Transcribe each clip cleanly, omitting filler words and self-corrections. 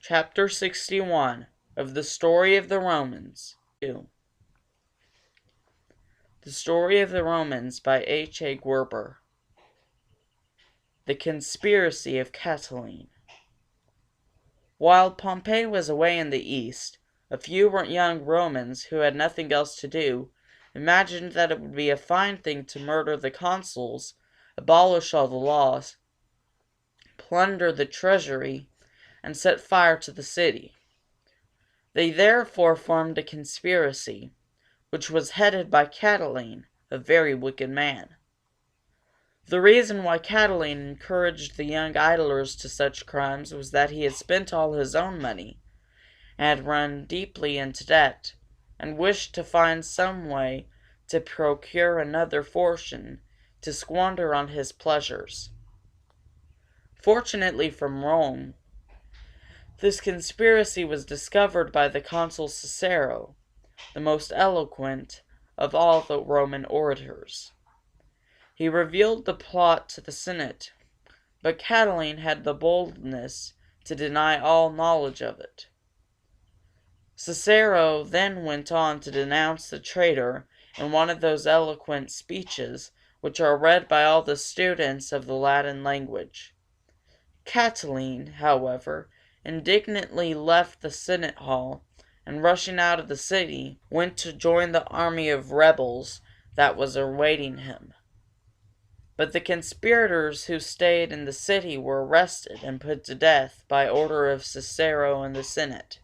Chapter 61 of the Story of the Romans. 2. The Story of the Romans by H.A. Guerber. The Conspiracy of Catiline. While Pompey was away in the east, a few young Romans who had nothing else to do imagined that it would be a fine thing to murder the consuls, abolish all the laws, plunder the treasury, and set fire to the city. They therefore formed a conspiracy, which was headed by Catiline, a very wicked man. The reason why Catiline encouraged the young idlers to such crimes was that he had spent all his own money, and had run deeply into debt, and wished to find some way to procure another fortune to squander on his pleasures. Fortunately for Rome, this conspiracy was discovered by the consul Cicero, the most eloquent of all the Roman orators. He revealed the plot to the Senate, but Catiline had the boldness to deny all knowledge of it. Cicero then went on to denounce the traitor in one of those eloquent speeches which are read by all the students of the Latin language. Catiline, however, indignantly left the Senate hall, and rushing out of the city, went to join the army of rebels that was awaiting him. But the conspirators who stayed in the city were arrested and put to death by order of Cicero and the Senate.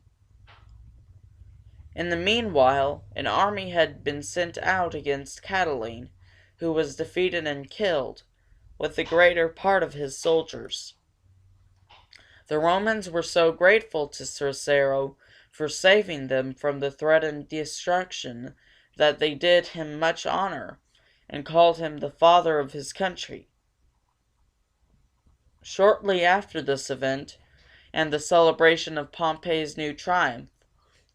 In the meanwhile, an army had been sent out against Catiline, who was defeated and killed, with the greater part of his soldiers. The Romans were so grateful to Cicero for saving them from the threatened destruction that they did him much honor, and called him the father of his country. Shortly after this event, and the celebration of Pompey's new triumph,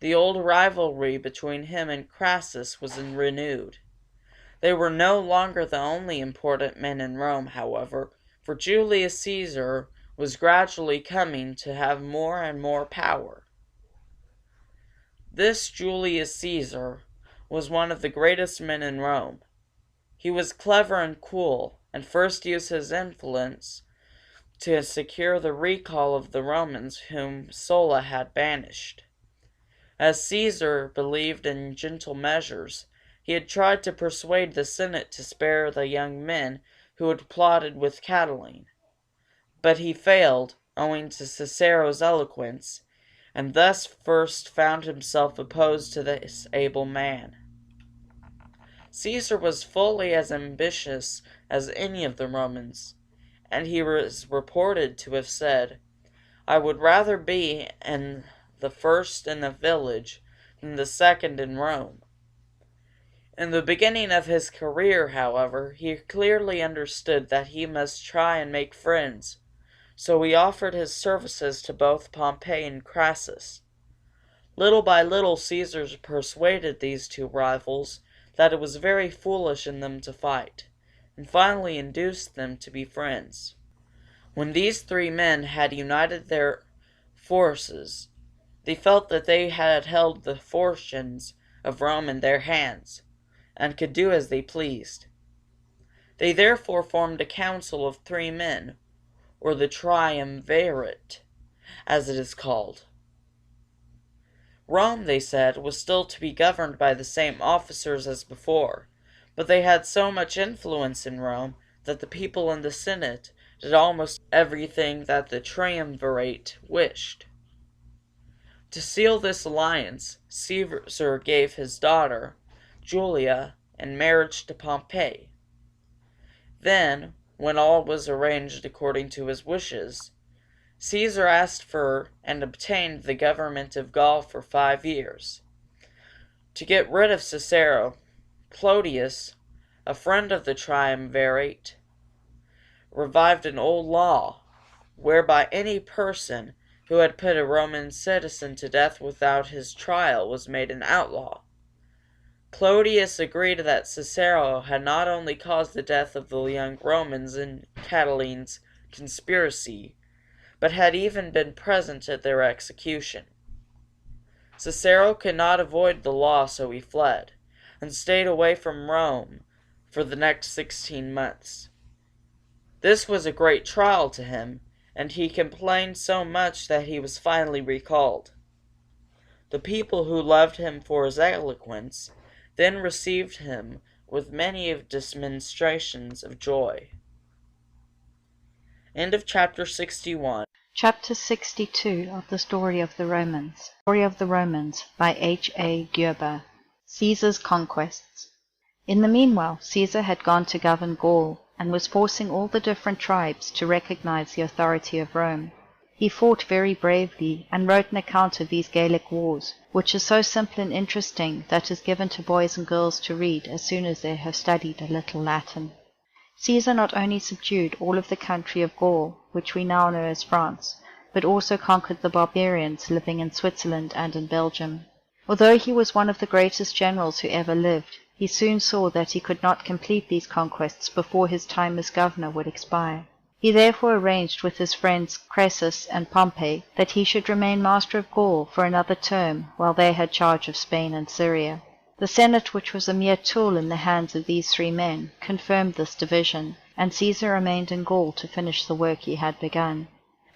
the old rivalry between him and Crassus was renewed. They were no longer the only important men in Rome, however, for Julius Caesar was gradually coming to have more and more power. This Julius Caesar was one of the greatest men in Rome. He was clever and cool, and first used his influence to secure the recall of the Romans whom Sulla had banished. As Caesar believed in gentle measures, he had tried to persuade the Senate to spare the young men who had plotted with Catiline. But he failed, owing to Cicero's eloquence, and thus first found himself opposed to this able man. Caesar was fully as ambitious as any of the Romans, and he was reported to have said, "I would rather be in the first in the village than the second in Rome." In the beginning of his career, however, he clearly understood that he must try and make friends, so he offered his services to both Pompey and Crassus. Little by little Caesar persuaded these two rivals that it was very foolish in them to fight, and finally induced them to be friends. When these three men had united their forces, they felt that they had held the fortunes of Rome in their hands, and could do as they pleased. They therefore formed a council of three men, or the Triumvirate, as it is called. Rome, they said, was still to be governed by the same officers as before, but they had so much influence in Rome that the people in the Senate did almost everything that the Triumvirate wished. To seal this alliance, Caesar gave his daughter, Julia, in marriage to Pompey. Then, when all was arranged according to his wishes, Caesar asked for and obtained the government of Gaul for 5 years. To get rid of Cicero, Claudius, a friend of the Triumvirate, revived an old law, whereby any person who had put a Roman citizen to death without his trial was made an outlaw. Claudius agreed that Cicero had not only caused the death of the young Romans in Catiline's conspiracy, but had even been present at their execution. Cicero could not avoid the law, so he fled, and stayed away from Rome for the next 16 months. This was a great trial to him, and he complained so much that he was finally recalled. The people, who loved him for his eloquence, then received him with many demonstrations of joy. End of chapter 61. Chapter 62 of the Story of the Romans. Story of the Romans by H.A. Guerber. Caesar's Conquests. In the meanwhile, Caesar had gone to govern Gaul, and was forcing all the different tribes to recognize the authority of Rome. He fought very bravely, and wrote an account of these Gallic wars, which is so simple and interesting that is given to boys and girls to read as soon as they have studied a little Latin. Caesar not only subdued all of the country of Gaul, which we now know as France, but also conquered the barbarians living in Switzerland and in Belgium. Although he was one of the greatest generals who ever lived, he soon saw that he could not complete these conquests before his time as governor would expire. He therefore arranged with his friends Crassus and Pompey that he should remain master of Gaul for another term while they had charge of Spain and Syria. The Senate, which was a mere tool in the hands of these three men, confirmed this division, and Caesar remained in Gaul to finish the work he had begun.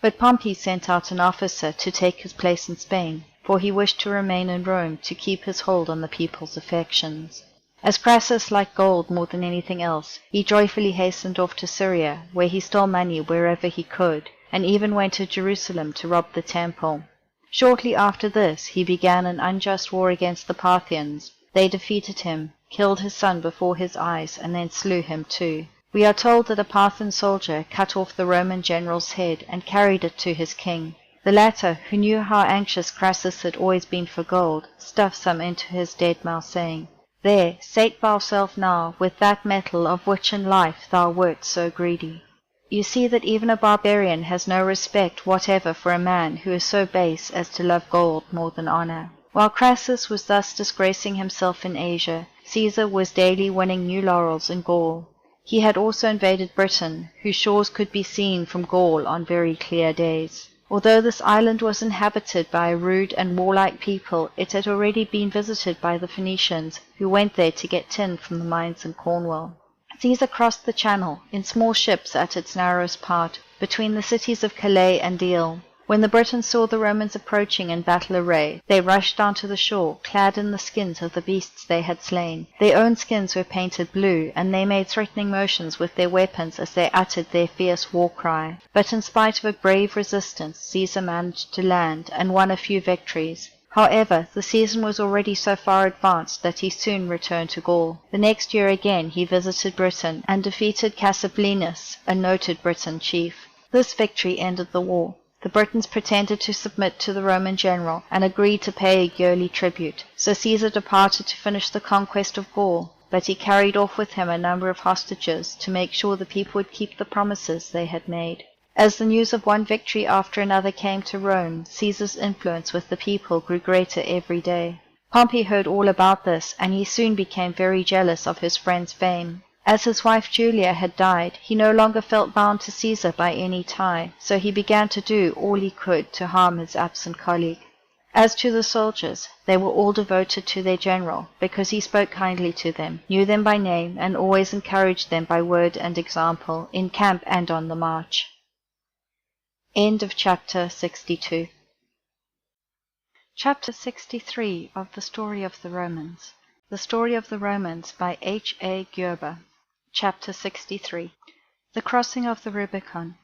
But Pompey sent out an officer to take his place in Spain, for he wished to remain in Rome to keep his hold on the people's affections. As Crassus liked gold more than anything else, he joyfully hastened off to Syria, where he stole money wherever he could, and even went to Jerusalem to rob the temple. Shortly after this, he began an unjust war against the Parthians. They defeated him, killed his son before his eyes, and then slew him too. We are told that a Parthian soldier cut off the Roman general's head and carried it to his king. The latter, who knew how anxious Crassus had always been for gold, stuffed some into his dead mouth, saying, "There, sate thyself now with that metal of which in life thou wert so greedy." You see that even a barbarian has no respect whatever for a man who is so base as to love gold more than honor. While Crassus was thus disgracing himself in Asia, Caesar was daily winning new laurels in Gaul. He had also invaded Britain, whose shores could be seen from Gaul on very clear days. Although this island was inhabited by a rude and warlike people, it had already been visited by the Phoenicians, who went there to get tin from the mines in Cornwall. Caesar crossed the Channel, in small ships at its narrowest part, between the cities of Calais and Deal. When the Britons saw the Romans approaching in battle array, they rushed down to the shore, clad in the skins of the beasts they had slain. Their own skins were painted blue, and they made threatening motions with their weapons as they uttered their fierce war cry. But in spite of a brave resistance, Caesar managed to land, and won a few victories. However, the season was already so far advanced that he soon returned to Gaul. The next year again he visited Britain, and defeated Cassivelinus, a noted Briton chief. This victory ended the war. The Britons pretended to submit to the Roman general, and agreed to pay a yearly tribute. So Caesar departed to finish the conquest of Gaul, but he carried off with him a number of hostages to make sure the people would keep the promises they had made. As the news of one victory after another came to Rome, Caesar's influence with the people grew greater every day. Pompey heard all about this, and he soon became very jealous of his friend's fame. As his wife Julia had died, he no longer felt bound to Caesar by any tie, so he began to do all he could to harm his absent colleague. As to the soldiers, they were all devoted to their general, because he spoke kindly to them, knew them by name, and always encouraged them by word and example, in camp and on the march. End of chapter 62. Chapter 63 of the Story of the Romans. The Story of the Romans by H.A. Guerber. Chapter 63. The Crossing of the Rubicon.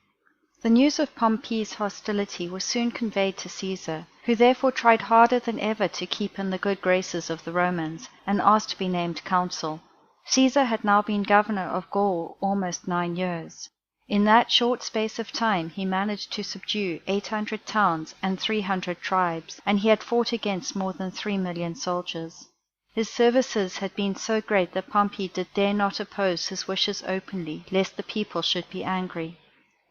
The news of Pompey's hostility was soon conveyed to Caesar, who therefore tried harder than ever to keep in the good graces of the Romans, and asked to be named consul. Caesar had now been governor of Gaul almost 9 years. In that short space of time he managed to subdue 800 towns and 300 tribes, and he had fought against more than 3 million soldiers. His services had been so great that Pompey dare not oppose his wishes openly, lest the people should be angry.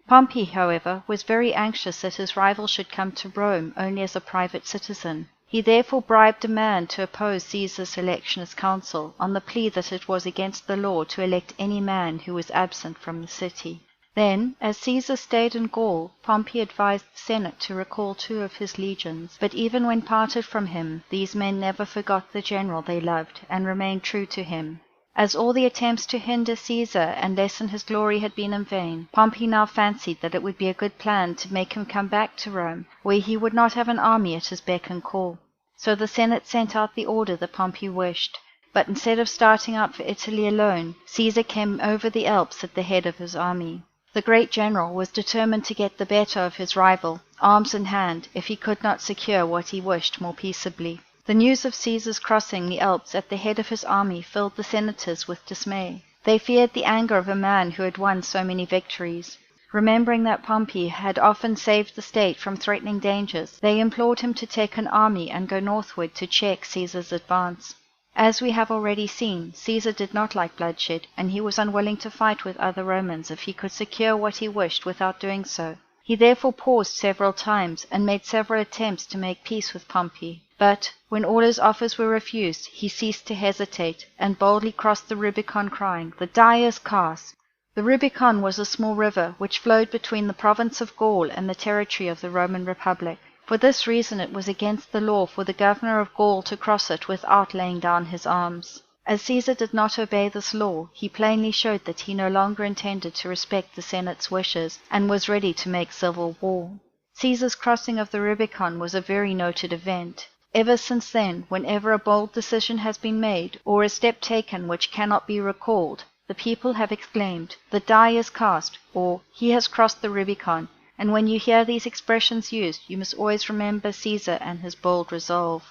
Pompey, however, was very anxious that his rival should come to Rome only as a private citizen. He therefore bribed a man to oppose Caesar's election as consul, on the plea that it was against the law to elect any man who was absent from the city. Then, as Caesar stayed in Gaul, Pompey advised the Senate to recall 2 of his legions, but even when parted from him, these men never forgot the general they loved, and remained true to him. As all the attempts to hinder Caesar and lessen his glory had been in vain, Pompey now fancied that it would be a good plan to make him come back to Rome, where he would not have an army at his beck and call. So the Senate sent out the order that Pompey wished, but instead of starting out for Italy alone, Caesar came over the Alps at the head of his army. The great general was determined to get the better of his rival, arms in hand, if he could not secure what he wished more peaceably. The news of Caesar's crossing the Alps at the head of his army filled the senators with dismay. They feared the anger of a man who had won so many victories. Remembering that Pompey had often saved the state from threatening dangers, they implored him to take an army and go northward to check Caesar's advance. As we have already seen, Caesar did not like bloodshed, and he was unwilling to fight with other Romans if he could secure what he wished without doing so. He therefore paused several times and made several attempts to make peace with Pompey. But, when all his offers were refused, he ceased to hesitate, and boldly crossed the Rubicon, crying, "The die is cast!" The Rubicon was a small river which flowed between the province of Gaul and the territory of the Roman Republic. For this reason it was against the law for the governor of Gaul to cross it without laying down his arms. As Caesar did not obey this law, he plainly showed that he no longer intended to respect the Senate's wishes, and was ready to make civil war. Caesar's crossing of the Rubicon was a very noted event. Ever since then, whenever a bold decision has been made, or a step taken which cannot be recalled, the people have exclaimed, "The die is cast," or "He has crossed the Rubicon," and when you hear these expressions used, you must always remember Caesar and his bold resolve.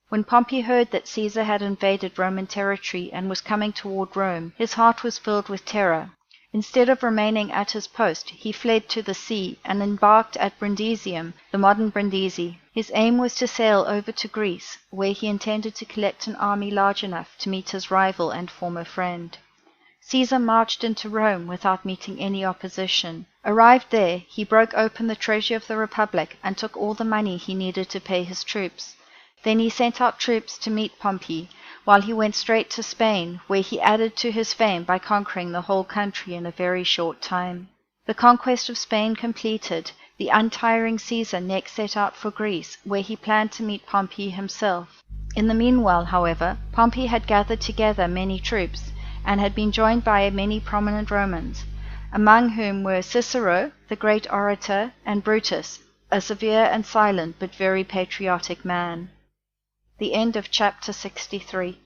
When Pompey heard that Caesar had invaded Roman territory and was coming toward Rome, his heart was filled with terror. Instead of remaining at his post, he fled to the sea and embarked at Brundisium, the modern Brindisi. His aim was to sail over to Greece, where he intended to collect an army large enough to meet his rival and former friend. Caesar marched into Rome without meeting any opposition. Arrived there, he broke open the treasury of the Republic and took all the money he needed to pay his troops. Then he sent out troops to meet Pompey, while he went straight to Spain, where he added to his fame by conquering the whole country in a very short time. The conquest of Spain completed, the untiring Caesar next set out for Greece, where he planned to meet Pompey himself. In the meanwhile, however, Pompey had gathered together many troops, and had been joined by many prominent Romans, among whom were Cicero, the great orator, and Brutus, a severe and silent but very patriotic man. The end of Chapter 63.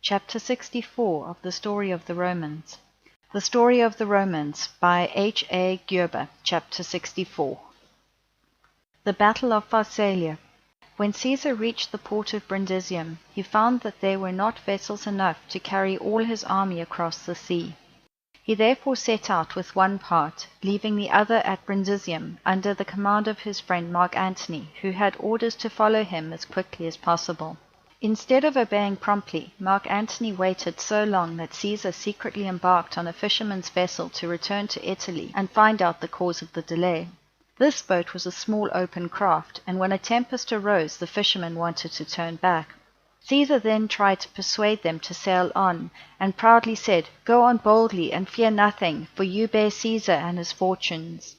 Chapter 64 of the Story of the Romans. The Story of the Romans by H.A. Guerber, Chapter 64. The Battle of Pharsalia. When Caesar reached the port of Brundisium, he found that there were not vessels enough to carry all his army across the sea. He therefore set out with one part, leaving the other at Brundisium under the command of his friend Mark Antony, who had orders to follow him as quickly as possible. Instead of obeying promptly, Mark Antony waited so long that Caesar secretly embarked on a fisherman's vessel to return to Italy and find out the cause of the delay. This boat was a small open craft, and when a tempest arose the fishermen wanted to turn back. Caesar then tried to persuade them to sail on, and proudly said, "Go on boldly and fear nothing, for you bear Caesar and his fortunes."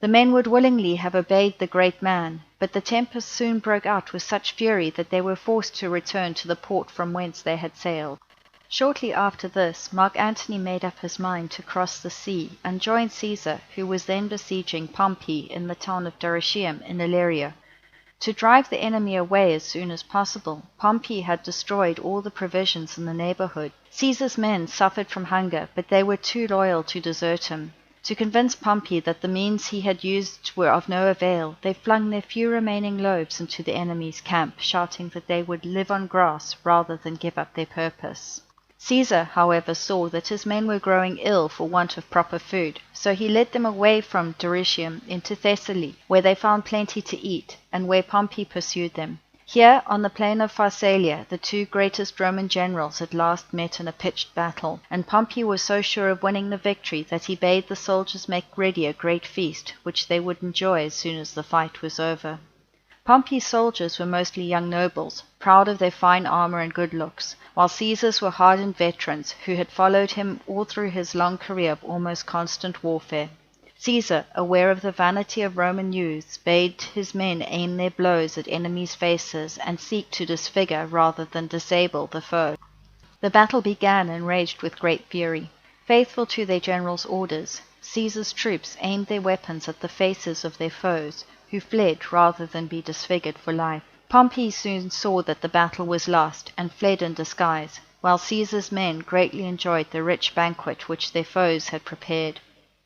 The men would willingly have obeyed the great man, but the tempest soon broke out with such fury that they were forced to return to the port from whence they had sailed. Shortly after this, Mark Antony made up his mind to cross the sea and join Caesar, who was then besieging Pompey in the town of Dyrrhachium in Illyria. To drive the enemy away as soon as possible, Pompey had destroyed all the provisions in the neighborhood. Caesar's men suffered from hunger, but they were too loyal to desert him. To convince Pompey that the means he had used were of no avail, they flung their few remaining loaves into the enemy's camp, shouting that they would live on grass rather than give up their purpose. Caesar, however, saw that his men were growing ill for want of proper food, so he led them away from Dyrrhachium into Thessaly, where they found plenty to eat, and where Pompey pursued them. Here, on the plain of Pharsalia, the two greatest Roman generals at last met in a pitched battle, and Pompey was so sure of winning the victory that he bade the soldiers make ready a great feast, which they would enjoy as soon as the fight was over. Pompey's soldiers were mostly young nobles, proud of their fine armor and good looks, while Caesar's were hardened veterans who had followed him all through his long career of almost constant warfare. Caesar, aware of the vanity of Roman youths, bade his men aim their blows at enemies' faces and seek to disfigure rather than disable the foe. The battle began and raged with great fury. Faithful to their general's orders, Caesar's troops aimed their weapons at the faces of their foes, who fled rather than be disfigured for life. Pompey soon saw that the battle was lost and fled in disguise, while Caesar's men greatly enjoyed the rich banquet which their foes had prepared.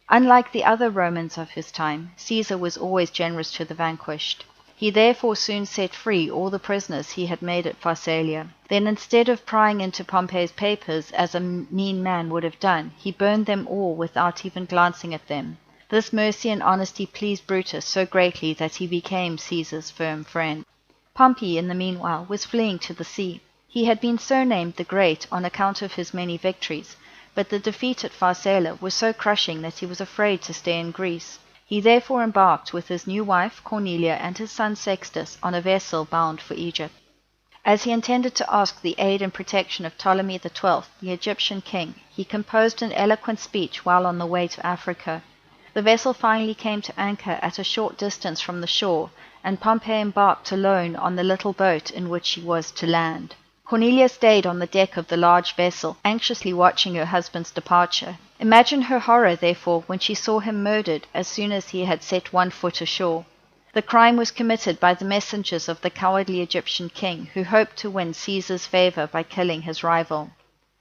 Unlike the other Romans of his time, Caesar was always generous to the vanquished. He therefore soon set free all the prisoners he had made at Pharsalia. Then, instead of prying into Pompey's papers as a mean man would have done, he burned them all without even glancing at them. This mercy and honesty pleased Brutus so greatly that he became Caesar's firm friend. Pompey, in the meanwhile, was fleeing to the sea. He had been surnamed the Great on account of his many victories, but the defeat at Pharsalia was so crushing that he was afraid to stay in Greece. He therefore embarked with his new wife, Cornelia, and his son Sextus on a vessel bound for Egypt. As he intended to ask the aid and protection of Ptolemy XII, the Egyptian king, he composed an eloquent speech while on the way to Africa. The vessel finally came to anchor at a short distance from the shore, and Pompey embarked alone on the little boat in which he was to land. Cornelia stayed on the deck of the large vessel, anxiously watching her husband's departure. Imagine her horror, therefore, when she saw him murdered as soon as he had set one foot ashore. The crime was committed by the messengers of the cowardly Egyptian king, who hoped to win Caesar's favor by killing his rival.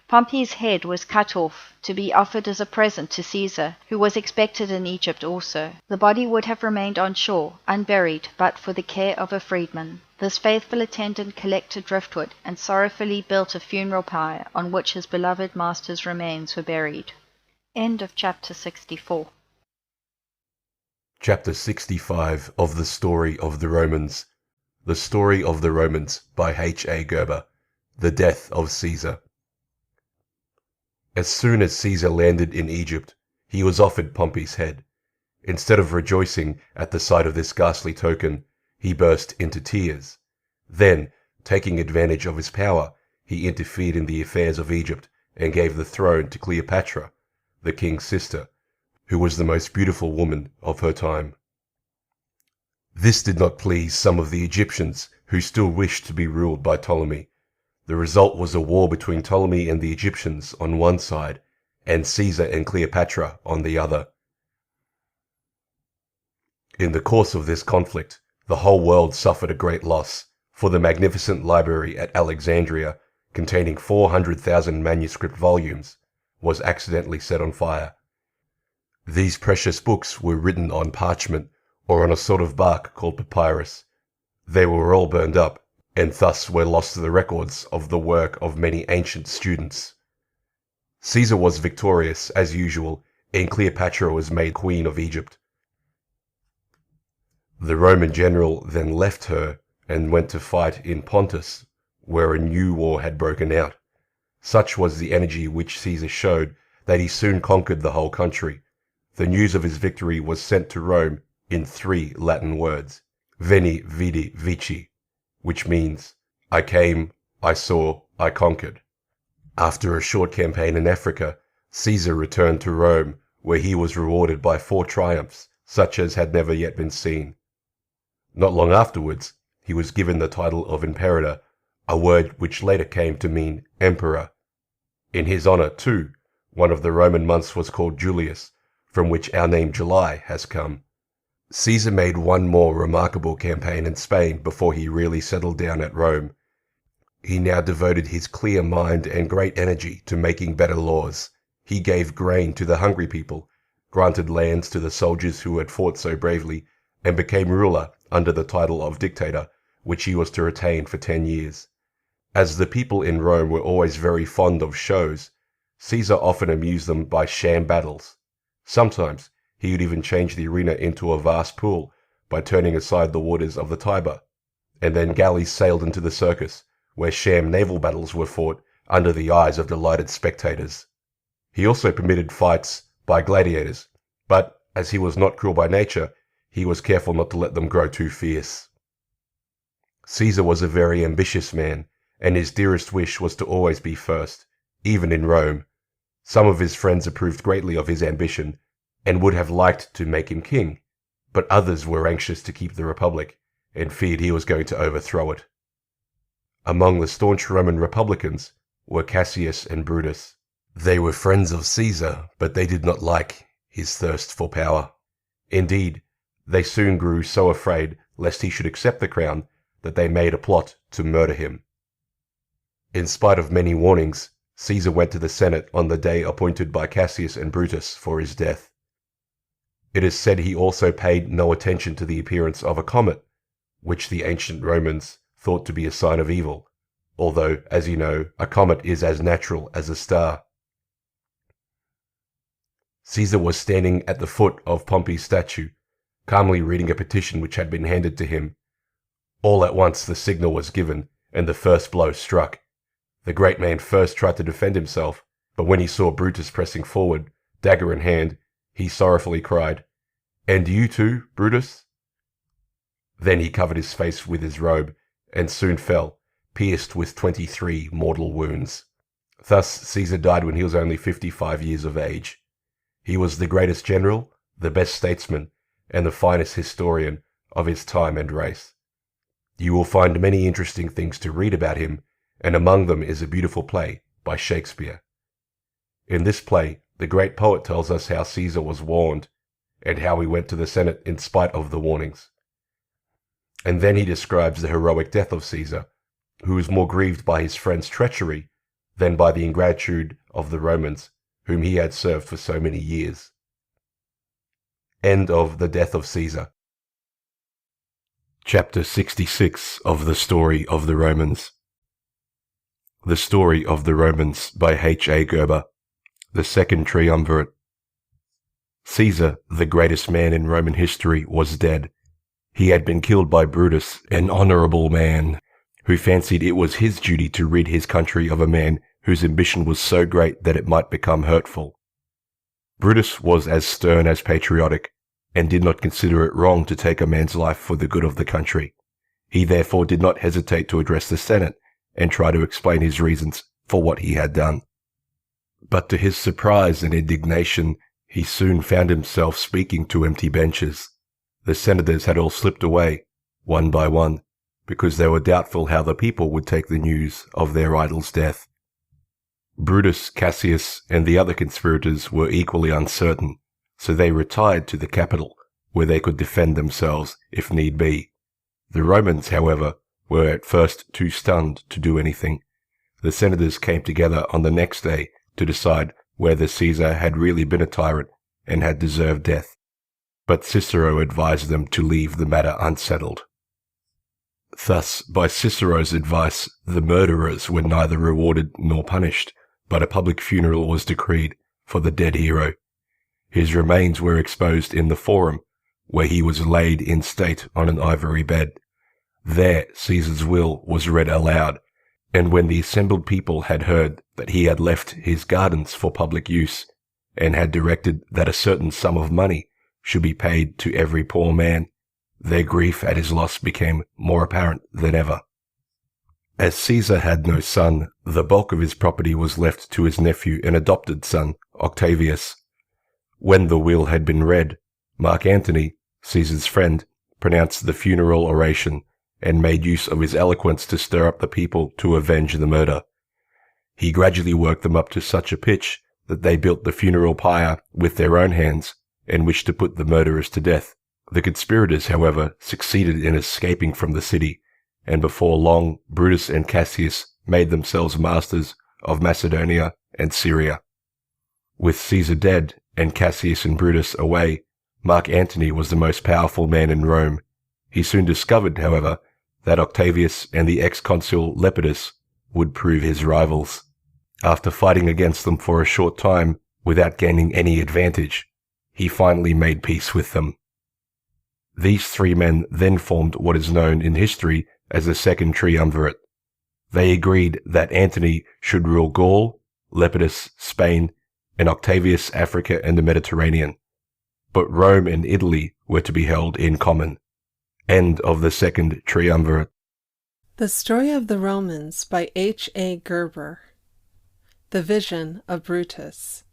Pompey's head was cut off, to be offered as a present to Caesar, who was expected in Egypt also. The body would have remained on shore, unburied, but for the care of a freedman. This faithful attendant collected driftwood and sorrowfully built a funeral pyre on which his beloved master's remains were buried. End of chapter 64. Chapter 65 of the Story of the Romans. The Story of the Romans by H. A. Guerber. The Death of Caesar. As soon as Caesar landed in Egypt, he was offered Pompey's head. Instead of rejoicing at the sight of this ghastly token, he burst into tears. Then, taking advantage of his power, he interfered in the affairs of Egypt and gave the throne to Cleopatra, the king's sister, who was the most beautiful woman of her time. This did not please some of the Egyptians, who still wished to be ruled by Ptolemy. The result was a war between Ptolemy and the Egyptians on one side, and Caesar and Cleopatra on the other. In the course of this conflict, the whole world suffered a great loss, for the magnificent library at Alexandria, containing 400,000 manuscript volumes, was accidentally set on fire. These precious books were written on parchment, or on a sort of bark called papyrus. They were all burned up, and thus were lost the records of the work of many ancient students. Caesar was victorious, as usual, and Cleopatra was made queen of Egypt. The Roman general then left her and went to fight in Pontus, where a new war had broken out. Such was the energy which Caesar showed that he soon conquered the whole country. The news of his victory was sent to Rome in 3 Latin words, Veni, Vidi, Vici, which means, I came, I saw, I conquered. After a short campaign in Africa, Caesar returned to Rome, where he was rewarded by 4 triumphs, such as had never yet been seen. Not long afterwards, he was given the title of Imperator, a word which later came to mean emperor. In his honor, too, one of the Roman months was called Julius, from which our name July has come. Caesar made one more remarkable campaign in Spain before he really settled down at Rome. He now devoted his clear mind and great energy to making better laws. He gave grain to the hungry people, granted lands to the soldiers who had fought so bravely, and became ruler under the title of dictator, which he was to retain for 10 years. As the people in Rome were always very fond of shows, Caesar often amused them by sham battles. Sometimes he would even change the arena into a vast pool by turning aside the waters of the Tiber, and then galleys sailed into the circus, where sham naval battles were fought under the eyes of delighted spectators. He also permitted fights by gladiators, but as he was not cruel by nature, he was careful not to let them grow too fierce. Caesar was a very ambitious man, and his dearest wish was to always be first, even in Rome. Some of his friends approved greatly of his ambition, and would have liked to make him king, but others were anxious to keep the Republic, and feared he was going to overthrow it. Among the staunch Roman Republicans were Cassius and Brutus. They were friends of Caesar, but they did not like his thirst for power. Indeed, they soon grew so afraid lest he should accept the crown that they made a plot to murder him. In spite of many warnings, Caesar went to the Senate on the day appointed by Cassius and Brutus for his death. It is said he also paid no attention to the appearance of a comet, which the ancient Romans thought to be a sign of evil, although, as you know, a comet is as natural as a star. Caesar was standing at the foot of Pompey's statue, calmly reading a petition which had been handed to him. All at once the signal was given, and the first blow struck. The great man first tried to defend himself, but when he saw Brutus pressing forward, dagger in hand, he sorrowfully cried, "And you too, Brutus?" Then he covered his face with his robe, and soon fell, pierced with 23 mortal wounds. Thus Caesar died when he was only 55 years of age. He was the greatest general, the best statesman, and the finest historian of his time and race. You will find many interesting things to read about him, and among them is a beautiful play by Shakespeare. In this play, the great poet tells us how Caesar was warned, and how he went to the Senate in spite of the warnings. And then he describes the heroic death of Caesar, who was more grieved by his friend's treachery than by the ingratitude of the Romans, whom he had served for so many years. End of The Death of Caesar. Chapter 66 of The Story of the Romans. The Story of the Romans by H.A. Guerber. The Second Triumvirate. Caesar, the greatest man in Roman history, was dead. He had been killed by Brutus, an honourable man, who fancied it was his duty to rid his country of a man whose ambition was so great that it might become hurtful. Brutus was as stern as patriotic, and did not consider it wrong to take a man's life for the good of the country. He therefore did not hesitate to address the Senate, and try to explain his reasons for what he had done. But to his surprise and indignation, he soon found himself speaking to empty benches. The senators had all slipped away, one by one, because they were doubtful how the people would take the news of their idol's death. Brutus, Cassius, and the other conspirators were equally uncertain, so they retired to the capital, where they could defend themselves if need be. The Romans, however, were at first too stunned to do anything. The senators came together on the next day to decide whether Caesar had really been a tyrant and had deserved death, but Cicero advised them to leave the matter unsettled. Thus, by Cicero's advice, the murderers were neither rewarded nor punished, but a public funeral was decreed for the dead hero. His remains were exposed in the Forum, where he was laid in state on an ivory bed. There Caesar's will was read aloud, and when the assembled people had heard that he had left his gardens for public use, and had directed that a certain sum of money should be paid to every poor man, their grief at his loss became more apparent than ever. As Caesar had no son, the bulk of his property was left to his nephew and adopted son, Octavius. When the will had been read, Mark Antony, Caesar's friend, pronounced the funeral oration, and made use of his eloquence to stir up the people to avenge the murder. He gradually worked them up to such a pitch that they built the funeral pyre with their own hands, and wished to put the murderers to death. The conspirators, however, succeeded in escaping from the city, and before long Brutus and Cassius made themselves masters of Macedonia and Syria. With Caesar dead and Cassius and Brutus away, Mark Antony was the most powerful man in Rome. He soon discovered, however, that Octavius and the ex-consul Lepidus would prove his rivals. After fighting against them for a short time without gaining any advantage, he finally made peace with them. These three men then formed what is known in history as the Second Triumvirate. They agreed that Antony should rule Gaul, Lepidus Spain, and Octavius Africa and the Mediterranean, but Rome and Italy were to be held in common. End of the Second Triumvirate. The Story of the Romans by H.A. Guerber. The Vision of Brutus.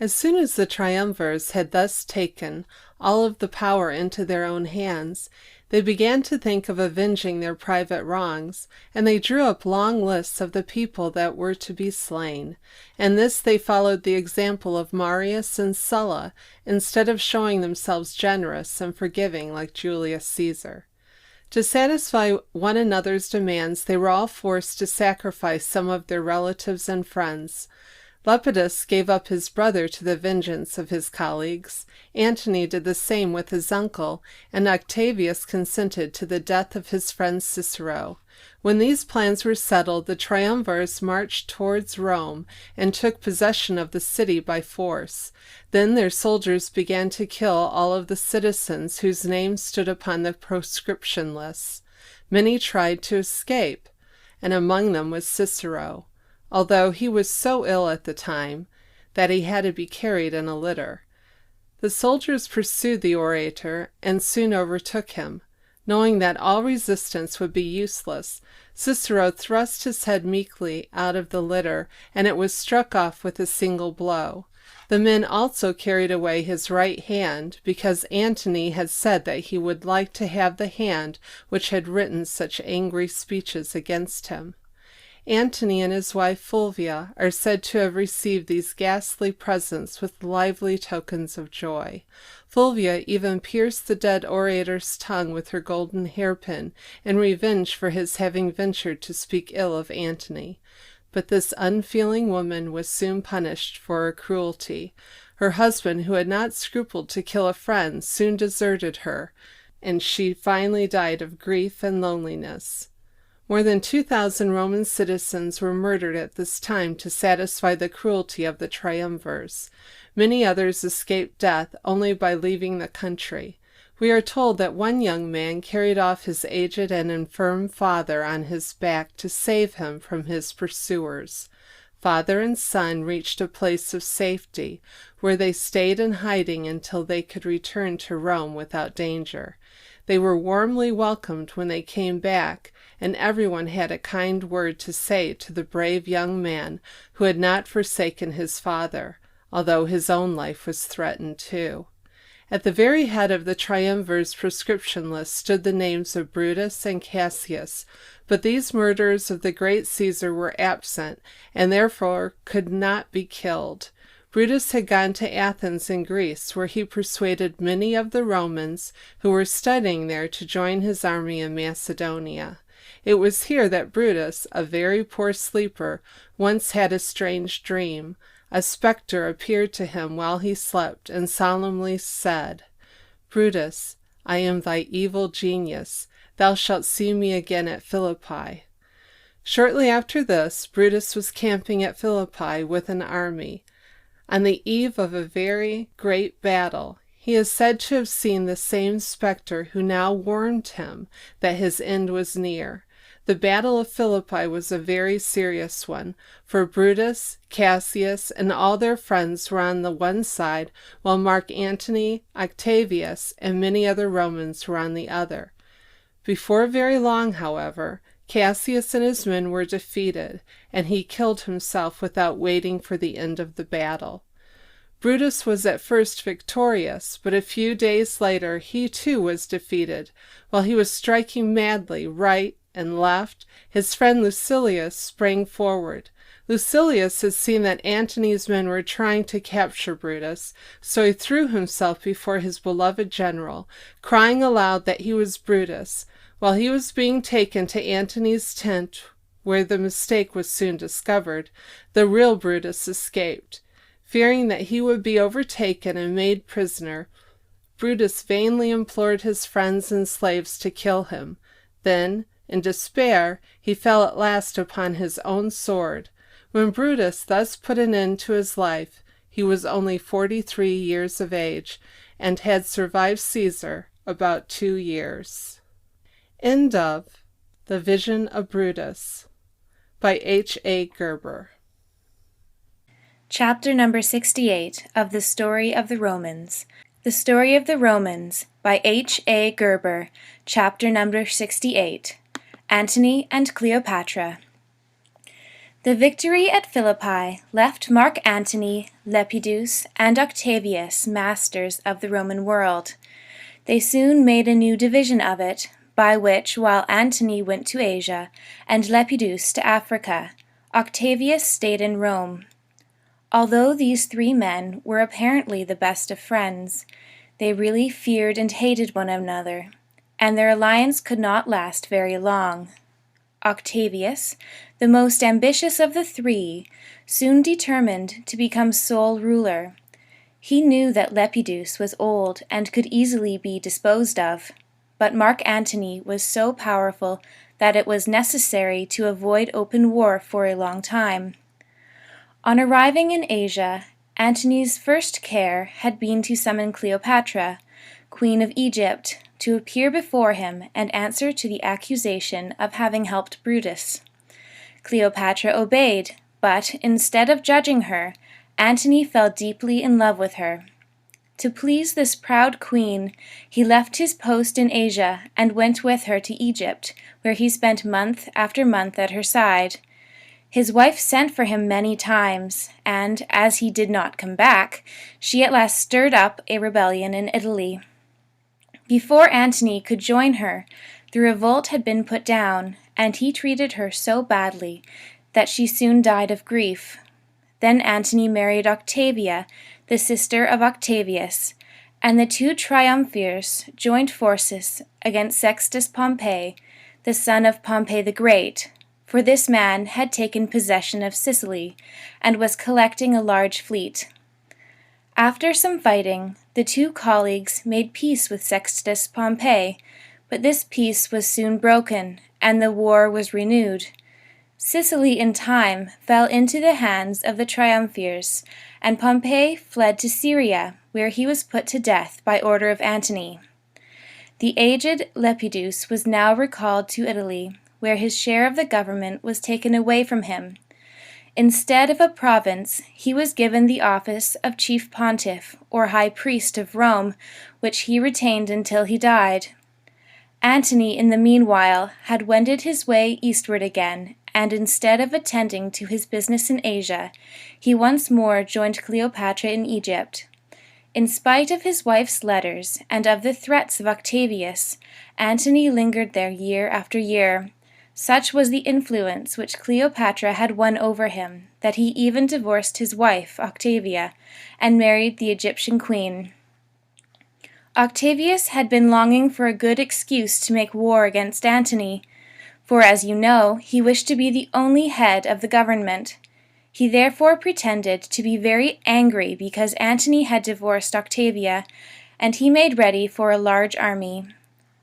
As soon as the triumvirs had thus taken all of the power into their own hands, they began to think of avenging their private wrongs, and they drew up long lists of the people that were to be slain. And this they followed the example of Marius and Sulla, instead of showing themselves generous and forgiving like Julius Caesar. To satisfy one another's demands, they were all forced to sacrifice some of their relatives and friends. Lepidus gave up his brother to the vengeance of his colleagues. Antony did the same with his uncle, and Octavius consented to the death of his friend Cicero. When these plans were settled, the triumvirs marched towards Rome and took possession of the city by force. Then their soldiers began to kill all of the citizens whose names stood upon the proscription lists. Many tried to escape, and among them was Cicero, although he was so ill at the time that he had to be carried in a litter. The soldiers pursued the orator and soon overtook him. Knowing that all resistance would be useless, Cicero thrust his head meekly out of the litter, and it was struck off with a single blow. The men also carried away his right hand, because Antony had said that he would like to have the hand which had written such angry speeches against him. Antony and his wife Fulvia are said to have received these ghastly presents with lively tokens of joy. Fulvia even pierced the dead orator's tongue with her golden hairpin, in revenge for his having ventured to speak ill of Antony. But this unfeeling woman was soon punished for her cruelty. Her husband, who had not scrupled to kill a friend, soon deserted her, and she finally died of grief and loneliness. More than 2,000 Roman citizens were murdered at this time to satisfy the cruelty of the triumvirs. Many others escaped death only by leaving the country. We are told that one young man carried off his aged and infirm father on his back to save him from his pursuers. Father and son reached a place of safety, where they stayed in hiding until they could return to Rome without danger. They were warmly welcomed when they came back, and everyone had a kind word to say to the brave young man who had not forsaken his father, although his own life was threatened too. At the very head of the triumvirs' proscription list stood the names of Brutus and Cassius, but these murderers of the great Caesar were absent, and therefore could not be killed. Brutus had gone to Athens in Greece, where he persuaded many of the Romans who were studying there to join his army in Macedonia. It was here that Brutus, a very poor sleeper, once had a strange dream. A spectre appeared to him while he slept and solemnly said, "Brutus, I am thy evil genius. Thou shalt see me again at Philippi." Shortly after this, Brutus was camping at Philippi with an army. On the eve of a very great battle, he is said to have seen the same spectre who now warned him that his end was near. The Battle of Philippi was a very serious one, for Brutus, Cassius, and all their friends were on the one side, while Mark Antony, Octavius, and many other Romans were on the other. Before very long, however, Cassius and his men were defeated, and he killed himself without waiting for the end of the battle. Brutus was at first victorious, but a few days later he too was defeated. While he was striking madly right and left, his friend Lucilius sprang forward. Lucilius had seen that Antony's men were trying to capture Brutus, so he threw himself before his beloved general, crying aloud that he was Brutus. While he was being taken to Antony's tent, where the mistake was soon discovered, the real Brutus escaped. Fearing that he would be overtaken and made prisoner, Brutus vainly implored his friends and slaves to kill him. Then, in despair, he fell at last upon his own sword. When Brutus thus put an end to his life, he was only 43 years of age, and had survived Caesar about 2 years. End of The Vision of Brutus by H.A. Guerber. Chapter number 68 of the Story of the Romans, The Story of the Romans by H.A. Guerber, chapter number 68, Antony and Cleopatra. The victory at Philippi left Mark Antony, Lepidus, and Octavius masters of the Roman world. They soon made a new division of it, by which, while Antony went to Asia, and Lepidus to Africa, Octavius stayed in Rome. Although these three men were apparently the best of friends, they really feared and hated one another, and their alliance could not last very long. Octavius, the most ambitious of the three, soon determined to become sole ruler. He knew that Lepidus was old and could easily be disposed of, but Mark Antony was so powerful that it was necessary to avoid open war for a long time. On arriving in Asia, Antony's first care had been to summon Cleopatra, Queen of Egypt, to appear before him and answer to the accusation of having helped Brutus. Cleopatra obeyed, but instead of judging her, Antony fell deeply in love with her. To please this proud queen, he left his post in Asia and went with her to Egypt, where he spent month after month at her side. His wife sent for him many times, and, as he did not come back, she at last stirred up a rebellion in Italy. Before Antony could join her, the revolt had been put down, and he treated her so badly that she soon died of grief. Then Antony married Octavia, the sister of Octavius, and the two triumvirs joined forces against Sextus Pompey, the son of Pompey the Great, for this man had taken possession of Sicily and was collecting a large fleet. After some fighting, the two colleagues made peace with Sextus Pompey, but this peace was soon broken, and the war was renewed. Sicily in time fell into the hands of the triumvirs, and Pompey fled to Syria, where he was put to death by order of Antony. The aged Lepidus was now recalled to Italy, where his share of the government was taken away from him. Instead of a province, he was given the office of chief pontiff, or high priest of Rome, which he retained until he died. Antony, in the meanwhile, had wended his way eastward again, and instead of attending to his business in Asia, he once more joined Cleopatra in Egypt. In spite of his wife's letters and of the threats of Octavius, Antony lingered there year after year. Such was the influence which Cleopatra had won over him, that he even divorced his wife, Octavia, and married the Egyptian queen. Octavius had been longing for a good excuse to make war against Antony, for, as you know, he wished to be the only head of the government. He therefore pretended to be very angry because Antony had divorced Octavia, and he made ready for a large army.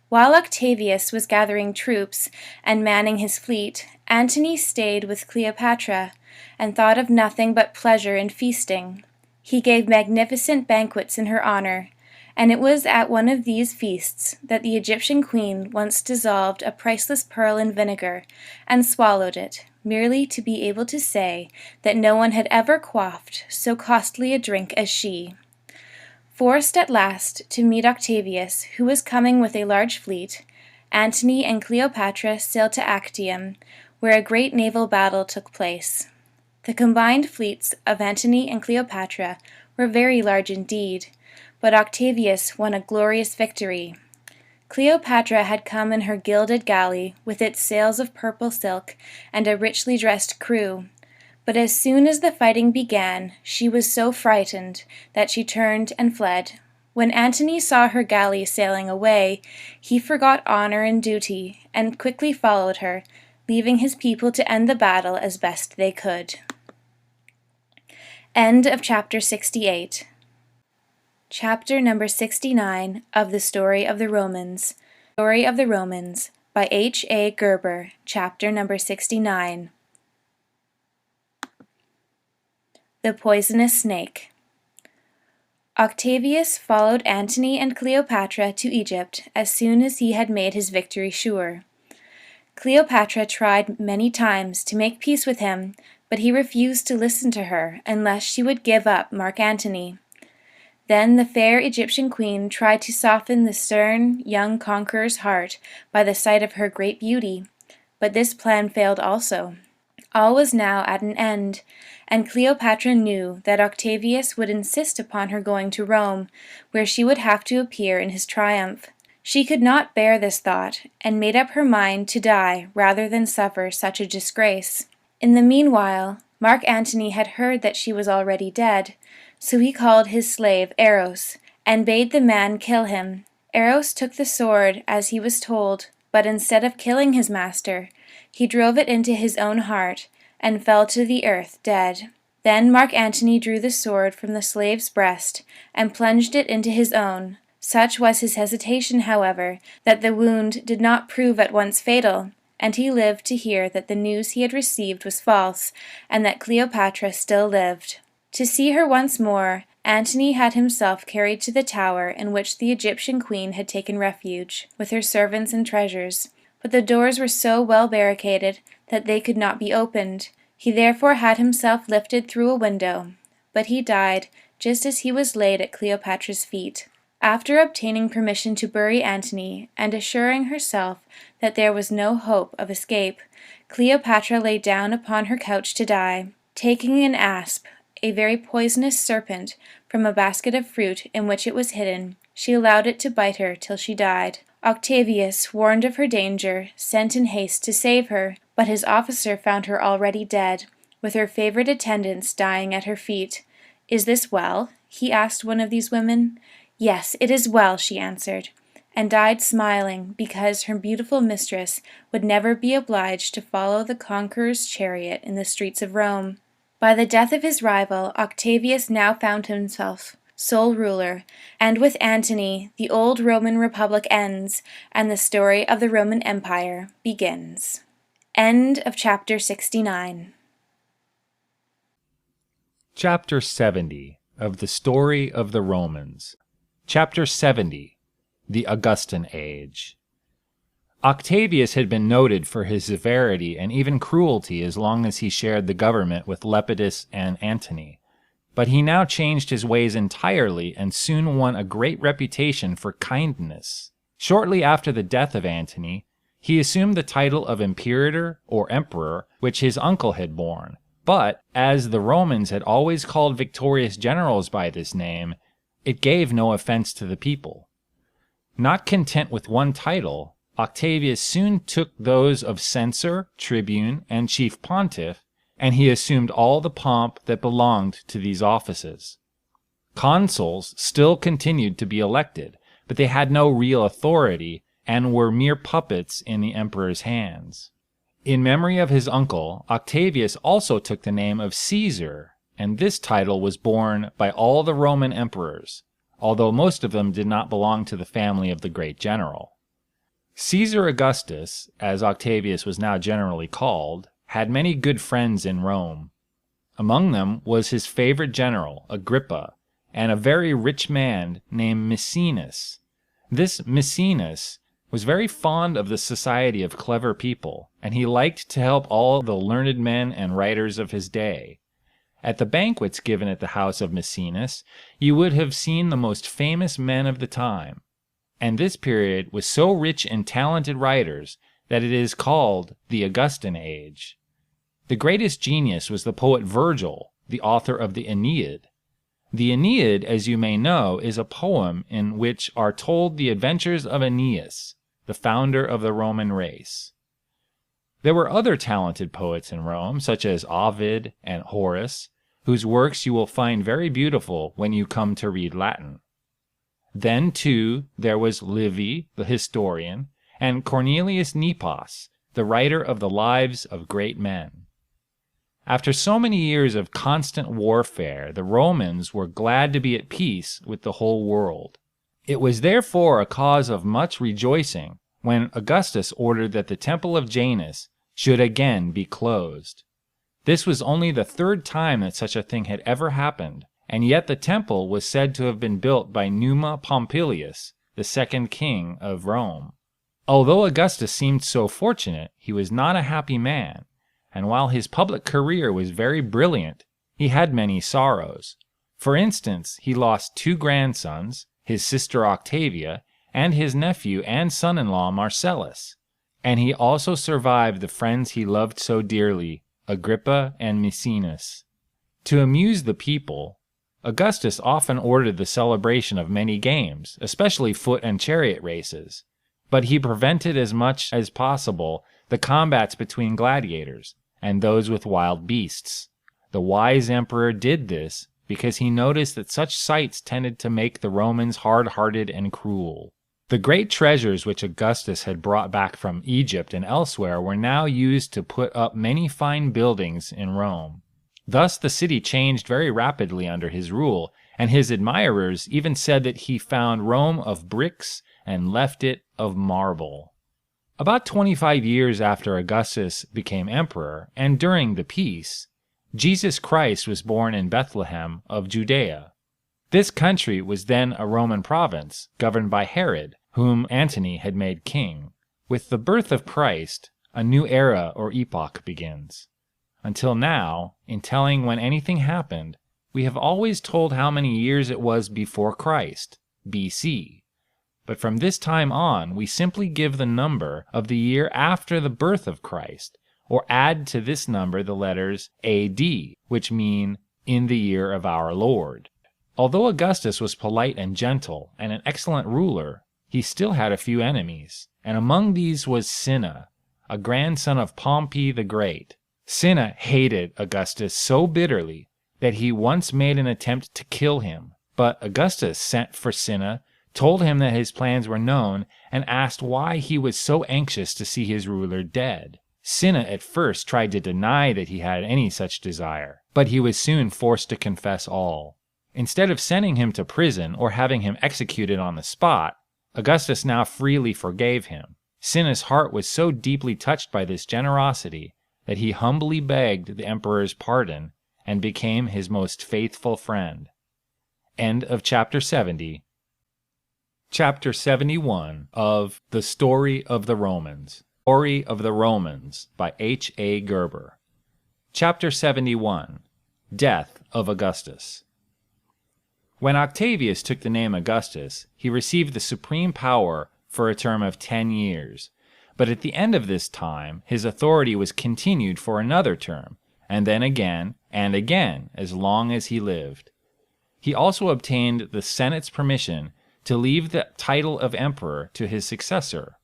While Octavius was gathering troops and manning his fleet, Antony stayed with Cleopatra, and thought of nothing but pleasure and feasting. He gave magnificent banquets in her honor, and it was at one of these feasts that the Egyptian queen once dissolved a priceless pearl in vinegar, and swallowed it, merely to be able to say that no one had ever quaffed so costly a drink as she. Forced at last to meet Octavius, who was coming with a large fleet, Antony and Cleopatra sailed to Actium, where a great naval battle took place. The combined fleets of Antony and Cleopatra were very large indeed, but Octavius won a glorious victory. Cleopatra had come in her gilded galley, with its sails of purple silk and a richly dressed crew. But as soon as the fighting began, she was so frightened that she turned and fled. When Antony saw her galley sailing away, he forgot honor and duty, and quickly followed her, leaving his people to end the battle as best they could. End of chapter 68. Chapter number 69 of the Story of the Romans. Story of the Romans by H.A. Guerber, chapter number 69. The Poisonous Snake. Octavius followed Antony and Cleopatra to Egypt as soon as he had made his victory sure. Cleopatra tried many times to make peace with him, but he refused to listen to her unless she would give up Mark Antony. Then the fair Egyptian queen tried to soften the stern young conqueror's heart by the sight of her great beauty, but this plan failed also. All was now at an end, and Cleopatra knew that Octavius would insist upon her going to Rome, where she would have to appear in his triumph. She could not bear this thought, and made up her mind to die rather than suffer such a disgrace. In the meanwhile, Mark Antony had heard that she was already dead, so he called his slave Eros, and bade the man kill him. Eros took the sword as he was told, but instead of killing his master, he drove it into his own heart, and fell to the earth dead. Then Mark Antony drew the sword from the slave's breast, and plunged it into his own. Such was his hesitation, however, that the wound did not prove at once fatal, and he lived to hear that the news he had received was false, and that Cleopatra still lived. To see her once more, Antony had himself carried to the tower in which the Egyptian queen had taken refuge, with her servants and treasures, but the doors were so well barricaded that they could not be opened. He therefore had himself lifted through a window, but he died just as he was laid at Cleopatra's feet. After obtaining permission to bury Antony, and assuring herself that there was no hope of escape, Cleopatra lay down upon her couch to die. Taking an asp, a very poisonous serpent, from a basket of fruit in which it was hidden, she allowed it to bite her till she died. Octavius, warned of her danger, sent in haste to save her, but his officer found her already dead, with her favorite attendants dying at her feet. "Is this well?" he asked one of these women. "Yes, it is well," she answered, and died smiling because her beautiful mistress would never be obliged to follow the conqueror's chariot in the streets of Rome. By the death of his rival, Octavius now found himself sole ruler, and with Antony the old Roman Republic ends, and the story of the Roman Empire begins. End of chapter 69. Chapter 70 of the Story of the Romans. Chapter 70, the Augustan Age. Octavius had been noted for his severity and even cruelty as long as he shared the government with Lepidus and Antony, but he now changed his ways entirely and soon won a great reputation for kindness. Shortly after the death of Antony, he assumed the title of Imperator or Emperor, which his uncle had borne, but, as the Romans had always called victorious generals by this name, it gave no offense to the people. Not content with one title, Octavius soon took those of censor, tribune, and chief pontiff, and he assumed all the pomp that belonged to these offices. Consuls still continued to be elected, but they had no real authority and were mere puppets in the emperor's hands. In memory of his uncle, Octavius also took the name of Caesar, and this title was borne by all the Roman emperors, although most of them did not belong to the family of the great general. Caesar Augustus, as Octavius was now generally called, had many good friends in Rome. Among them was his favorite general, Agrippa, and a very rich man named Maecenas. This Maecenas was very fond of the society of clever people, and he liked to help all the learned men and writers of his day. At the banquets given at the house of Maecenas, you would have seen the most famous men of the time, and this period was so rich in talented writers that it is called the Augustan Age. The greatest genius was the poet Virgil, the author of the Aeneid. The Aeneid, as you may know, is a poem in which are told the adventures of Aeneas, the founder of the Roman race. There were other talented poets in Rome, such as Ovid and Horace, whose works you will find very beautiful when you come to read Latin. Then, too, there was Livy, the historian, and Cornelius Nepos, the writer of the lives of great men. After so many years of constant warfare, the Romans were glad to be at peace with the whole world. It was therefore a cause of much rejoicing when Augustus ordered that the temple of Janus should again be closed. This was only the third time that such a thing had ever happened, and yet the temple was said to have been built by Numa Pompilius, the second king of Rome. Although Augustus seemed so fortunate, he was not a happy man, and while his public career was very brilliant, he had many sorrows. For instance, he lost 2 grandsons, his sister Octavia, and his nephew and son-in-law Marcellus. And he also survived the friends he loved so dearly, Agrippa and Maecenas. To amuse the people, Augustus often ordered the celebration of many games, especially foot and chariot races, but he prevented as much as possible the combats between gladiators and those with wild beasts. The wise emperor did this because he noticed that such sights tended to make the Romans hard-hearted and cruel. The great treasures which Augustus had brought back from Egypt and elsewhere were now used to put up many fine buildings in Rome. Thus the city changed very rapidly under his rule, and his admirers even said that he found Rome of bricks and left it of marble. About 25 years after Augustus became emperor, and during the peace, Jesus Christ was born in Bethlehem of Judea. This country was then a Roman province, governed by Herod, whom Antony had made king. With the birth of Christ, a new era or epoch begins. Until now, in telling when anything happened, we have always told how many years it was before Christ, BC. But from this time on, we simply give the number of the year after the birth of Christ, or add to this number the letters AD, which mean in the year of our Lord. Although Augustus was polite and gentle and an excellent ruler, he still had a few enemies, and among these was Cinna, a grandson of Pompey the Great. Cinna hated Augustus so bitterly that he once made an attempt to kill him, but Augustus sent for Cinna, told him that his plans were known, and asked why he was so anxious to see his ruler dead. Cinna at first tried to deny that he had any such desire, but he was soon forced to confess all. Instead of sending him to prison or having him executed on the spot, Augustus now freely forgave him. Cinna's heart was so deeply touched by this generosity that he humbly begged the emperor's pardon and became his most faithful friend. End of chapter 70. Chapter 71 of The Story of the Romans. Story of the Romans by H.A. Guerber. Chapter 71. Death of Augustus. When Octavius took the name Augustus, he received the supreme power for a term of 10 years. But at the end of this time, his authority was continued for another term, and then again, and again, as long as he lived. He also obtained the Senate's permission to leave the title of emperor to his successor.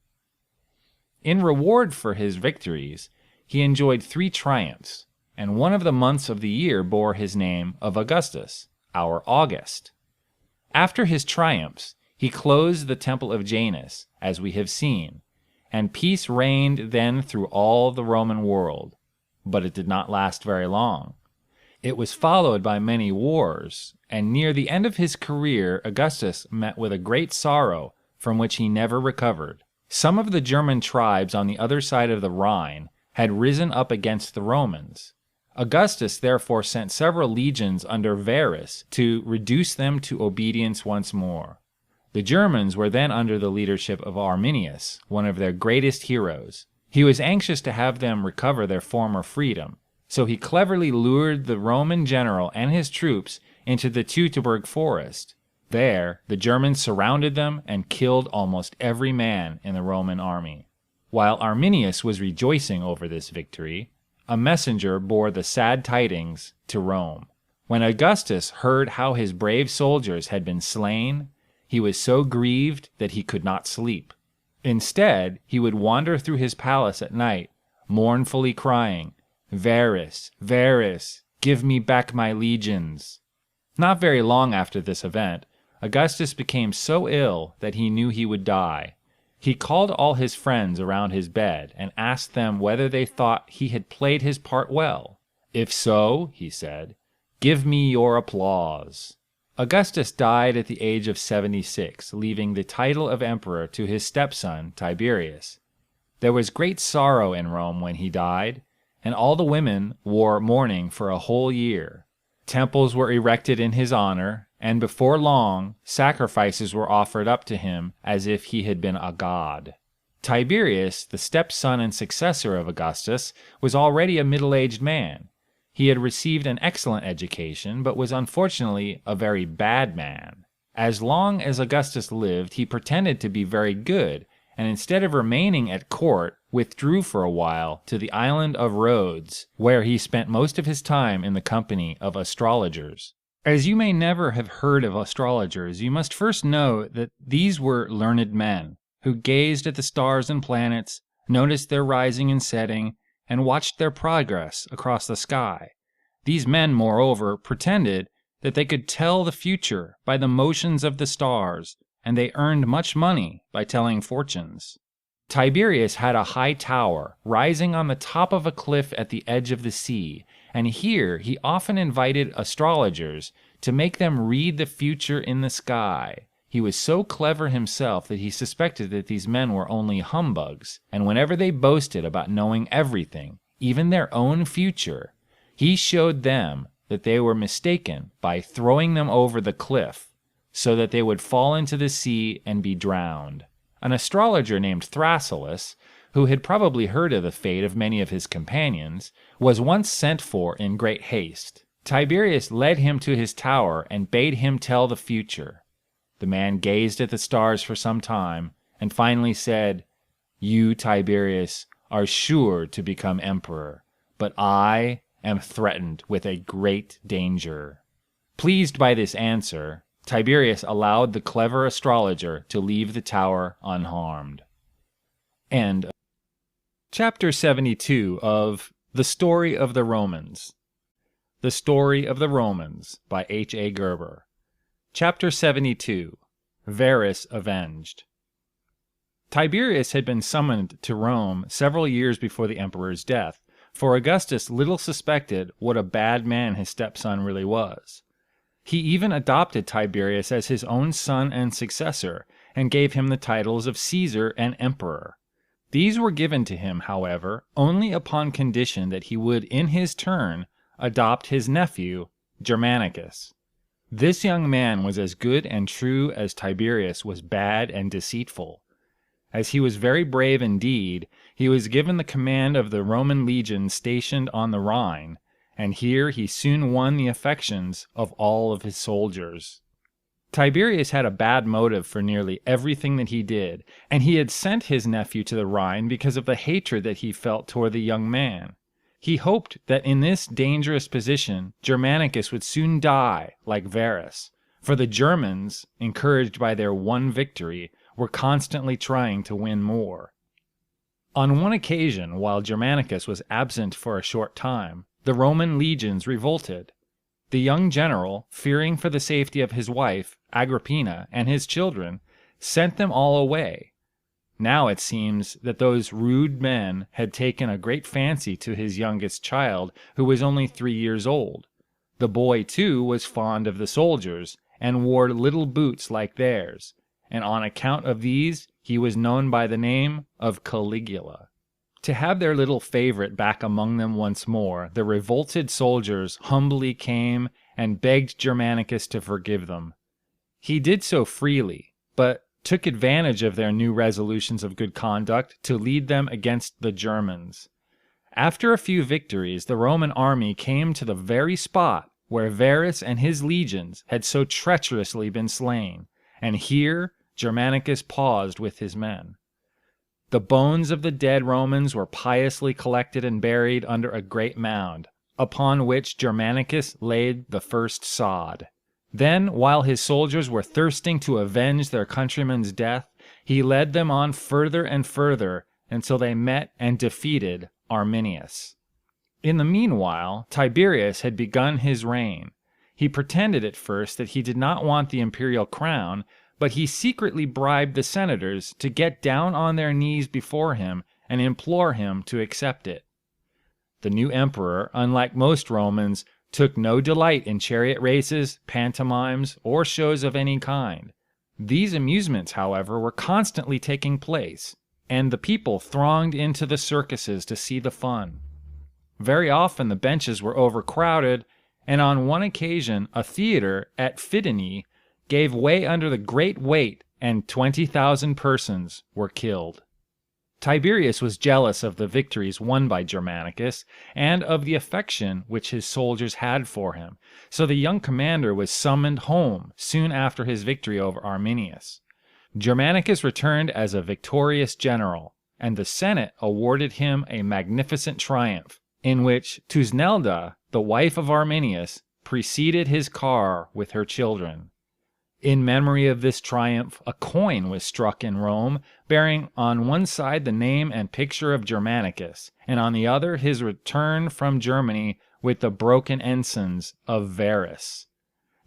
In reward for his victories, he enjoyed 3 triumphs, and one of the months of the year bore his name of Augustus, our August. After his triumphs, he closed the temple of Janus, as we have seen, and peace reigned then through all the Roman world. But it did not last very long. It was followed by many wars, and near the end of his career Augustus met with a great sorrow from which he never recovered. Some of the German tribes on the other side of the Rhine had risen up against the Romans. Augustus therefore sent several legions under Varus to reduce them to obedience once more. The Germans were then under the leadership of Arminius, one of their greatest heroes. He was anxious to have them recover their former freedom, so he cleverly lured the Roman general and his troops into the Teutoburg forest. There, the Germans surrounded them and killed almost every man in the Roman army. While Arminius was rejoicing over this victory, a messenger bore the sad tidings to Rome. When Augustus heard how his brave soldiers had been slain, he was so grieved that he could not sleep. Instead, he would wander through his palace at night, mournfully crying, "Varus, Varus, give me back my legions." Not very long after this event, Augustus became so ill that he knew he would die. He called all his friends around his bed and asked them whether they thought he had played his part well. "If so," he said, "give me your applause." Augustus died at the age of 76, leaving the title of emperor to his stepson, Tiberius. There was great sorrow in Rome when he died, and all the women wore mourning for a whole year. Temples were erected in his honor, and before long, sacrifices were offered up to him as if he had been a god. Tiberius, the stepson and successor of Augustus, was already a middle-aged man. He had received an excellent education, but was unfortunately a very bad man. As long as Augustus lived, he pretended to be very good, and instead of remaining at court, withdrew for a while to the island of Rhodes, where he spent most of his time in the company of astrologers. As you may never have heard of astrologers, you must first know that these were learned men, who gazed at the stars and planets, noticed their rising and setting, and watched their progress across the sky. These men, moreover, pretended that they could tell the future by the motions of the stars, and they earned much money by telling fortunes. Tiberius had a high tower rising on the top of a cliff at the edge of the sea, and here he often invited astrologers to make them read the future in the sky. He was so clever himself that he suspected that these men were only humbugs, and whenever they boasted about knowing everything, even their own future, he showed them that they were mistaken by throwing them over the cliff, so that they would fall into the sea and be drowned. An astrologer named Thrasyllus, who had probably heard of the fate of many of his companions, was once sent for in great haste. Tiberius led him to his tower and bade him tell the future. The man gazed at the stars for some time, and finally said, "You, Tiberius, are sure to become emperor, but I am threatened with a great danger." Pleased by this answer, Tiberius allowed the clever astrologer to leave the tower unharmed. End. Chapter 72 of The Story of the Romans. The Story of the Romans by H.A. Guerber. Chapter 72. Varus Avenged. Tiberius had been summoned to Rome several years before the emperor's death, for Augustus little suspected what a bad man his stepson really was. He even adopted Tiberius as his own son and successor, and gave him the titles of Caesar and Emperor. These were given to him, however, only upon condition that he would, in his turn, adopt his nephew, Germanicus. This young man was as good and true as Tiberius was bad and deceitful. As he was very brave indeed, he was given the command of the Roman legions stationed on the Rhine, and here he soon won the affections of all of his soldiers. Tiberius had a bad motive for nearly everything that he did, and he had sent his nephew to the Rhine because of the hatred that he felt toward the young man. He hoped that in this dangerous position Germanicus would soon die like Varus, for the Germans, encouraged by their one victory, were constantly trying to win more. On one occasion, while Germanicus was absent for a short time, the Roman legions revolted. The young general, fearing for the safety of his wife, Agrippina, and his children, sent them all away. Now it seems that those rude men had taken a great fancy to his youngest child, who was only 3 years old. The boy, too, was fond of the soldiers, and wore little boots like theirs, and on account of these he was known by the name of Caligula. To have their little favorite back among them once more, the revolted soldiers humbly came and begged Germanicus to forgive them. He did so freely, but took advantage of their new resolutions of good conduct to lead them against the Germans. After a few victories, the Roman army came to the very spot where Varus and his legions had so treacherously been slain, and here Germanicus paused with his men. The bones of the dead Romans were piously collected and buried under a great mound, upon which Germanicus laid the first sod. Then, while his soldiers were thirsting to avenge their countryman's death, he led them on further and further until they met and defeated Arminius. In the meanwhile, Tiberius had begun his reign. He pretended at first that he did not want the imperial crown, but he secretly bribed the senators to get down on their knees before him and implore him to accept it. The new emperor, unlike most Romans, took no delight in chariot races, pantomimes, or shows of any kind. These amusements, however, were constantly taking place, and the people thronged into the circuses to see the fun. Very often the benches were overcrowded, and on one occasion a theater at Fidene gave way under the great weight, and 20,000 persons were killed. Tiberius was jealous of the victories won by Germanicus and of the affection which his soldiers had for him, so the young commander was summoned home soon after his victory over Arminius. Germanicus returned as a victorious general, and the Senate awarded him a magnificent triumph, in which Tusnelda, the wife of Arminius, preceded his car with her children. In memory of this triumph, a coin was struck in Rome, bearing on one side the name and picture of Germanicus, and on the other his return from Germany with the broken ensigns of Varus.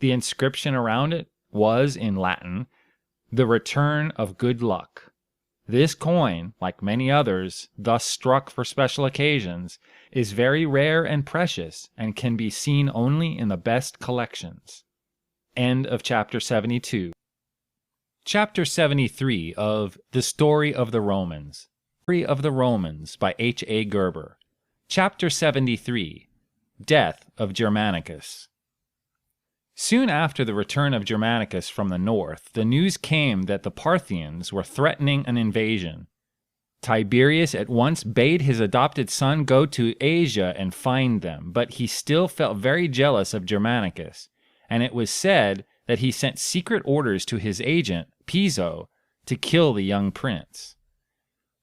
The inscription around it was, in Latin, "The return of good luck." This coin, like many others thus struck for special occasions, is very rare and precious, and can be seen only in the best collections. End of chapter 72. Chapter 73 of The Story of the Romans. Story of the Romans by H.A. Guerber. Chapter 73. Death of Germanicus. Soon after the return of Germanicus from the north, the news came that the Parthians were threatening an invasion. Tiberius at once bade his adopted son go to Asia and find them, but he still felt very jealous of Germanicus, and it was said that he sent secret orders to his agent, Piso, to kill the young prince.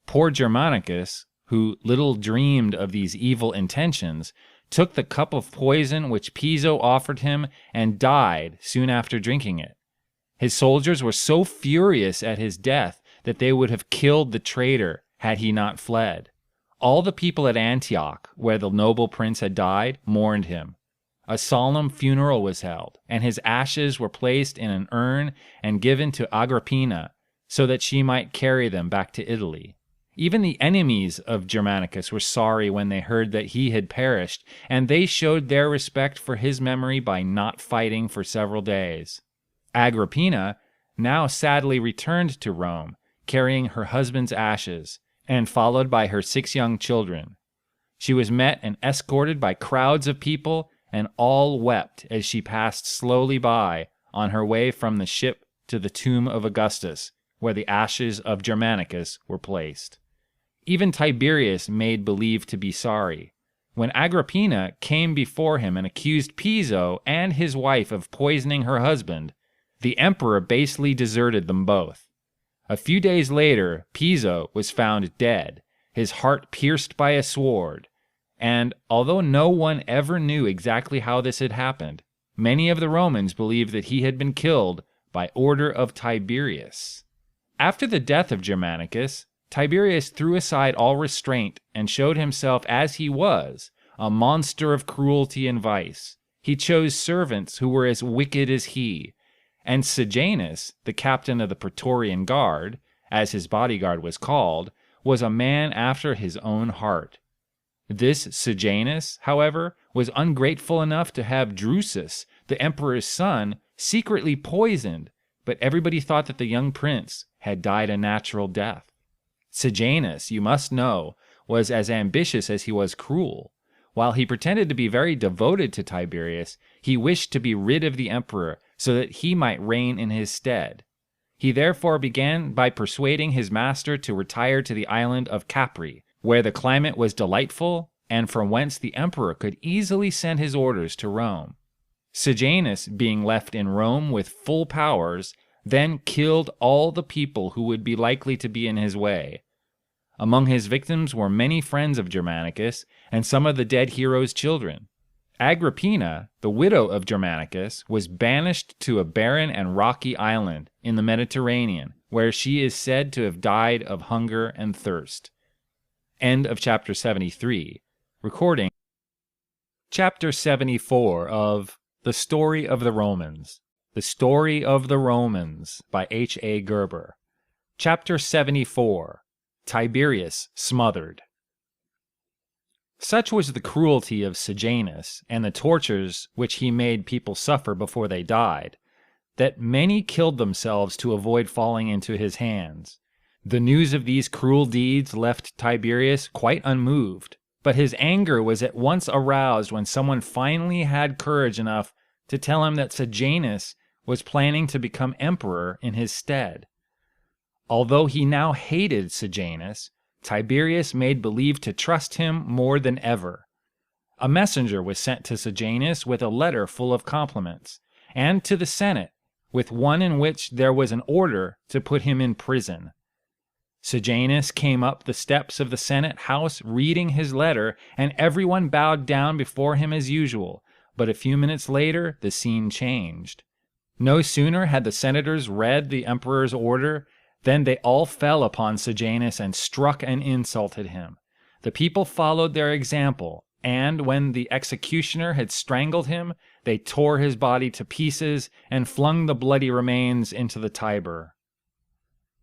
Poor Germanicus, who little dreamed of these evil intentions, took the cup of poison which Piso offered him and died soon after drinking it. His soldiers were so furious at his death that they would have killed the traitor had he not fled. All the people at Antioch, where the noble prince had died, mourned him. A solemn funeral was held, and his ashes were placed in an urn and given to Agrippina, so that she might carry them back to Italy. Even the enemies of Germanicus were sorry when they heard that he had perished, and they showed their respect for his memory by not fighting for several days. Agrippina now sadly returned to Rome, carrying her husband's ashes, and followed by her 6 young children. She was met and escorted by crowds of people, and all wept as she passed slowly by on her way from the ship to the tomb of Augustus, where the ashes of Germanicus were placed. Even Tiberius made believe to be sorry. When Agrippina came before him and accused Piso and his wife of poisoning her husband, the emperor basely deserted them both. A few days later, Piso was found dead, his heart pierced by a sword, and although no one ever knew exactly how this had happened, many of the Romans believed that he had been killed by order of Tiberius. After the death of Germanicus, Tiberius threw aside all restraint and showed himself as he was, a monster of cruelty and vice. He chose servants who were as wicked as he, and Sejanus, the captain of the Praetorian Guard, as his bodyguard was called, was a man after his own heart. This Sejanus, however, was ungrateful enough to have Drusus, the emperor's son, secretly poisoned, but everybody thought that the young prince had died a natural death. Sejanus, you must know, was as ambitious as he was cruel. While he pretended to be very devoted to Tiberius, he wished to be rid of the emperor so that he might reign in his stead. He therefore began by persuading his master to retire to the island of Capri, where the climate was delightful and from whence the emperor could easily send his orders to Rome. Sejanus, being left in Rome with full powers, then killed all the people who would be likely to be in his way. Among his victims were many friends of Germanicus and some of the dead hero's children. Agrippina, the widow of Germanicus, was banished to a barren and rocky island in the Mediterranean, where she is said to have died of hunger and thirst. End of chapter 73. Recording chapter 74 of The Story of the Romans. The Story of the Romans by H.A. Guerber. Chapter 74. Tiberius Smothered. Such was the cruelty of Sejanus and the tortures which he made people suffer before they died, that many killed themselves to avoid falling into his hands. The news of these cruel deeds left Tiberius quite unmoved, but his anger was at once aroused when someone finally had courage enough to tell him that Sejanus was planning to become emperor in his stead. Although he now hated Sejanus, Tiberius made believe to trust him more than ever. A messenger was sent to Sejanus with a letter full of compliments, and to the Senate with one in which there was an order to put him in prison. Sejanus came up the steps of the Senate house reading his letter, and everyone bowed down before him as usual, but a few minutes later the scene changed. No sooner had the senators read the emperor's order than they all fell upon Sejanus and struck and insulted him. The people followed their example, and when the executioner had strangled him, they tore his body to pieces and flung the bloody remains into the Tiber.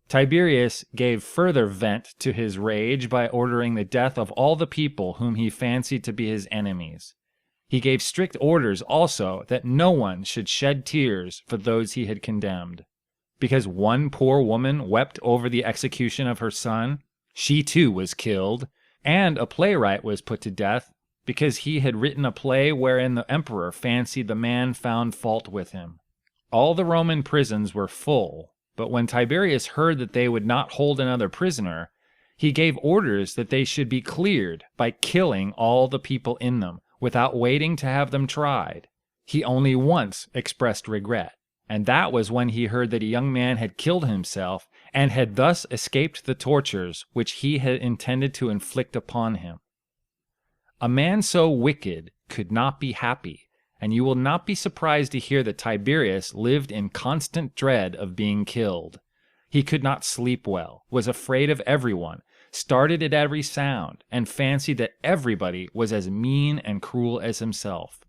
Tiberius gave further vent to his rage by ordering the death of all the people whom he fancied to be his enemies. He gave strict orders also that no one should shed tears for those he had condemned. Because one poor woman wept over the execution of her son, she too was killed, and a playwright was put to death because he had written a play wherein the emperor fancied the man found fault with him. All the Roman prisons were full, but when Tiberius heard that they would not hold another prisoner, he gave orders that they should be cleared by killing all the people in them, without waiting to have them tried. He only once expressed regret, and that was when he heard that a young man had killed himself and had thus escaped the tortures which he had intended to inflict upon him. A man so wicked could not be happy, and you will not be surprised to hear that Tiberius lived in constant dread of being killed. He could not sleep well, was afraid of everyone, started at every sound, and fancied that everybody was as mean and cruel as himself.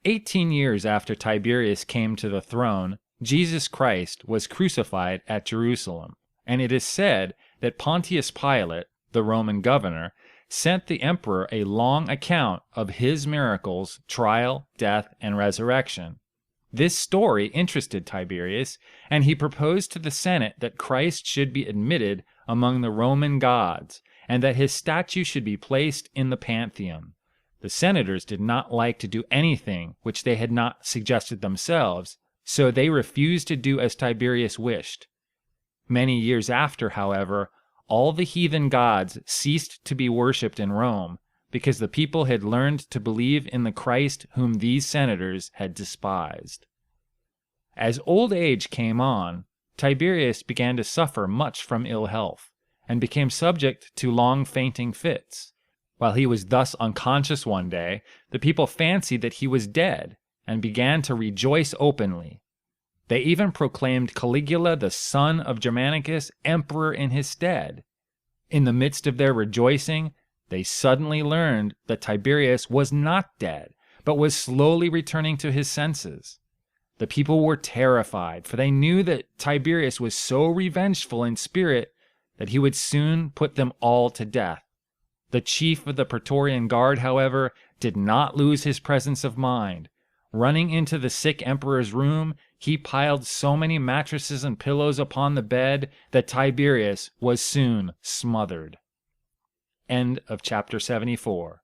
18 years after Tiberius came to the throne, Jesus Christ was crucified at Jerusalem, and it is said that Pontius Pilate, the Roman governor, sent the emperor a long account of his miracles, trial, death, and resurrection. This story interested Tiberius, and he proposed to the Senate that Christ should be admitted among the Roman gods, and that his statue should be placed in the Pantheon. The senators did not like to do anything which they had not suggested themselves, so they refused to do as Tiberius wished. Many years after, however, all the heathen gods ceased to be worshipped in Rome, because the people had learned to believe in the Christ whom these senators had despised. As old age came on, Tiberius began to suffer much from ill health, and became subject to long fainting fits. While he was thus unconscious one day, the people fancied that he was dead, and began to rejoice openly. They even proclaimed Caligula, the son of Germanicus, emperor in his stead. In the midst of their rejoicing, they suddenly learned that Tiberius was not dead, but was slowly returning to his senses. The people were terrified, for they knew that Tiberius was so revengeful in spirit that he would soon put them all to death. The chief of the Praetorian Guard, however, did not lose his presence of mind. Running into the sick emperor's room, he piled so many mattresses and pillows upon the bed that Tiberius was soon smothered. End of chapter 74.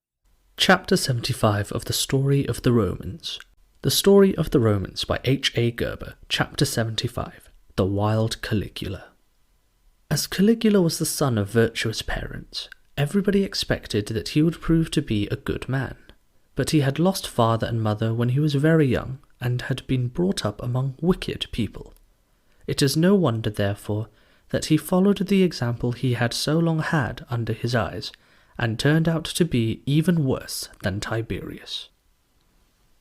Chapter 75 of the Story of the Romans. The Story of the Romans by H.A. Guerber, Chapter 75, The Wild Caligula. As Caligula was the son of virtuous parents, everybody expected that he would prove to be a good man. But he had lost father and mother when he was very young, and had been brought up among wicked people. It is no wonder, therefore, that he followed the example he had so long had under his eyes, and turned out to be even worse than Tiberius.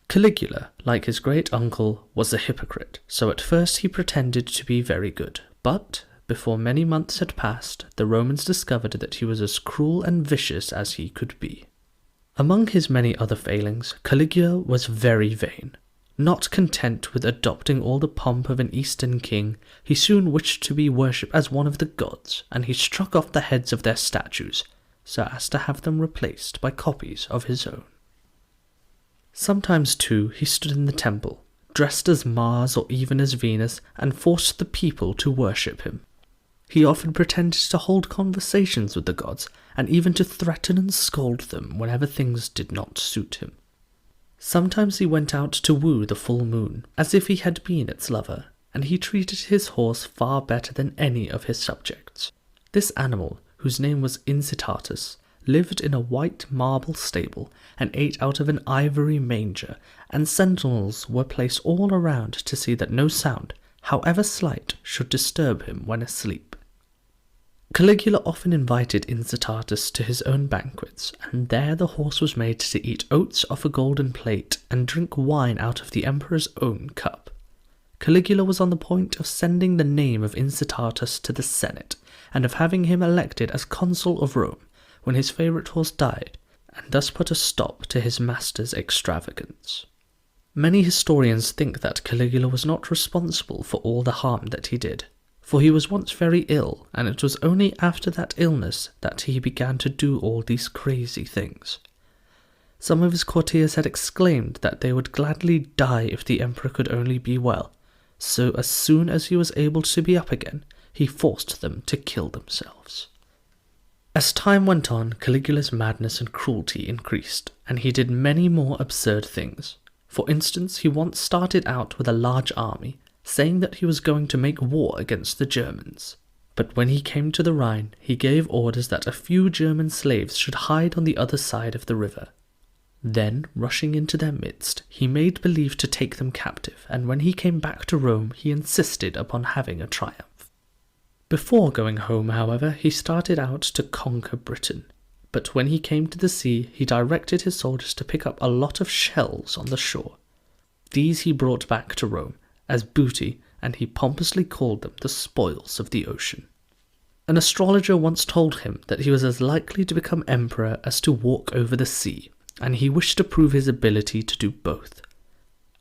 Caligula, like his great uncle, was a hypocrite, so at first he pretended to be very good, but before many months had passed, the Romans discovered that he was as cruel and vicious as he could be. Among his many other failings, Caligula was very vain. Not content with adopting all the pomp of an Eastern king, he soon wished to be worshipped as one of the gods, and he struck off the heads of their statues, so as to have them replaced by copies of his own. Sometimes, too, he stood in the temple, dressed as Mars or even as Venus, and forced the people to worship him. He often pretended to hold conversations with the gods, and even to threaten and scold them whenever things did not suit him. Sometimes he went out to woo the full moon, as if he had been its lover, and he treated his horse far better than any of his subjects. This animal, whose name was Incitatus, lived in a white marble stable and ate out of an ivory manger, and sentinels were placed all around to see that no sound, however slight, should disturb him when asleep. Caligula often invited Incitatus to his own banquets, and there the horse was made to eat oats off a golden plate and drink wine out of the emperor's own cup. Caligula was on the point of sending the name of Incitatus to the Senate, and of having him elected as consul of Rome, when his favourite horse died, and thus put a stop to his master's extravagance. Many historians think that Caligula was not responsible for all the harm that he did, for he was once very ill, and it was only after that illness that he began to do all these crazy things. Some of his courtiers had exclaimed that they would gladly die if the emperor could only be well, so as soon as he was able to be up again, he forced them to kill themselves. As time went on, Caligula's madness and cruelty increased, and he did many more absurd things. For instance, he once started out with a large army, saying that he was going to make war against the Germans. But when he came to the Rhine, he gave orders that a few German slaves should hide on the other side of the river. Then, rushing into their midst, he made believe to take them captive, and when he came back to Rome, he insisted upon having a triumph. Before going home, however, he started out to conquer Britain, but when he came to the sea, he directed his soldiers to pick up a lot of shells on the shore. These he brought back to Rome as booty, and he pompously called them the spoils of the ocean. An astrologer once told him that he was as likely to become emperor as to walk over the sea, and he wished to prove his ability to do both.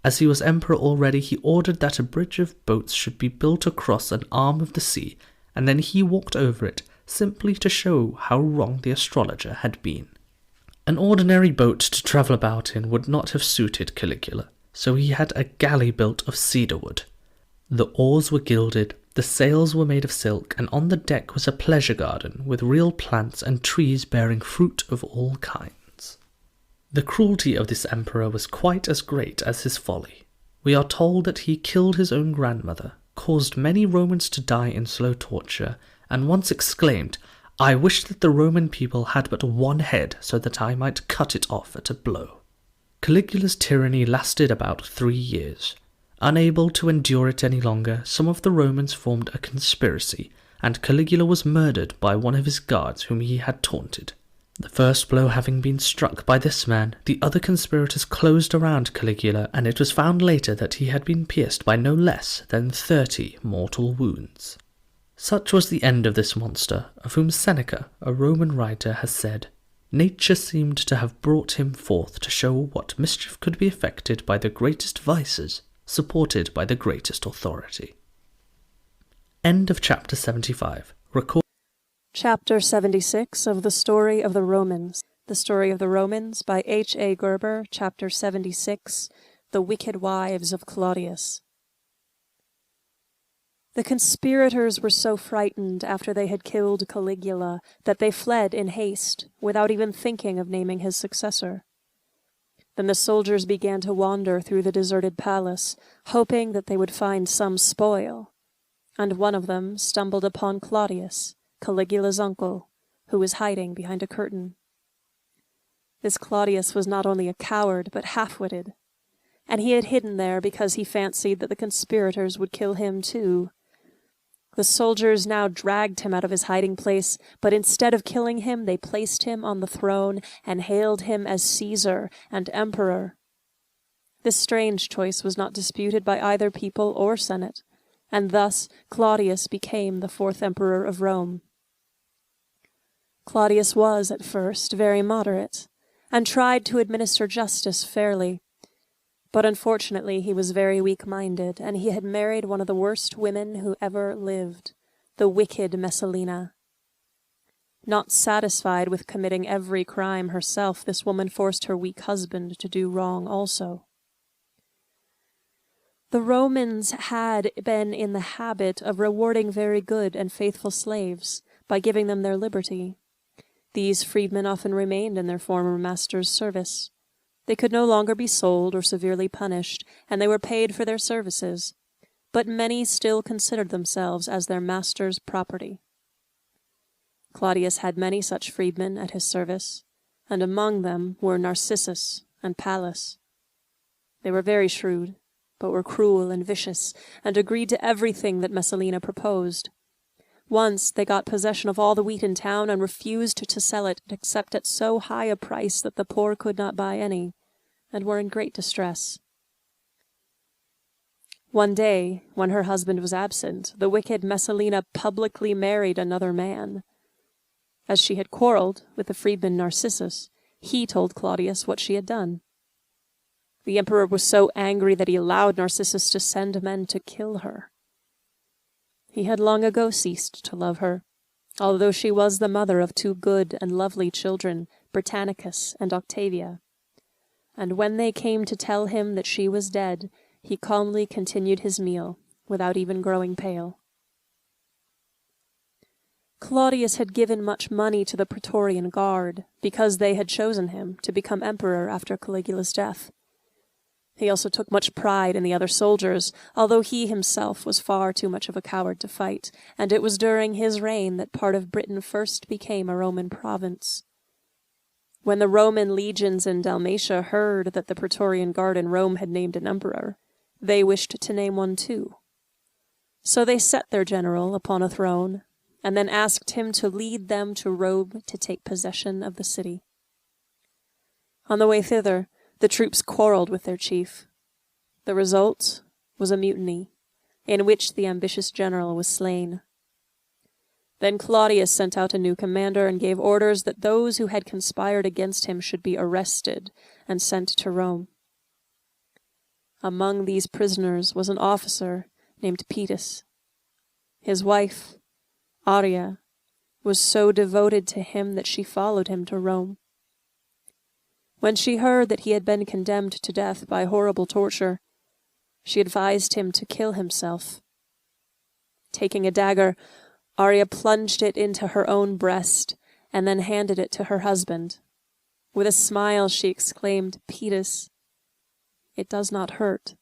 As he was emperor already, he ordered that a bridge of boats should be built across an arm of the sea, and then he walked over it, simply to show how wrong the astrologer had been. An ordinary boat to travel about in would not have suited Caligula, so he had a galley built of cedar wood. The oars were gilded, the sails were made of silk, and on the deck was a pleasure garden with real plants and trees bearing fruit of all kinds. The cruelty of this emperor was quite as great as his folly. We are told that he killed his own grandmother, caused many Romans to die in slow torture, and once exclaimed, "I wish that the Roman people had but one head so that I might cut it off at a blow." Caligula's tyranny lasted about 3 years. Unable to endure it any longer, some of the Romans formed a conspiracy, and Caligula was murdered by one of his guards whom he had taunted. The first blow having been struck by this man, the other conspirators closed around Caligula, and it was found later that he had been pierced by no less than 30 mortal wounds. Such was the end of this monster, of whom Seneca, a Roman writer, has said, "Nature seemed to have brought him forth to show what mischief could be effected by the greatest vices, supported by the greatest authority." End of chapter 75. Chapter 76 of the Story of the Romans. The Story of the Romans by H.A. Guerber, Chapter 76, The Wicked Wives of Claudius. The conspirators were so frightened after they had killed Caligula that they fled in haste, without even thinking of naming his successor. Then the soldiers began to wander through the deserted palace, hoping that they would find some spoil, and one of them stumbled upon Claudius, Caligula's uncle, who was hiding behind a curtain. This Claudius was not only a coward, but half-witted, and he had hidden there because he fancied that the conspirators would kill him too. The soldiers now dragged him out of his hiding place, but instead of killing him, they placed him on the throne and hailed him as Caesar and emperor. This strange choice was not disputed by either people or senate, and thus Claudius became the 4th emperor of Rome. Claudius was, at first, very moderate, and tried to administer justice fairly. But unfortunately he was very weak-minded, and he had married one of the worst women who ever lived, the wicked Messalina. Not satisfied with committing every crime herself, this woman forced her weak husband to do wrong also. The Romans had been in the habit of rewarding very good and faithful slaves by giving them their liberty. These freedmen often remained in their former master's service. They could no longer be sold or severely punished, and they were paid for their services, but many still considered themselves as their master's property. Claudius had many such freedmen at his service, and among them were Narcissus and Pallas. They were very shrewd, but were cruel and vicious, and agreed to everything that Messalina proposed. Once they got possession of all the wheat in town and refused to sell it except at so high a price that the poor could not buy any, and were in great distress. One day, when her husband was absent, the wicked Messalina publicly married another man. As she had quarreled with the freedman Narcissus, he told Claudius what she had done. The emperor was so angry that he allowed Narcissus to send men to kill her. He had long ago ceased to love her, although she was the mother of two good and lovely children, Britannicus and Octavia. And when they came to tell him that she was dead, he calmly continued his meal, without even growing pale. Claudius had given much money to the Praetorian Guard, because they had chosen him to become emperor after Caligula's death. He also took much pride in the other soldiers, although he himself was far too much of a coward to fight, and it was during his reign that part of Britain first became a Roman province. When the Roman legions in Dalmatia heard that the Praetorian Guard in Rome had named an emperor, they wished to name one too. So they set their general upon a throne, and then asked him to lead them to Rome to take possession of the city. On the way thither, the troops quarreled with their chief. The result was a mutiny, in which the ambitious general was slain. Then Claudius sent out a new commander and gave orders that those who had conspired against him should be arrested and sent to Rome. Among these prisoners was an officer named Pius. His wife, Arria, was so devoted to him that she followed him to Rome. When she heard that he had been condemned to death by horrible torture, she advised him to kill himself. Taking a dagger, Arria plunged it into her own breast and then handed it to her husband. With a smile she exclaimed, "Pius, it does not hurt."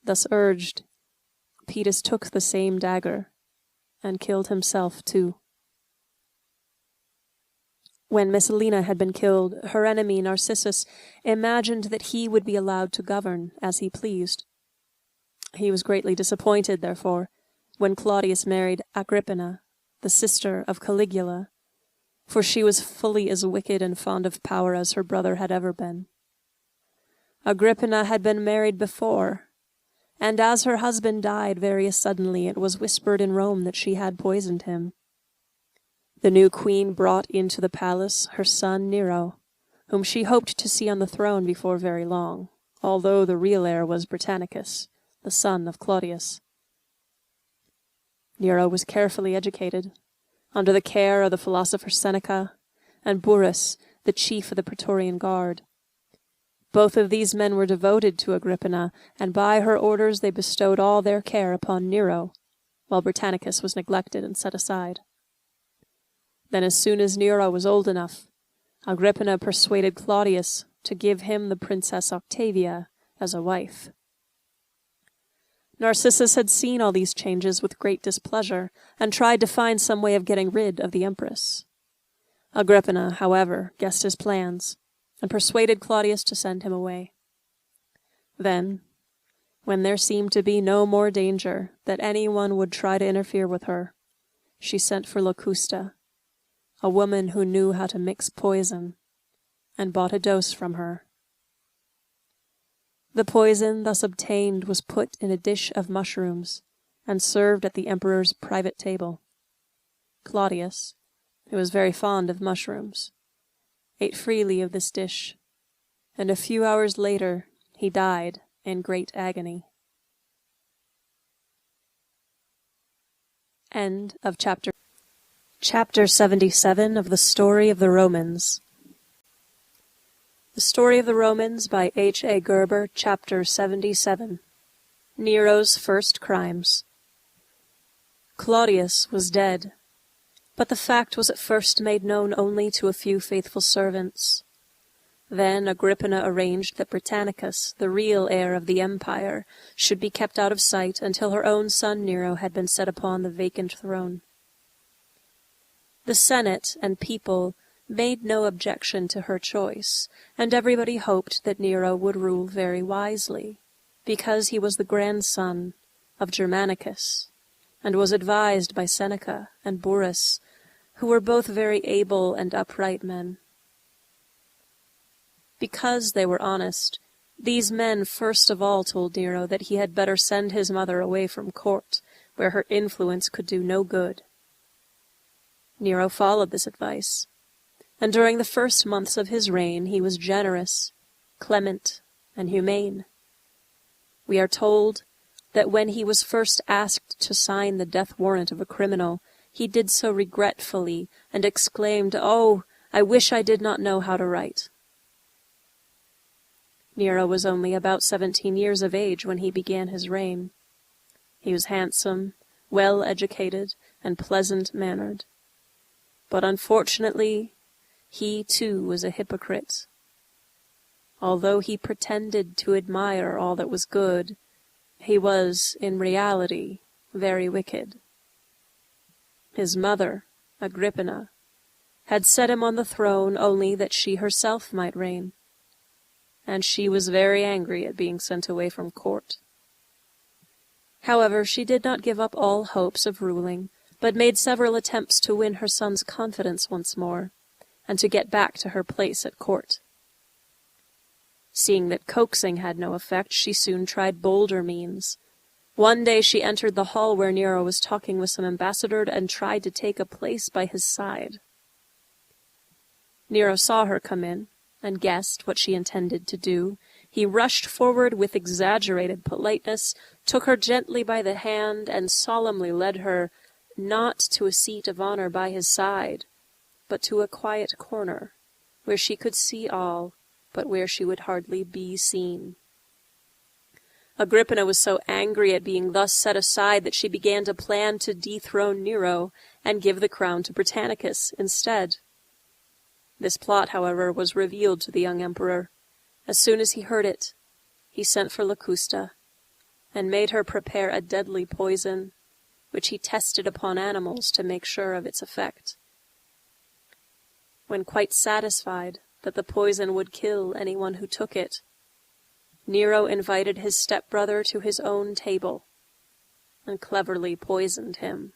Thus urged, Pius took the same dagger and killed himself too. When Messalina had been killed, her enemy Narcissus imagined that he would be allowed to govern as he pleased. He was greatly disappointed, therefore, when Claudius married Agrippina, the sister of Caligula, for she was fully as wicked and fond of power as her brother had ever been. Agrippina had been married before, and as her husband died very suddenly, it was whispered in Rome that she had poisoned him. The new queen brought into the palace her son Nero, whom she hoped to see on the throne before very long, although the real heir was Britannicus, the son of Claudius. Nero was carefully educated, under the care of the philosopher Seneca and Burrus, the chief of the Praetorian Guard. Both of these men were devoted to Agrippina, and by her orders they bestowed all their care upon Nero, while Britannicus was neglected and set aside. Then as soon as Nero was old enough, Agrippina persuaded Claudius to give him the Princess Octavia as a wife. Narcissus had seen all these changes with great displeasure, and tried to find some way of getting rid of the empress. Agrippina, however, guessed his plans, and persuaded Claudius to send him away. Then, when there seemed to be no more danger that anyone would try to interfere with her, she sent for Locusta, a woman who knew how to mix poison, and bought a dose from her. The poison thus obtained was put in a dish of mushrooms, and served at the emperor's private table. Claudius, who was very fond of mushrooms, ate freely of this dish, and a few hours later he died in great agony. End of Chapter 77 of the Story of the Romans. The Story of the Romans by H.A. Guerber, Chapter 77. Nero's First Crimes. Claudius was dead, but the fact was at first made known only to a few faithful servants. Then Agrippina arranged that Britannicus, the real heir of the empire, should be kept out of sight until her own son Nero had been set upon the vacant throne. The Senate and people made no objection to her choice, and everybody hoped that Nero would rule very wisely, because he was the grandson of Germanicus, and was advised by Seneca and Burrus, who were both very able and upright men. Because they were honest, these men first of all told Nero that he had better send his mother away from court, where her influence could do no good. Nero followed this advice, and during the first months of his reign he was generous, clement, and humane. We are told that when he was first asked to sign the death warrant of a criminal, he did so regretfully and exclaimed, "Oh, I wish I did not know how to write." Nero was only about 17 years of age when he began his reign. He was handsome, well-educated, and pleasant-mannered. But unfortunately, he too was a hypocrite. Although he pretended to admire all that was good, he was, in reality, very wicked. His mother, Agrippina, had set him on the throne only that she herself might reign, and she was very angry at being sent away from court. However, she did not give up all hopes of ruling, but made several attempts to win her son's confidence once more, and to get back to her place at court. Seeing that coaxing had no effect, she soon tried bolder means. One day she entered the hall where Nero was talking with some ambassador and tried to take a place by his side. Nero saw her come in, and guessed what she intended to do. He rushed forward with exaggerated politeness, took her gently by the hand, and solemnly led her, not to a seat of honor by his side, but to a quiet corner, where she could see all, but where she would hardly be seen. Agrippina was so angry at being thus set aside that she began to plan to dethrone Nero and give the crown to Britannicus instead. This plot, however, was revealed to the young emperor. As soon as he heard it, he sent for Locusta, and made her prepare a deadly poison, which he tested upon animals to make sure of its effect. When quite satisfied that the poison would kill anyone who took it, Nero invited his stepbrother to his own table, and cleverly poisoned him.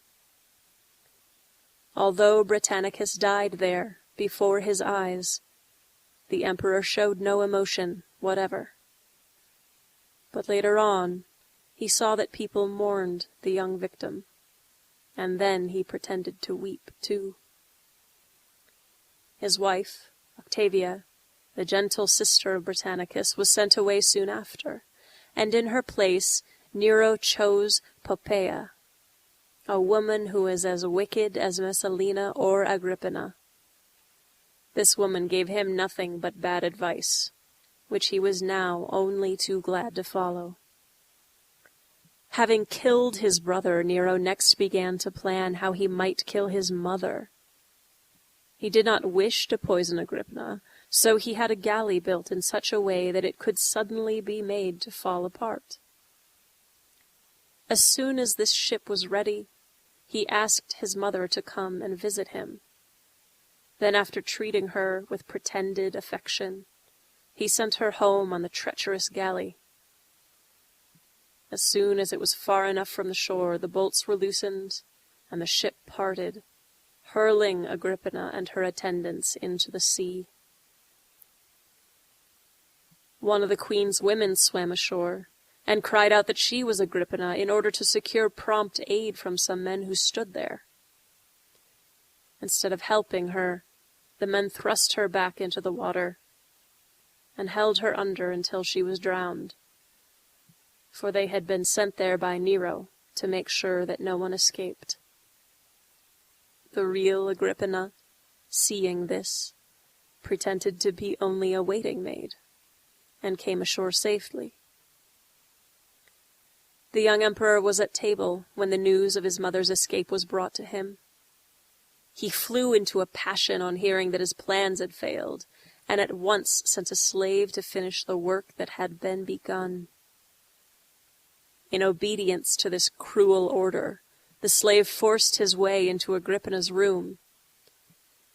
Although Britannicus died there, before his eyes, the emperor showed no emotion whatever. But later on, he saw that people mourned the young victim, and then he pretended to weep too. His wife, Octavia, the gentle sister of Britannicus, was sent away soon after, and in her place Nero chose Poppaea, a woman who was as wicked as Messalina or Agrippina. This woman gave him nothing but bad advice, which he was now only too glad to follow. Having killed his brother, Nero next began to plan how he might kill his mother. He did not wish to poison Agrippina, so he had a galley built in such a way that it could suddenly be made to fall apart. As soon as this ship was ready, he asked his mother to come and visit him. Then, after treating her with pretended affection, he sent her home on the treacherous galley. As soon as it was far enough from the shore, the bolts were loosened, and the ship parted, hurling Agrippina and her attendants into the sea. One of the queen's women swam ashore, and cried out that she was Agrippina in order to secure prompt aid from some men who stood there. Instead of helping her, the men thrust her back into the water, and held her under until she was drowned, for they had been sent there by Nero to make sure that no one escaped. The real Agrippina, seeing this, pretended to be only a waiting maid, and came ashore safely. The young emperor was at table when the news of his mother's escape was brought to him. He flew into a passion on hearing that his plans had failed, and at once sent a slave to finish the work that had been begun. In obedience to this cruel order, the slave forced his way into Agrippina's room,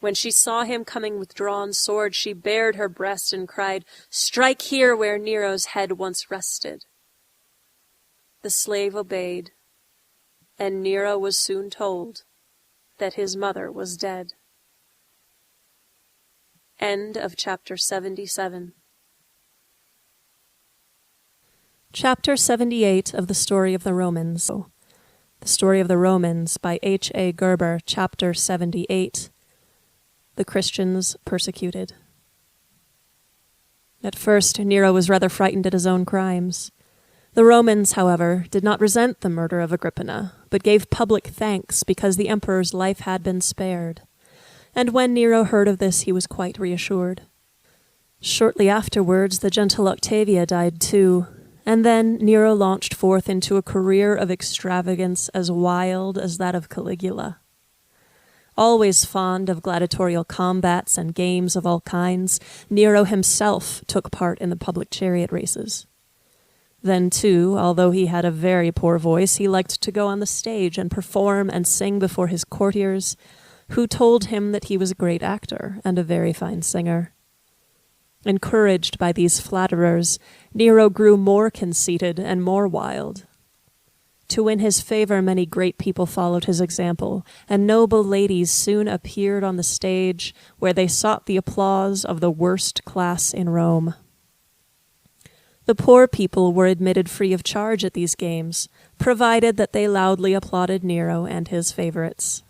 When she saw him coming with drawn sword, she bared her breast and cried, "Strike here where Nero's head once rested." The slave obeyed, and Nero was soon told that his mother was dead. End of chapter 77. Chapter 78 of the Story of the Romans. The Story of the Romans by H.A. Guerber, chapter 78. The Christians Persecuted. At first, Nero was rather frightened at his own crimes. The Romans, however, did not resent the murder of Agrippina, but gave public thanks because the emperor's life had been spared. And when Nero heard of this, he was quite reassured. Shortly afterwards, the gentle Octavia died too, and then Nero launched forth into a career of extravagance as wild as that of Caligula. Always fond of gladiatorial combats and games of all kinds, Nero himself took part in the public chariot races. Then, too, although he had a very poor voice, he liked to go on the stage and perform and sing before his courtiers, who told him that he was a great actor and a very fine singer. Encouraged by these flatterers, Nero grew more conceited and more wild. To win his favor, many great people followed his example, and noble ladies soon appeared on the stage where they sought the applause of the worst class in Rome. The poor people were admitted free of charge at these games, provided that they loudly applauded Nero and his favorites.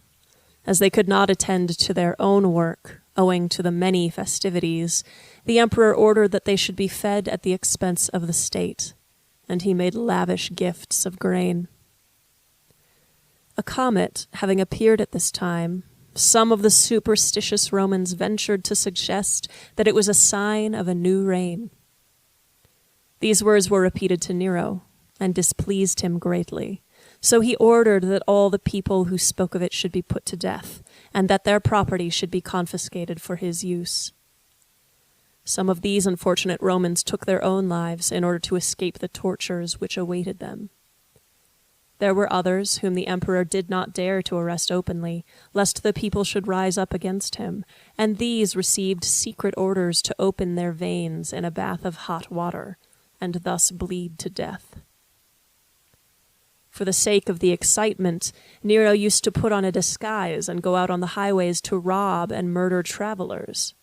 As they could not attend to their own work, owing to the many festivities, the emperor ordered that they should be fed at the expense of the state, and he made lavish gifts of grain. A comet having appeared at this time, some of the superstitious Romans ventured to suggest that it was a sign of a new reign. These words were repeated to Nero, and displeased him greatly. So he ordered that all the people who spoke of it should be put to death, and that their property should be confiscated for his use. Some of these unfortunate Romans took their own lives in order to escape the tortures which awaited them. There were others whom the emperor did not dare to arrest openly, lest the people should rise up against him, and these received secret orders to open their veins in a bath of hot water, and thus bleed to death. For the sake of the excitement, Nero used to put on a disguise and go out on the highways to rob and murder travelers.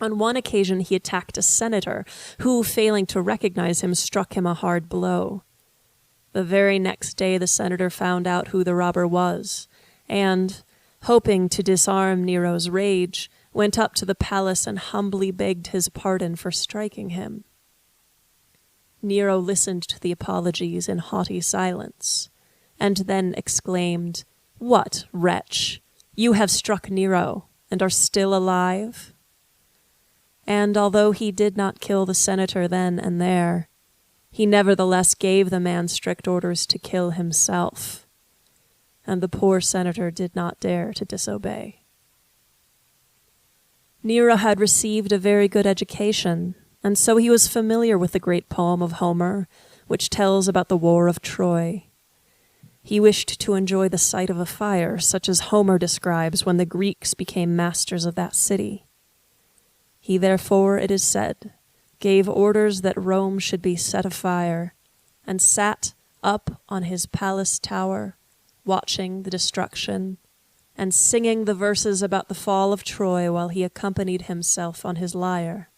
On one occasion he attacked a senator, who, failing to recognize him, struck him a hard blow. The very next day the senator found out who the robber was, and, hoping to disarm Nero's rage, went up to the palace and humbly begged his pardon for striking him. Nero listened to the apologies in haughty silence, and then exclaimed, "What, wretch! You have struck Nero, and are still alive?" And although he did not kill the senator then and there, he nevertheless gave the man strict orders to kill himself, and the poor senator did not dare to disobey. Nero had received a very good education, and so he was familiar with the great poem of Homer, which tells about the war of Troy. He wished to enjoy the sight of a fire, such as Homer describes when the Greeks became masters of that city. He therefore, it is said, gave orders that Rome should be set afire, and sat up on his palace tower, watching the destruction, and singing the verses about the fall of Troy while he accompanied himself on his lyre.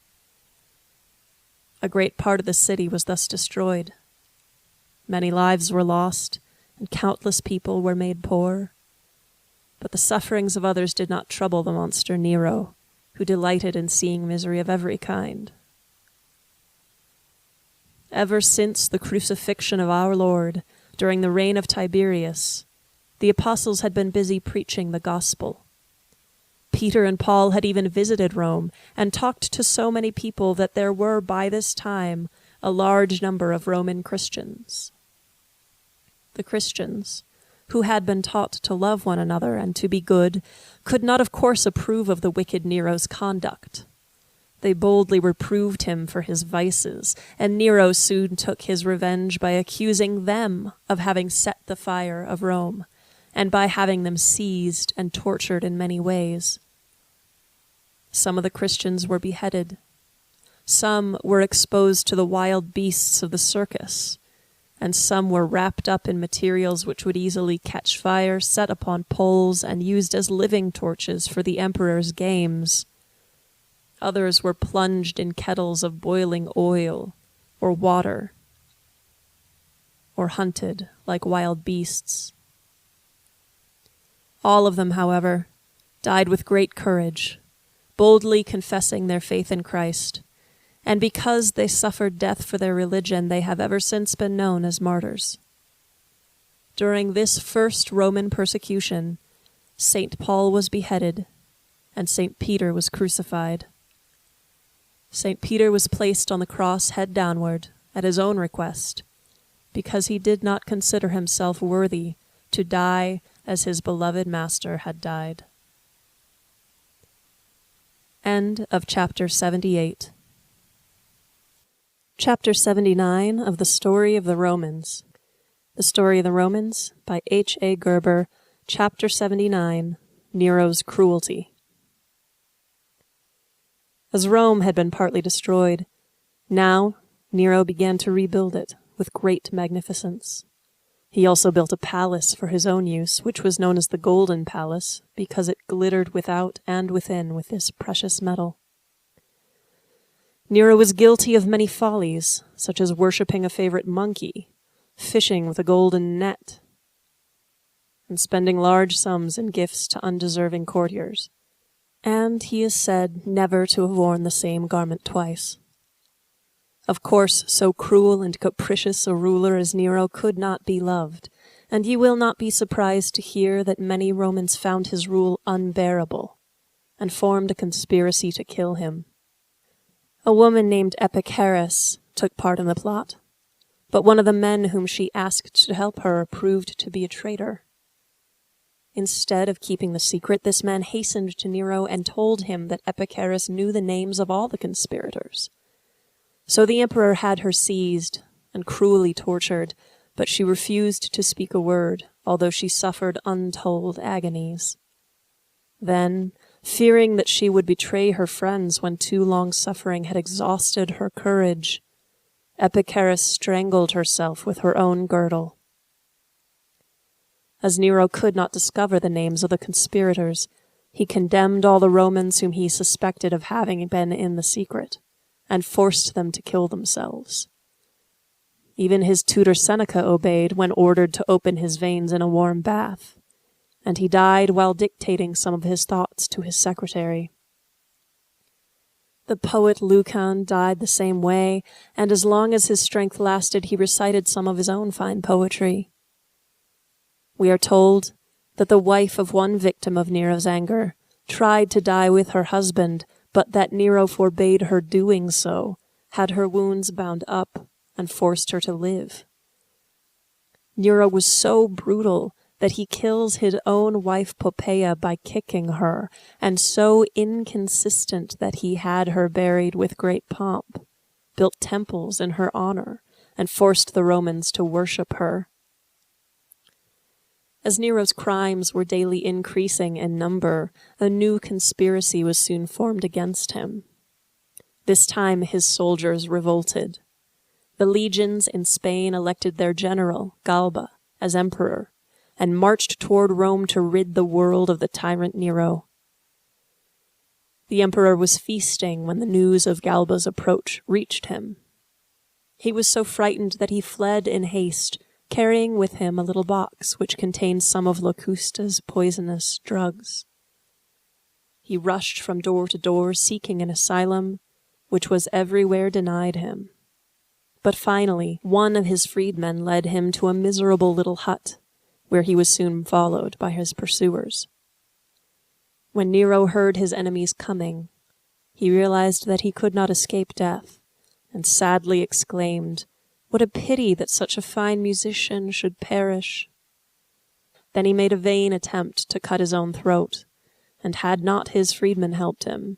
A great part of the city was thus destroyed. Many lives were lost, and countless people were made poor. But the sufferings of others did not trouble the monster Nero, who delighted in seeing misery of every kind. Ever since the crucifixion of our Lord, during the reign of Tiberius, the apostles had been busy preaching the gospel. Peter and Paul had even visited Rome and talked to so many people that there were, by this time, a large number of Roman Christians. The Christians, who had been taught to love one another and to be good, could not of course approve of the wicked Nero's conduct. They boldly reproved him for his vices, and Nero soon took his revenge by accusing them of having set the fire of Rome, and by having them seized and tortured in many ways. Some of the Christians were beheaded. Some were exposed to the wild beasts of the circus, and some were wrapped up in materials which would easily catch fire, set upon poles, and used as living torches for the emperor's games. Others were plunged in kettles of boiling oil or water, or hunted like wild beasts. All of them, however, died with great courage, boldly confessing their faith in Christ, and because they suffered death for their religion, they have ever since been known as martyrs. During this first Roman persecution, St. Paul was beheaded, and St. Peter was crucified. St. Peter was placed on the cross head downward, at his own request, because he did not consider himself worthy to die as his beloved Master had died. End of chapter 78. Chapter 79 of the Story of the Romans. The Story of the Romans by H.A. Guerber, Chapter 79, Nero's Cruelty. As Rome had been partly destroyed, now Nero began to rebuild it with great magnificence. He also built a palace for his own use, which was known as the Golden Palace, because it glittered without and within with this precious metal. Nero was guilty of many follies, such as worshipping a favorite monkey, fishing with a golden net, and spending large sums in gifts to undeserving courtiers. And he is said never to have worn the same garment twice. Of course, so cruel and capricious a ruler as Nero could not be loved, and you will not be surprised to hear that many Romans found his rule unbearable, and formed a conspiracy to kill him. A woman named Epicharus took part in the plot, but one of the men whom she asked to help her proved to be a traitor. Instead of keeping the secret, this man hastened to Nero and told him that Epicharus knew the names of all the conspirators. So the emperor had her seized and cruelly tortured, but she refused to speak a word, although she suffered untold agonies. Then, fearing that she would betray her friends when too long suffering had exhausted her courage, Epicharus strangled herself with her own girdle. As Nero could not discover the names of the conspirators, he condemned all the Romans whom he suspected of having been in the secret, and forced them to kill themselves. Even his tutor Seneca obeyed when ordered to open his veins in a warm bath, and he died while dictating some of his thoughts to his secretary. The poet Lucan died the same way, and as long as his strength lasted, he recited some of his own fine poetry. We are told that the wife of one victim of Nero's anger tried to die with her husband, but that Nero forbade her doing so, had her wounds bound up, and forced her to live. Nero was so brutal that he kills his own wife Poppaea by kicking her, and so inconsistent that he had her buried with great pomp, built temples in her honor, and forced the Romans to worship her. As Nero's crimes were daily increasing in number, a new conspiracy was soon formed against him. This time his soldiers revolted. The legions in Spain elected their general, Galba, as emperor, and marched toward Rome to rid the world of the tyrant Nero. The emperor was feasting when the news of Galba's approach reached him. He was so frightened that he fled in haste, carrying with him a little box which contained some of Locusta's poisonous drugs. He rushed from door to door seeking an asylum, which was everywhere denied him. But finally, one of his freedmen led him to a miserable little hut, where he was soon followed by his pursuers. When Nero heard his enemies coming, he realized that he could not escape death, and sadly exclaimed, "What a pity that such a fine musician should perish." Then he made a vain attempt to cut his own throat, and had not his freedmen helped him,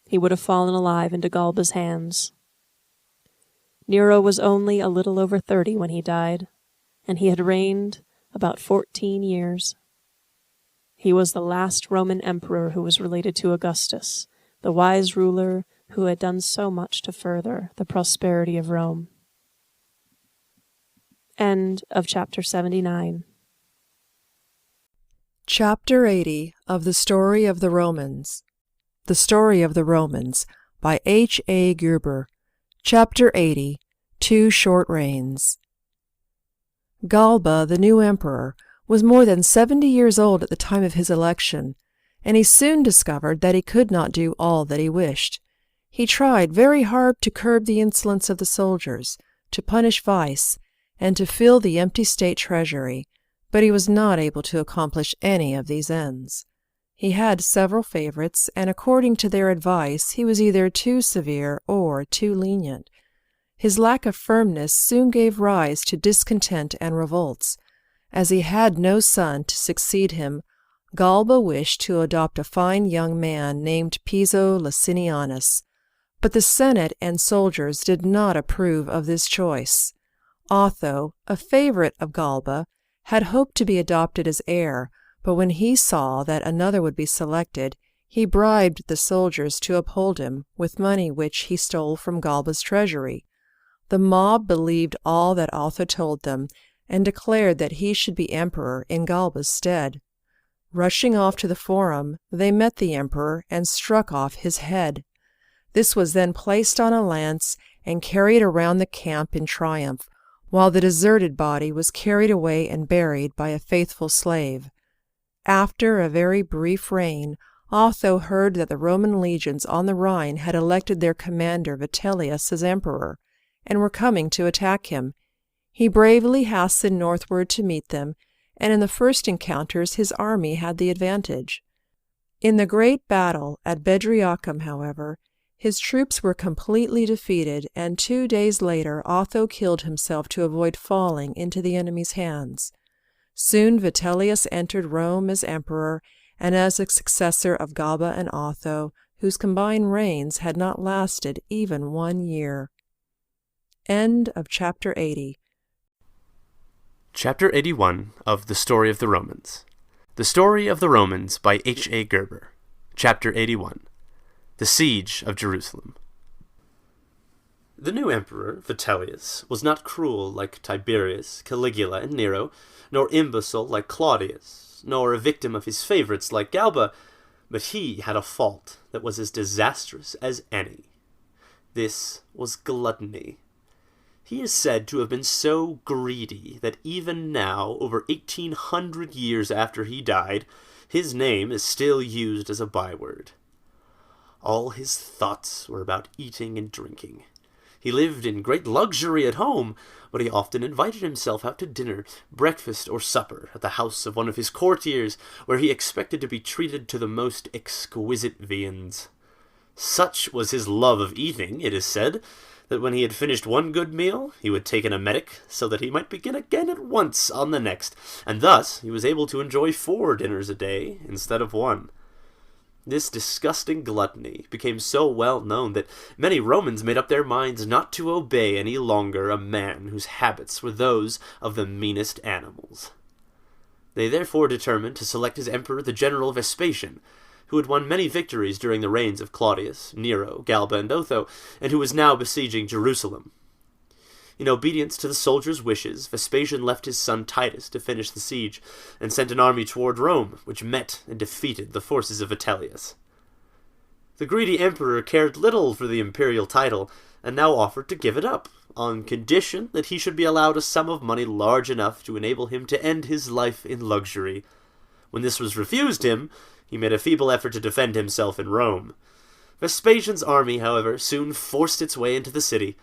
he would have fallen alive into Galba's hands. Nero was only a little over 30 when he died, and he had reigned about 14 years. He was the last Roman emperor who was related to Augustus, the wise ruler who had done so much to further the prosperity of Rome. End of chapter 79. Chapter 80 of the Story of the Romans. The Story of the Romans by H. A. Guerber. Chapter 80. 2 Short Reigns. Galba, the new emperor, was more than 70 years old at the time of his election, and he soon discovered that he could not do all that he wished. He tried very hard to curb the insolence of the soldiers, to punish vice, and to fill the empty state treasury, but he was not able to accomplish any of these ends. He had several favorites, and according to their advice he was either too severe or too lenient. His lack of firmness soon gave rise to discontent and revolts. As he had no son to succeed him, Galba wished to adopt a fine young man named Piso Licinianus, but the Senate and soldiers did not approve of this choice. Otho, a favorite of Galba, had hoped to be adopted as heir, but when he saw that another would be selected, he bribed the soldiers to uphold him with money which he stole from Galba's treasury. The mob believed all that Otho told them, and declared that he should be emperor in Galba's stead. Rushing off to the forum, they met the emperor and struck off his head. This was then placed on a lance and carried around the camp in triumph, while the deserted body was carried away and buried by a faithful slave. After a very brief reign, Otho heard that the Roman legions on the Rhine had elected their commander Vitellius as emperor, and were coming to attack him. He bravely hastened northward to meet them, and in the first encounters his army had the advantage. In the great battle at Bedriacum, however, his troops were completely defeated, and 2 days later Otho killed himself to avoid falling into the enemy's hands. Soon Vitellius entered Rome as emperor, and as a successor of Galba and Otho, whose combined reigns had not lasted even 1 year. End of chapter 80. Chapter 81 of The Story of the Romans. The Story of the Romans by H. A. Guerber. Chapter 81. The Siege of Jerusalem. The new emperor, Vitellius, was not cruel like Tiberius, Caligula, and Nero, nor imbecile like Claudius, nor a victim of his favorites like Galba, but he had a fault that was as disastrous as any. This was gluttony. He is said to have been so greedy that even now, over 1800 years after he died, his name is still used as a byword. All his thoughts were about eating and drinking. He lived in great luxury at home, but he often invited himself out to dinner, breakfast, or supper at the house of one of his courtiers, where he expected to be treated to the most exquisite viands. Such was his love of eating, it is said, that when he had finished one good meal, he would take an emetic, so that he might begin again at once on the next, and thus he was able to enjoy 4 dinners a day instead of 1. This disgusting gluttony became so well known that many Romans made up their minds not to obey any longer a man whose habits were those of the meanest animals. They therefore determined to select as emperor the general Vespasian, who had won many victories during the reigns of Claudius, Nero, Galba, and Otho, and who was now besieging Jerusalem. In obedience to the soldiers' wishes, Vespasian left his son Titus to finish the siege, and sent an army toward Rome, which met and defeated the forces of Vitellius. The greedy emperor cared little for the imperial title, and now offered to give it up, on condition that he should be allowed a sum of money large enough to enable him to end his life in luxury. When this was refused him, he made a feeble effort to defend himself in Rome. Vespasian's army, however, soon forced its way into the city.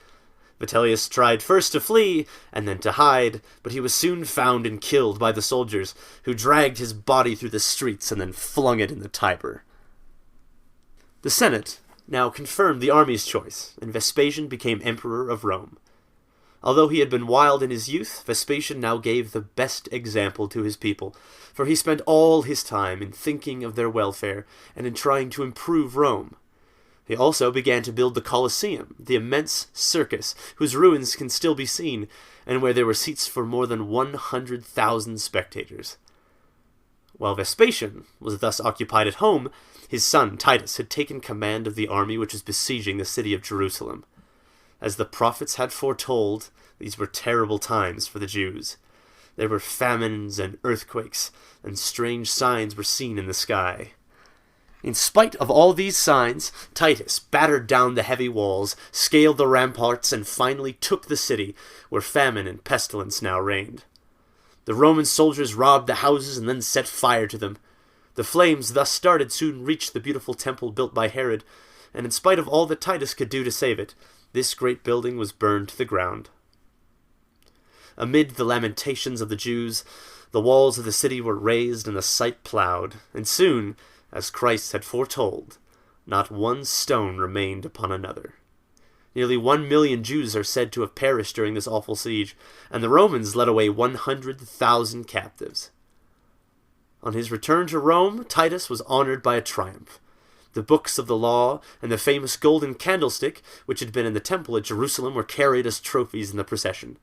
Vitellius tried first to flee, and then to hide, but he was soon found and killed by the soldiers, who dragged his body through the streets and then flung it in the Tiber. The Senate now confirmed the army's choice, and Vespasian became emperor of Rome. Although he had been wild in his youth, Vespasian now gave the best example to his people, for he spent all his time in thinking of their welfare and in trying to improve Rome. He also began to build the Colosseum, the immense circus, whose ruins can still be seen, and where there were seats for more than 100,000 spectators. While Vespasian was thus occupied at home, his son Titus had taken command of the army which was besieging the city of Jerusalem. As the prophets had foretold, these were terrible times for the Jews. There were famines and earthquakes, and strange signs were seen in the sky. In spite of all these signs, Titus battered down the heavy walls, scaled the ramparts, and finally took the city, where famine and pestilence now reigned. The Roman soldiers robbed the houses and then set fire to them. The flames thus started soon reached the beautiful temple built by Herod, and in spite of all that Titus could do to save it, this great building was burned to the ground. Amid the lamentations of the Jews, the walls of the city were razed and the site plowed, and soon, as Christ had foretold, not one stone remained upon another. Nearly 1 million Jews are said to have perished during this awful siege, and the Romans led away 100,000 captives. On his return to Rome, Titus was honored by a triumph. The books of the law and the famous golden candlestick, which had been in the temple at Jerusalem, were carried as trophies in the procession.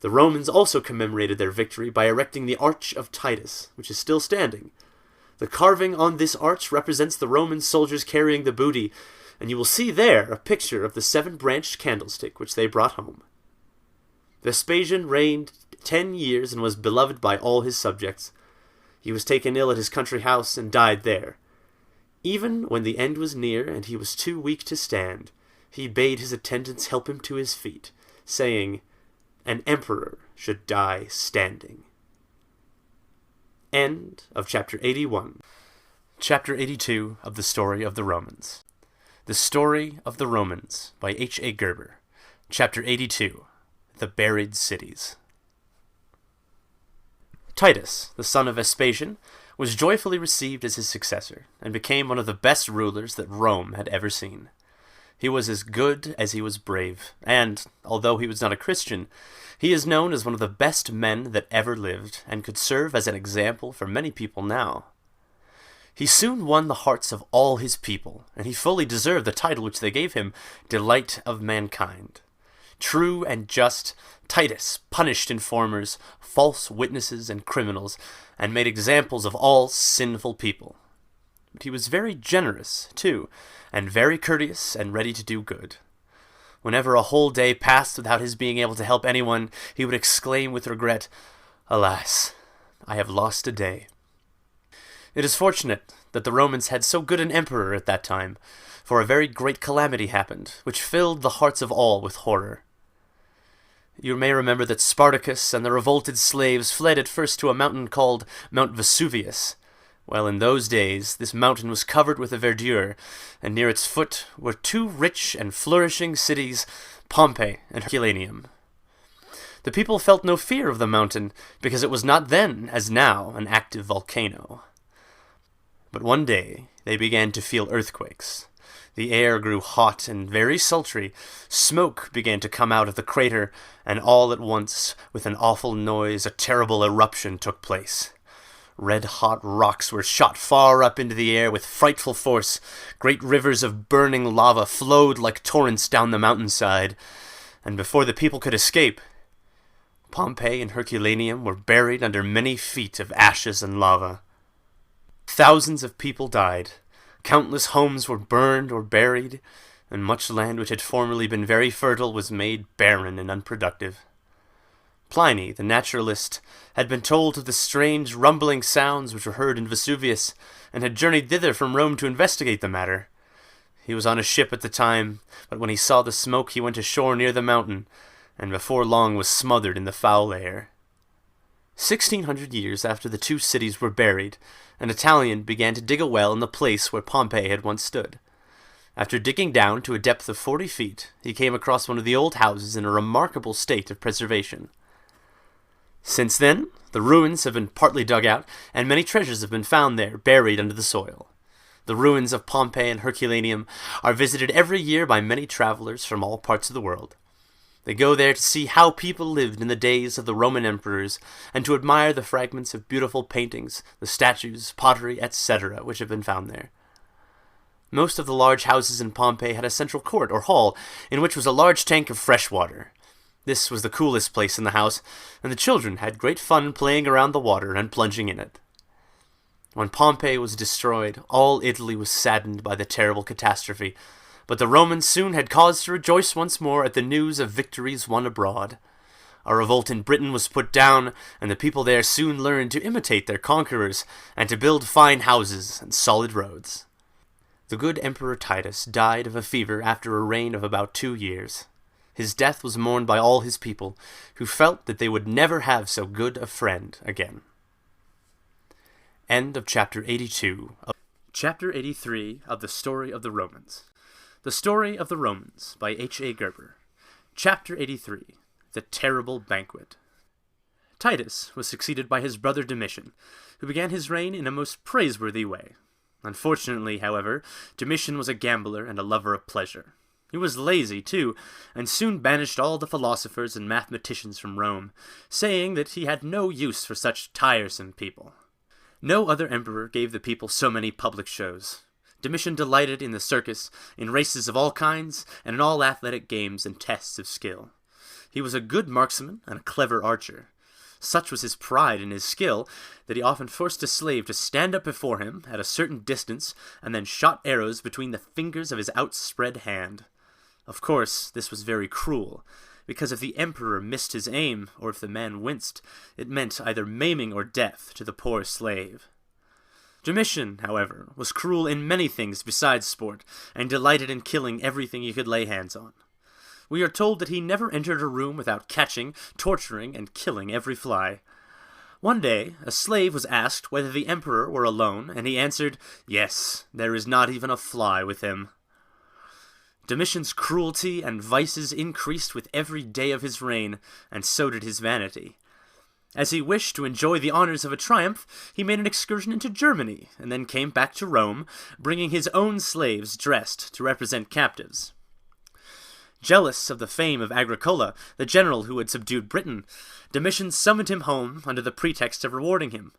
The Romans also commemorated their victory by erecting the Arch of Titus, which is still standing. The carving on this arch represents the Roman soldiers carrying the booty, and you will see there a picture of the 7-branched candlestick which they brought home. Vespasian reigned 10 years and was beloved by all his subjects. He was taken ill at his country house and died there. Even when the end was near and he was too weak to stand, he bade his attendants help him to his feet, saying, "An emperor should die standing." End of Chapter 81. Chapter 82 of the Story of the Romans. The Story of the Romans by H.A. Guerber. Chapter 82. The Buried Cities. Titus, the son of Vespasian, was joyfully received as his successor, and became one of the best rulers that Rome had ever seen. He was as good as he was brave, and, although he was not a Christian, he is known as one of the best men that ever lived, and could serve as an example for many people now. He soon won the hearts of all his people, and he fully deserved the title which they gave him, Delight of Mankind. True and just, Titus punished informers, false witnesses, and criminals, and made examples of all sinful people. But he was very generous, too, and very courteous and ready to do good. Whenever a whole day passed without his being able to help anyone, he would exclaim with regret, "Alas, I have lost a day." It is fortunate that the Romans had so good an emperor at that time, for a very great calamity happened, which filled the hearts of all with horror. You may remember that Spartacus and the revolted slaves fled at first to a mountain called Mount Vesuvius. Well, in those days, this mountain was covered with a verdure, and near its foot were 2 rich and flourishing cities, Pompeii and Herculaneum. The people felt no fear of the mountain, because it was not then, as now, an active volcano. But one day they began to feel earthquakes. The air grew hot and very sultry. Smoke began to come out of the crater, and all at once, with an awful noise, a terrible eruption took place. Red-hot rocks were shot far up into the air with frightful force. Great rivers of burning lava flowed like torrents down the mountainside, and before the people could escape, Pompeii and Herculaneum were buried under many feet of ashes and lava. Thousands of people died. Countless homes were burned or buried, and much land which had formerly been very fertile was made barren and unproductive. Pliny, the naturalist, had been told of the strange rumbling sounds which were heard in Vesuvius, and had journeyed thither from Rome to investigate the matter. He was on a ship at the time, but when he saw the smoke he went ashore near the mountain, and before long was smothered in the foul air. 1,600 years after the 2 cities were buried, an Italian began to dig a well in the place where Pompeii had once stood. After digging down to a depth of 40 feet, he came across one of the old houses in a remarkable state of preservation. Since then, the ruins have been partly dug out, and many treasures have been found there, buried under the soil. The ruins of Pompeii and Herculaneum are visited every year by many travelers from all parts of the world. They go there to see how people lived in the days of the Roman emperors, and to admire the fragments of beautiful paintings, the statues, pottery, etc., which have been found there. Most of the large houses in Pompeii had a central court or hall, in which was a large tank of fresh water. This was the coolest place in the house, and the children had great fun playing around the water and plunging in it. When Pompey was destroyed, all Italy was saddened by the terrible catastrophe, but the Romans soon had cause to rejoice once more at the news of victories won abroad. A revolt in Britain was put down, and the people there soon learned to imitate their conquerors and to build fine houses and solid roads. The good Emperor Titus died of a fever after a reign of about 2 years. His death was mourned by all his people, who felt that they would never have so good a friend again. End of Chapter 82. Chapter 83 of the Story of the Romans. The Story of the Romans by H.A. Guerber. Chapter 83. The Terrible Banquet. Titus was succeeded by his brother Domitian, who began his reign in a most praiseworthy way. Unfortunately, however, Domitian was a gambler and a lover of pleasure. He was lazy, too, and soon banished all the philosophers and mathematicians from Rome, saying that he had no use for such tiresome people. No other emperor gave the people so many public shows. Domitian delighted in the circus, in races of all kinds, and in all athletic games and tests of skill. He was a good marksman and a clever archer. Such was his pride in his skill that he often forced a slave to stand up before him at a certain distance and then shot arrows between the fingers of his outspread hand. Of course, this was very cruel, because if the emperor missed his aim, or if the man winced, it meant either maiming or death to the poor slave. Domitian, however, was cruel in many things besides sport, and delighted in killing everything he could lay hands on. We are told that he never entered a room without catching, torturing, and killing every fly. One day, a slave was asked whether the emperor were alone, and he answered, "Yes, there is not even a fly with him." Domitian's cruelty and vices increased with every day of his reign, and so did his vanity. As he wished to enjoy the honors of a triumph, he made an excursion into Germany, and then came back to Rome, bringing his own slaves dressed to represent captives. Jealous of the fame of Agricola, the general who had subdued Britain, Domitian summoned him home under the pretext of rewarding him.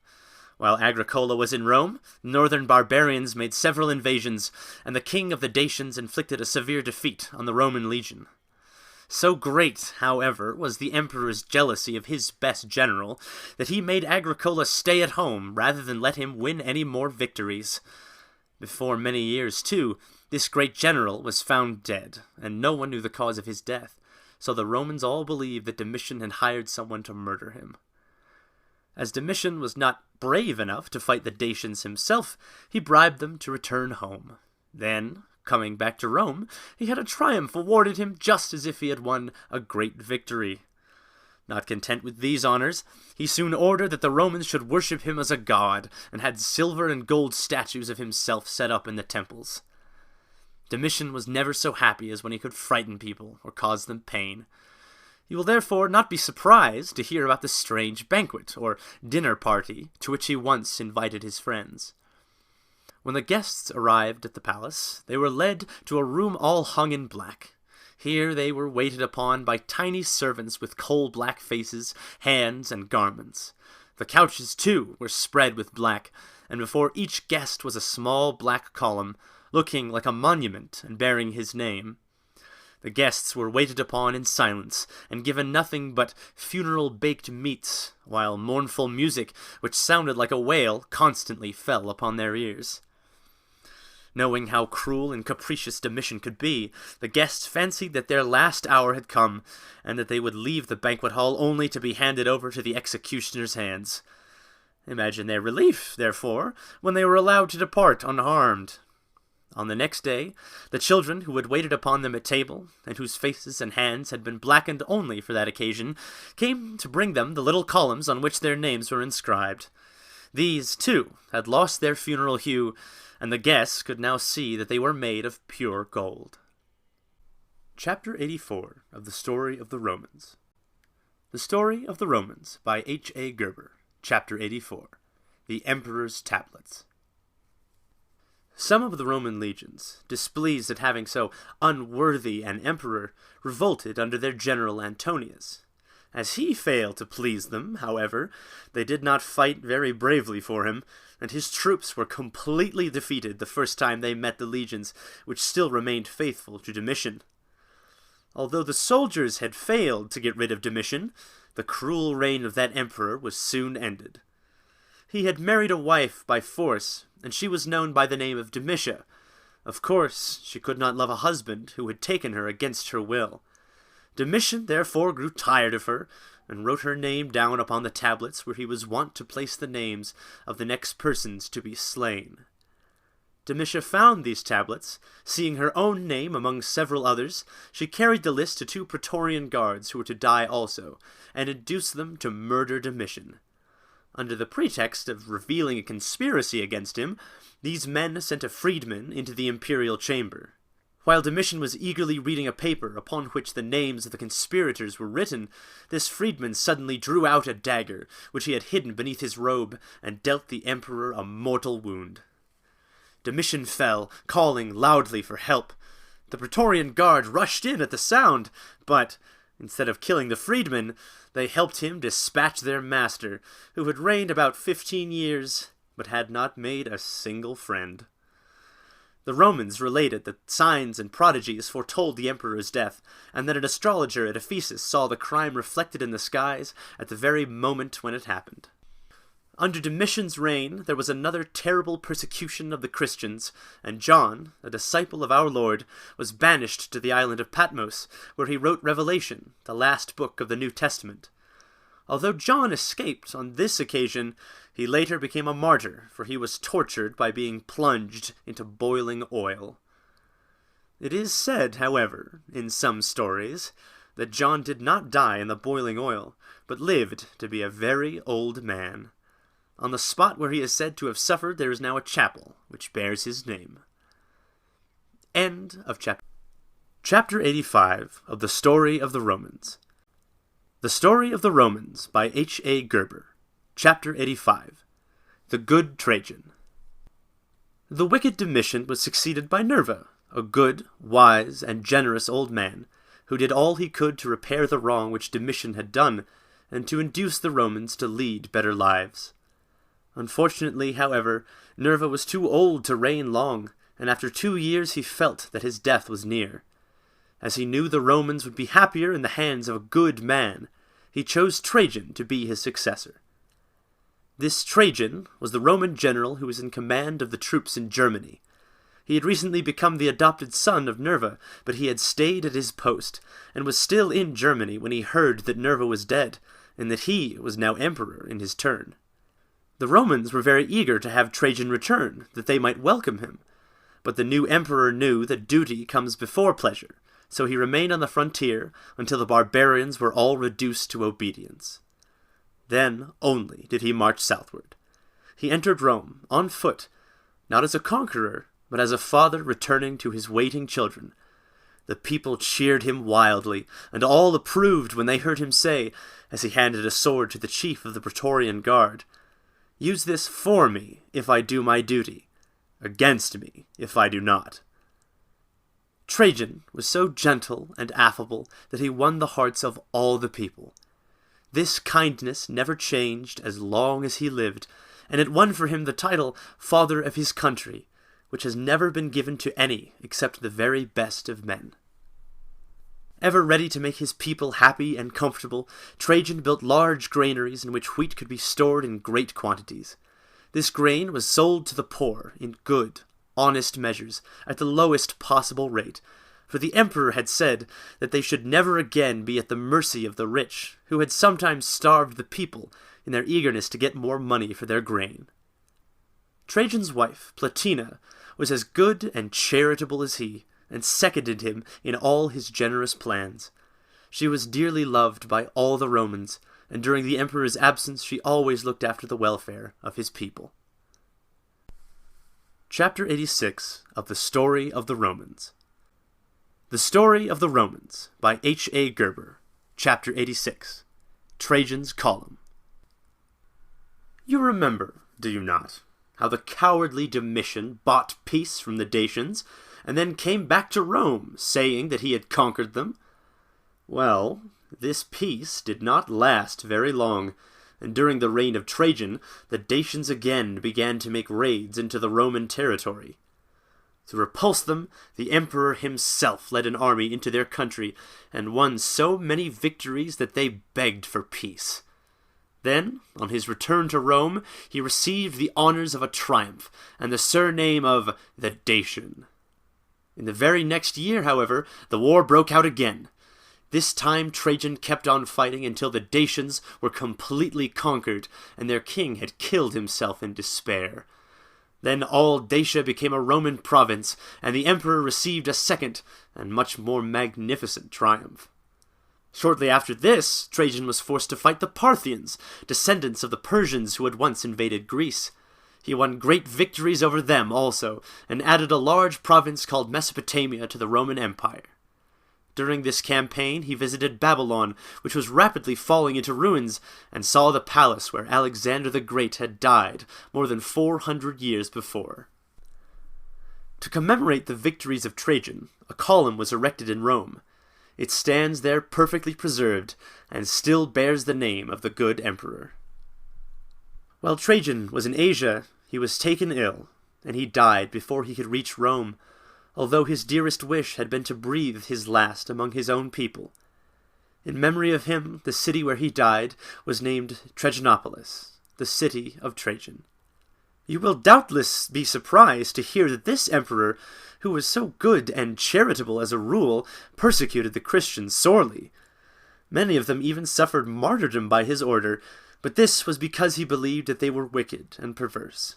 While Agricola was in Rome, northern barbarians made several invasions, and the king of the Dacians inflicted a severe defeat on the Roman legion. So great, however, was the emperor's jealousy of his best general, that he made Agricola stay at home rather than let him win any more victories. Before many years, too, this great general was found dead, and no one knew the cause of his death, so the Romans all believed that Domitian had hired someone to murder him. As Domitian was not brave enough to fight the Dacians himself, he bribed them to return home. Then, coming back to Rome, he had a triumph awarded him just as if he had won a great victory. Not content with these honors, he soon ordered that the Romans should worship him as a god, and had silver and gold statues of himself set up in the temples. Domitian was never so happy as when he could frighten people or cause them pain. You will therefore not be surprised to hear about the strange banquet, or dinner party, to which he once invited his friends. When the guests arrived at the palace, they were led to a room all hung in black. Here they were waited upon by tiny servants with coal-black faces, hands, and garments. The couches, too, were spread with black, and before each guest was a small black column, looking like a monument and bearing his name. The guests were waited upon in silence, and given nothing but funeral baked meats, while mournful music, which sounded like a wail, constantly fell upon their ears. Knowing how cruel and capricious Domitian could be, the guests fancied that their last hour had come, and that they would leave the banquet hall only to be handed over to the executioner's hands. Imagine their relief, therefore, when they were allowed to depart unharmed. On the next day, the children who had waited upon them at table, and whose faces and hands had been blackened only for that occasion, came to bring them the little columns on which their names were inscribed. These, too, had lost their funeral hue, and the guests could now see that they were made of pure gold. Chapter 84 of the Story of the Romans. The Story of the Romans by H.A. Guerber. Chapter 84. The Emperor's Tablets. Some of the Roman legions, displeased at having so unworthy an emperor, revolted under their general Antonius. As he failed to please them, however, they did not fight very bravely for him, and his troops were completely defeated the first time they met the legions, which still remained faithful to Domitian. Although the soldiers had failed to get rid of Domitian, the cruel reign of that emperor was soon ended. He had married a wife by force, and she was known by the name of Domitia. Of course, she could not love a husband who had taken her against her will. Domitian therefore grew tired of her, and wrote her name down upon the tablets where he was wont to place the names of the next persons to be slain. Domitia found these tablets. Seeing her own name among several others, she carried the list to 2 Praetorian guards who were to die also, and induced them to murder Domitian. Under the pretext of revealing a conspiracy against him, these men sent a freedman into the imperial chamber. While Domitian was eagerly reading a paper upon which the names of the conspirators were written, this freedman suddenly drew out a dagger, which he had hidden beneath his robe, and dealt the emperor a mortal wound. Domitian fell, calling loudly for help. The Praetorian guard rushed in at the sound, but, instead of killing the freedman, they helped him dispatch their master, who had reigned about 15 years, but had not made a single friend. The Romans related that signs and prodigies foretold the emperor's death, and that an astrologer at Ephesus saw the crime reflected in the skies at the very moment when it happened. Under Domitian's reign there was another terrible persecution of the Christians, and John, a disciple of our Lord, was banished to the island of Patmos, where he wrote Revelation, the last book of the New Testament. Although John escaped on this occasion, he later became a martyr, for he was tortured by being plunged into boiling oil. It is said, however, in some stories, that John did not die in the boiling oil, but lived to be a very old man. On the spot where he is said to have suffered there is now a chapel, which bears his name. End of Chapter 85 of the Story of the Romans. The Story of the Romans by H.A. Guerber. Chapter 85. The Good Trajan. The wicked Domitian was succeeded by Nerva, a good, wise, and generous old man, who did all he could to repair the wrong which Domitian had done, and to induce the Romans to lead better lives. Unfortunately, however, Nerva was too old to reign long, and after 2 years he felt that his death was near. As he knew the Romans would be happier in the hands of a good man, he chose Trajan to be his successor. This Trajan was the Roman general who was in command of the troops in Germany. He had recently become the adopted son of Nerva, but he had stayed at his post, and was still in Germany when he heard that Nerva was dead, and that he was now emperor in his turn. The Romans were very eager to have Trajan return, that they might welcome him, but the new emperor knew that duty comes before pleasure, so he remained on the frontier until the barbarians were all reduced to obedience. Then only did he march southward. He entered Rome, on foot, not as a conqueror, but as a father returning to his waiting children. The people cheered him wildly, and all approved when they heard him say, as he handed a sword to the chief of the Praetorian Guard, "Use this for me, if I do my duty, against me, if I do not." Trajan was so gentle and affable that he won the hearts of all the people. This kindness never changed as long as he lived, and it won for him the title Father of his Country, which has never been given to any except the very best of men. Ever ready to make his people happy and comfortable, Trajan built large granaries in which wheat could be stored in great quantities. This grain was sold to the poor in good, honest measures, at the lowest possible rate, for the emperor had said that they should never again be at the mercy of the rich, who had sometimes starved the people in their eagerness to get more money for their grain. Trajan's wife, Plotina, was as good and charitable as he, and seconded him in all his generous plans. She was dearly loved by all the Romans, and during the emperor's absence she always looked after the welfare of his people. Chapter 86 of the Story of the Romans. The Story of the Romans by H.A. Guerber. Chapter 86. Trajan's Column. You remember, do you not, how the cowardly Domitian bought peace from the Dacians, and then came back to Rome, saying that he had conquered them? Well, this peace did not last very long, and during the reign of Trajan, the Dacians again began to make raids into the Roman territory. To repulse them, the emperor himself led an army into their country, and won so many victories that they begged for peace. Then, on his return to Rome, he received the honors of a triumph and the surname of the Dacian. In the very next year, however, the war broke out again. This time Trajan kept on fighting until the Dacians were completely conquered and their king had killed himself in despair. Then all Dacia became a Roman province, and the emperor received a second and much more magnificent triumph. Shortly after this, Trajan was forced to fight the Parthians, descendants of the Persians who had once invaded Greece. He won great victories over them also, and added a large province called Mesopotamia to the Roman Empire. During this campaign, he visited Babylon, which was rapidly falling into ruins, and saw the palace where Alexander the Great had died more than 400 years before. To commemorate the victories of Trajan, a column was erected in Rome. It stands there perfectly preserved, and still bears the name of the good emperor. While Trajan was in Asia, he was taken ill, and he died before he could reach Rome, although his dearest wish had been to breathe his last among his own people. In memory of him, the city where he died was named Trajanopolis, the city of Trajan. You will doubtless be surprised to hear that this emperor, who was so good and charitable as a rule, persecuted the Christians sorely. Many of them even suffered martyrdom by his order, but this was because he believed that they were wicked and perverse.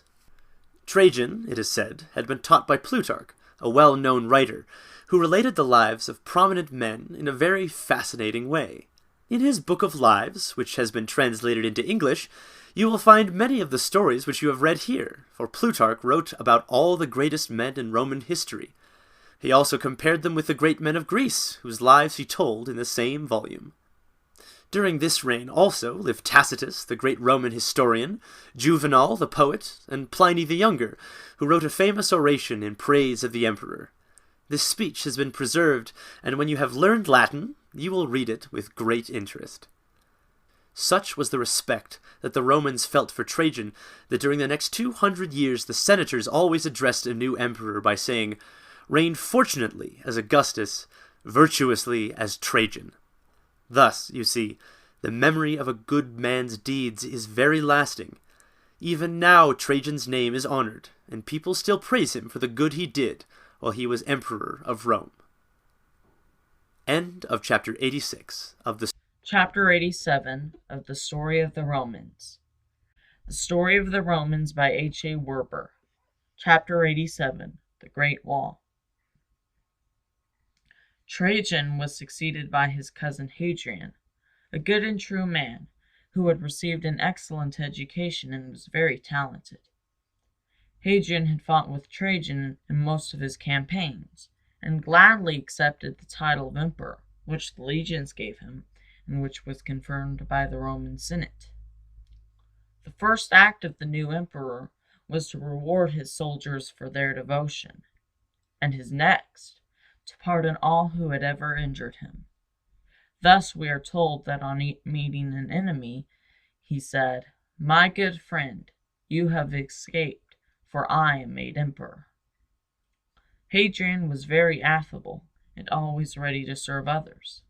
Trajan, it is said, had been taught by Plutarch, a well-known writer, who related the lives of prominent men in a very fascinating way. In his Book of Lives, which has been translated into English, you will find many of the stories which you have read here, for Plutarch wrote about all the greatest men in Roman history. He also compared them with the great men of Greece, whose lives he told in the same volume. During this reign also lived Tacitus, the great Roman historian, Juvenal, the poet, and Pliny the Younger, who wrote a famous oration in praise of the emperor. This speech has been preserved, and when you have learned Latin, you will read it with great interest. Such was the respect that the Romans felt for Trajan that during the next 200 years the senators always addressed a new emperor by saying, "Reign fortunately as Augustus, virtuously as Trajan." Thus, you see, the memory of a good man's deeds is very lasting. Even now Trajan's name is honored, and people still praise him for the good he did while he was emperor of Rome. End of chapter 86 of the Chapter 87 of the Story of the Romans. The Story of the Romans by H.A. Guerber. Chapter 87, The Great Wall. Trajan was succeeded by his cousin Hadrian, a good and true man, who had received an excellent education and was very talented. Hadrian had fought with Trajan in most of his campaigns, and gladly accepted the title of emperor, which the legions gave him, and which was confirmed by the Roman Senate. The first act of the new emperor was to reward his soldiers for their devotion, and his next, to pardon all who had ever injured him. Thus we are told that on meeting an enemy, he said, "My good friend, you have escaped, for I am made emperor." Hadrian was very affable, and always ready to serve others.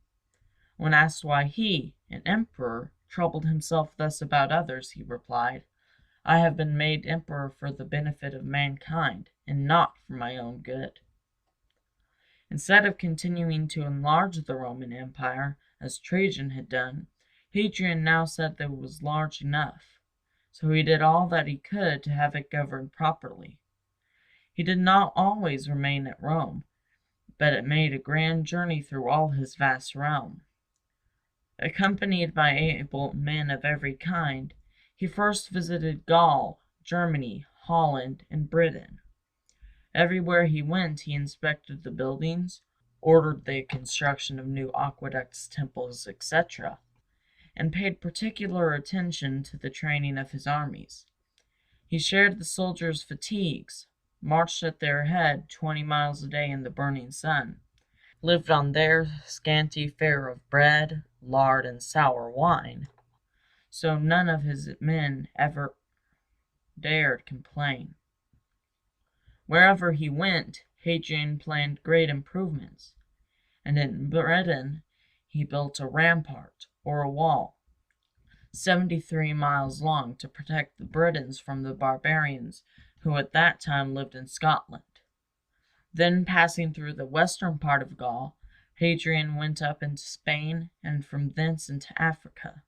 When asked why he, an emperor, troubled himself thus about others, he replied, "I have been made emperor for the benefit of mankind, and not for my own good." Instead of continuing to enlarge the Roman Empire, as Trajan had done, Hadrian now said that it was large enough, so he did all that he could to have it governed properly. He did not always remain at Rome, but it made a grand journey through all his vast realm. Accompanied by able men of every kind, he first visited Gaul, Germany, Holland, and Britain. Everywhere he went, he inspected the buildings, ordered the construction of new aqueducts, temples, etc., and paid particular attention to the training of his armies. He shared the soldiers' fatigues, marched at their head 20 miles a day in the burning sun, lived on their scanty fare of bread, lard, and sour wine, so none of his men ever dared complain. Wherever he went, Hadrian planned great improvements, and in Britain he built a rampart or a wall, 73 miles long, to protect the Britons from the barbarians who at that time lived in Scotland. Then, passing through the western part of Gaul, Hadrian went up into Spain and from thence into Africa.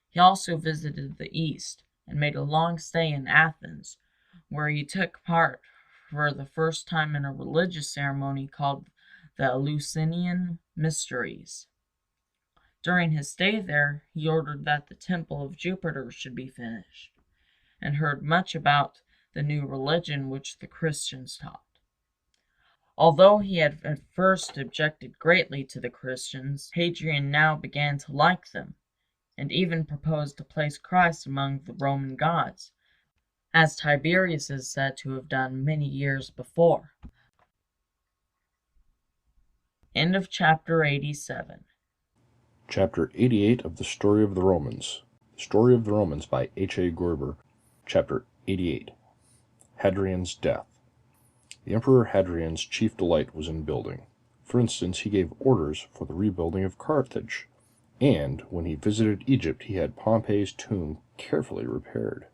He also visited the east and made a long stay in Athens, where he took part for the first time in a religious ceremony called the Eleusinian Mysteries. During his stay there, he ordered that the temple of Jupiter should be finished, and heard much about the new religion which the Christians taught. Although he had at first objected greatly to the Christians, Hadrian now began to like them, and even proposed to place Christ among the Roman gods, as Tiberius is said to have done many years before. End of chapter 87. Chapter 88 of the Story of the Romans. The Story of the Romans by H.A. Guerber. Chapter 88. Hadrian's Death. The Emperor Hadrian's chief delight was in building. For instance, he gave orders for the rebuilding of Carthage, and when he visited Egypt he had Pompey's tomb carefully repaired.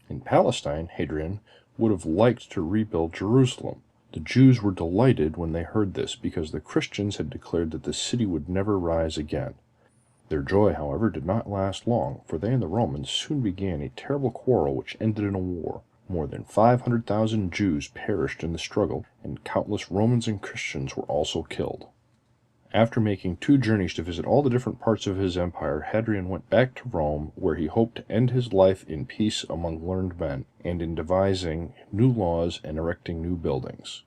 In Palestine, Hadrian would have liked to rebuild Jerusalem. The Jews were delighted when they heard this, because the Christians had declared that the city would never rise again. Their joy, however, did not last long, for they and the Romans soon began a terrible quarrel which ended in a war. More than 500,000 Jews perished in the struggle, and countless Romans and Christians were also killed. After making 2 journeys to visit all the different parts of his empire, Hadrian went back to Rome, where he hoped to end his life in peace among learned men, and in devising new laws and erecting new buildings.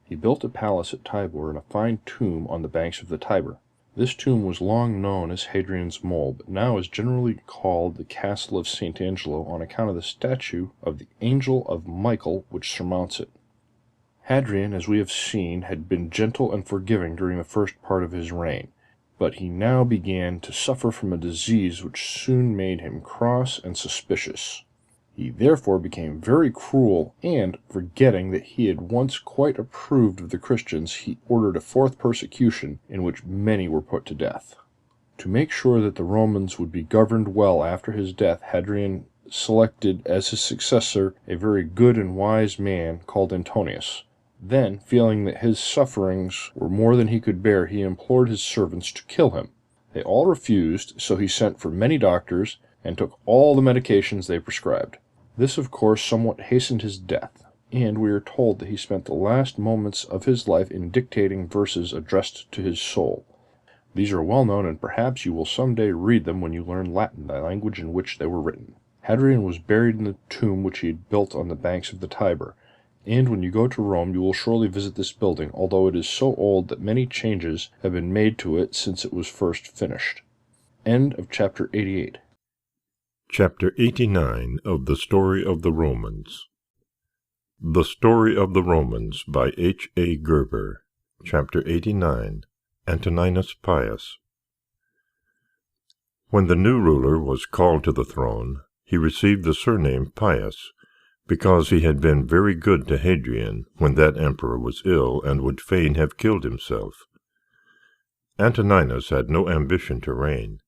He built a palace at Tibur and a fine tomb on the banks of the Tiber. This tomb was long known as Hadrian's Mole, but now is generally called the Castle of St. Angelo on account of the statue of the Angel of Michael which surmounts it. Hadrian, as we have seen, had been gentle and forgiving during the first part of his reign, but he now began to suffer from a disease which soon made him cross and suspicious. He therefore became very cruel, and, forgetting that he had once quite approved of the Christians, he ordered a 4th persecution, in which many were put to death. To make sure that the Romans would be governed well after his death, Hadrian selected as his successor a very good and wise man called Antonius. Then, feeling that his sufferings were more than he could bear, he implored his servants to kill him. They all refused, so he sent for many doctors, and took all the medications they prescribed. This, of course, somewhat hastened his death, and we are told that he spent the last moments of his life in dictating verses addressed to his soul. These are well known, and perhaps you will some day read them when you learn Latin, the language in which they were written. Hadrian was buried in the tomb which he had built on the banks of the Tiber, and when you go to Rome you will surely visit this building, although it is so old that many changes have been made to it since it was first finished. End of chapter 88. Chapter 89 of the Story of the Romans. The Story of the Romans by H.A. Guerber. Chapter 89. Antoninus Pius. When the new ruler was called to the throne, he received the surname Pius, because he had been very good to Hadrian when that emperor was ill and would fain have killed himself. Antoninus had no ambition to reign,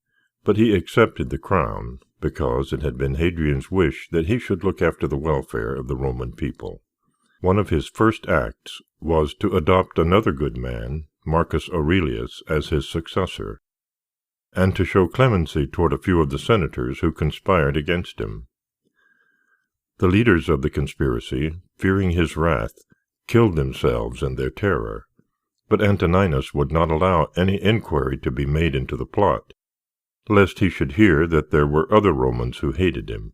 but he accepted the crown, because it had been Hadrian's wish that he should look after the welfare of the Roman people. One of his first acts was to adopt another good man, Marcus Aurelius, as his successor, and to show clemency toward a few of the senators who conspired against him. The leaders of the conspiracy, fearing his wrath, killed themselves in their terror, but Antoninus would not allow any inquiry to be made into the plot, lest he should hear that there were other Romans who hated him.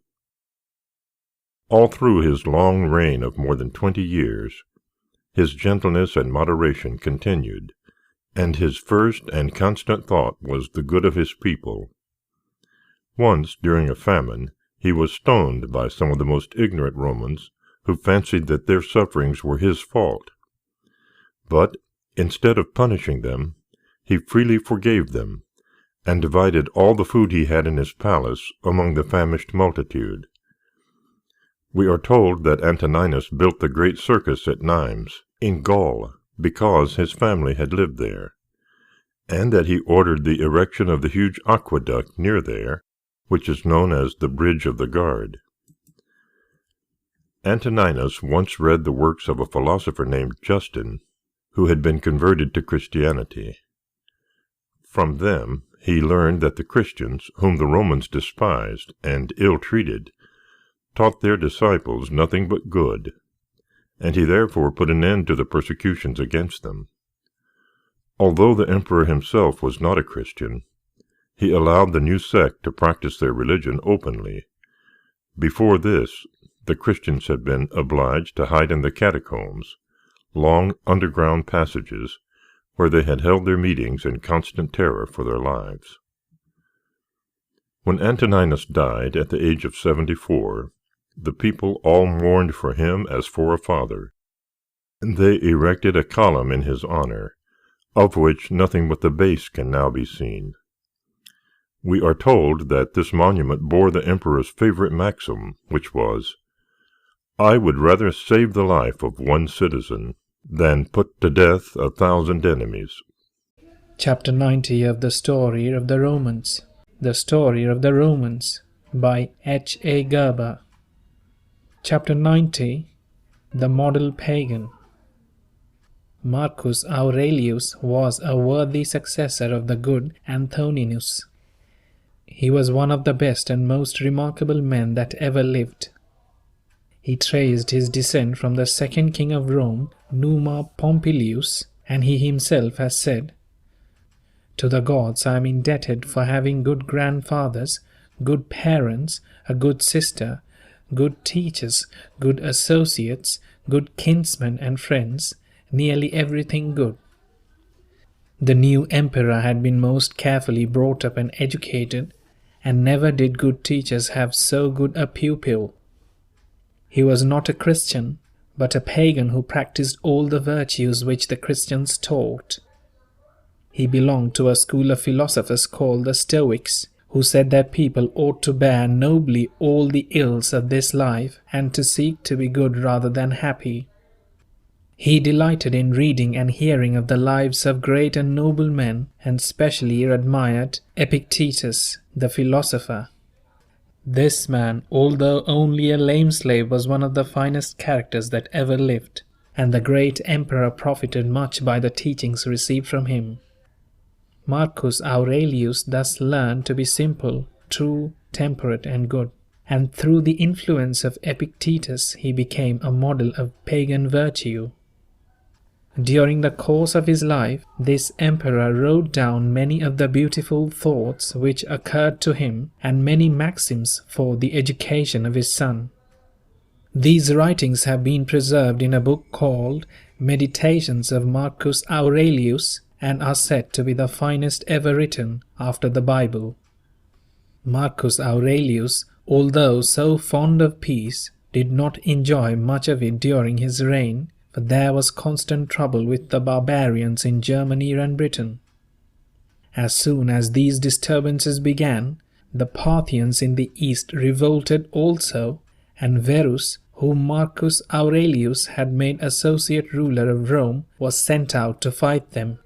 All through his long reign of more than 20 years, his gentleness and moderation continued, and his first and constant thought was the good of his people. Once, during a famine, he was stoned by some of the most ignorant Romans, who fancied that their sufferings were his fault. But, instead of punishing them, he freely forgave them, and divided all the food he had in his palace among the famished multitude. We are told that Antoninus built the great circus at Nimes, in Gaul, because his family had lived there, and that he ordered the erection of the huge aqueduct near there, which is known as the Bridge of the Guard. Antoninus once read the works of a philosopher named Justin, who had been converted to Christianity. From them he learned that the Christians, whom the Romans despised and ill-treated, taught their disciples nothing but good, and he therefore put an end to the persecutions against them. Although the emperor himself was not a Christian, he allowed the new sect to practice their religion openly. Before this, the Christians had been obliged to hide in the catacombs, long underground passages, where they had held their meetings in constant terror for their lives. When Antoninus died at the age of 74, the people all mourned for him as for a father, and they erected a column in his honor, of which nothing but the base can now be seen. We are told that this monument bore the emperor's favorite maxim, which was, "I would rather save the life of one citizen than put to death 1,000 enemies." Chapter 90 of the Story of the Romans. The Story of the Romans by H.A. Guerber. Chapter 90. The Model Pagan. Marcus Aurelius was a worthy successor of the good Antoninus. He was one of the best and most remarkable men that ever lived. He traced his descent from the second king of Rome, Numa Pompilius, and he himself has said, "To the gods I am indebted for having good grandfathers, good parents, a good sister, good teachers, good associates, good kinsmen and friends, nearly everything good." The new emperor had been most carefully brought up and educated, and never did good teachers have so good a pupil. He was not a Christian, but a pagan who practiced all the virtues which the Christians taught. He belonged to a school of philosophers called the Stoics, who said that people ought to bear nobly all the ills of this life and to seek to be good rather than happy. He delighted in reading and hearing of the lives of great and noble men, and specially admired Epictetus, the philosopher. This man, although only a lame slave, was one of the finest characters that ever lived, and the great emperor profited much by the teachings received from him. Marcus Aurelius thus learned to be simple, true, temperate, and good, and through the influence of Epictetus he became a model of pagan virtue. During the course of his life, this emperor wrote down many of the beautiful thoughts which occurred to him and many maxims for the education of his son. These writings have been preserved in a book called Meditations of Marcus Aurelius and are said to be the finest ever written after the Bible. Marcus Aurelius, although so fond of peace, did not enjoy much of it during his reign, for there was constant trouble with the barbarians in Germany and Britain. As soon as these disturbances began, the Parthians in the east revolted also, and Verus, whom Marcus Aurelius had made associate ruler of Rome, was sent out to fight them.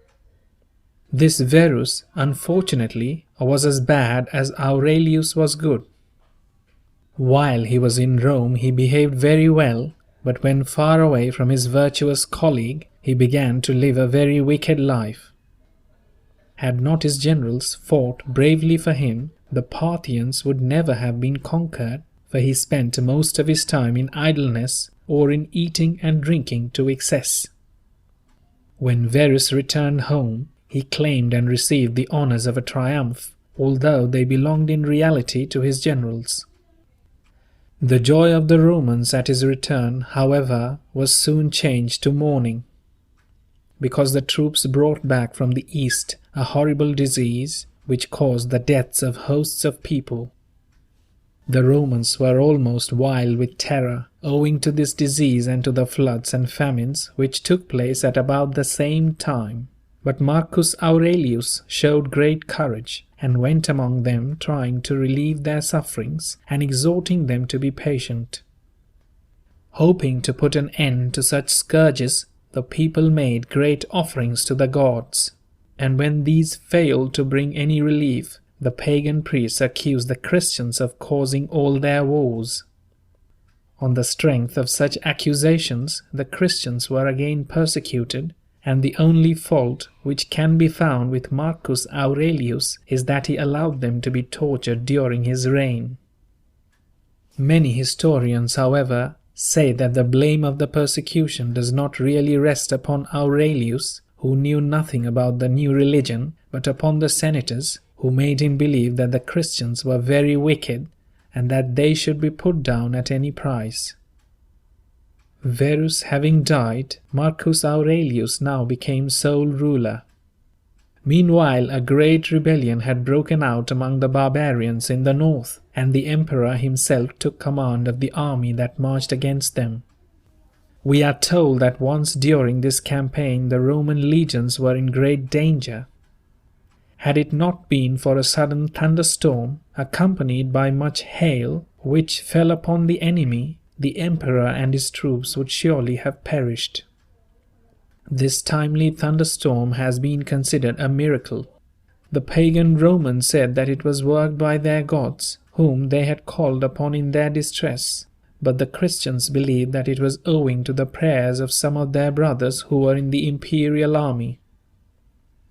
This Verus, unfortunately, was as bad as Aurelius was good. While he was in Rome he behaved very well, but when far away from his virtuous colleague, he began to live a very wicked life. Had not his generals fought bravely for him, the Parthians would never have been conquered, for he spent most of his time in idleness or in eating and drinking to excess. When Verus returned home, he claimed and received the honors of a triumph, although they belonged in reality to his generals. The joy of the Romans at his return, however, was soon changed to mourning, because the troops brought back from the east a horrible disease which caused the deaths of hosts of people. The Romans were almost wild with terror, owing to this disease and to the floods and famines which took place at about the same time. But Marcus Aurelius showed great courage, and went among them trying to relieve their sufferings and exhorting them to be patient. Hoping to put an end to such scourges, the people made great offerings to the gods, and when these failed to bring any relief, the pagan priests accused the Christians of causing all their wars. On the strength of such accusations, the Christians were again persecuted, and the only fault which can be found with Marcus Aurelius is that he allowed them to be tortured during his reign. Many historians, however, say that the blame of the persecution does not really rest upon Aurelius, who knew nothing about the new religion, but upon the senators, who made him believe that the Christians were very wicked, and that they should be put down at any price. Verus having died, Marcus Aurelius now became sole ruler. Meanwhile, a great rebellion had broken out among the barbarians in the north, and the emperor himself took command of the army that marched against them. We are told that once during this campaign the Roman legions were in great danger. Had it not been for a sudden thunderstorm, accompanied by much hail, which fell upon the enemy, the emperor and his troops would surely have perished. This timely thunderstorm has been considered a miracle. The pagan Romans said that it was worked by their gods, whom they had called upon in their distress, but the Christians believed that it was owing to the prayers of some of their brothers who were in the imperial army.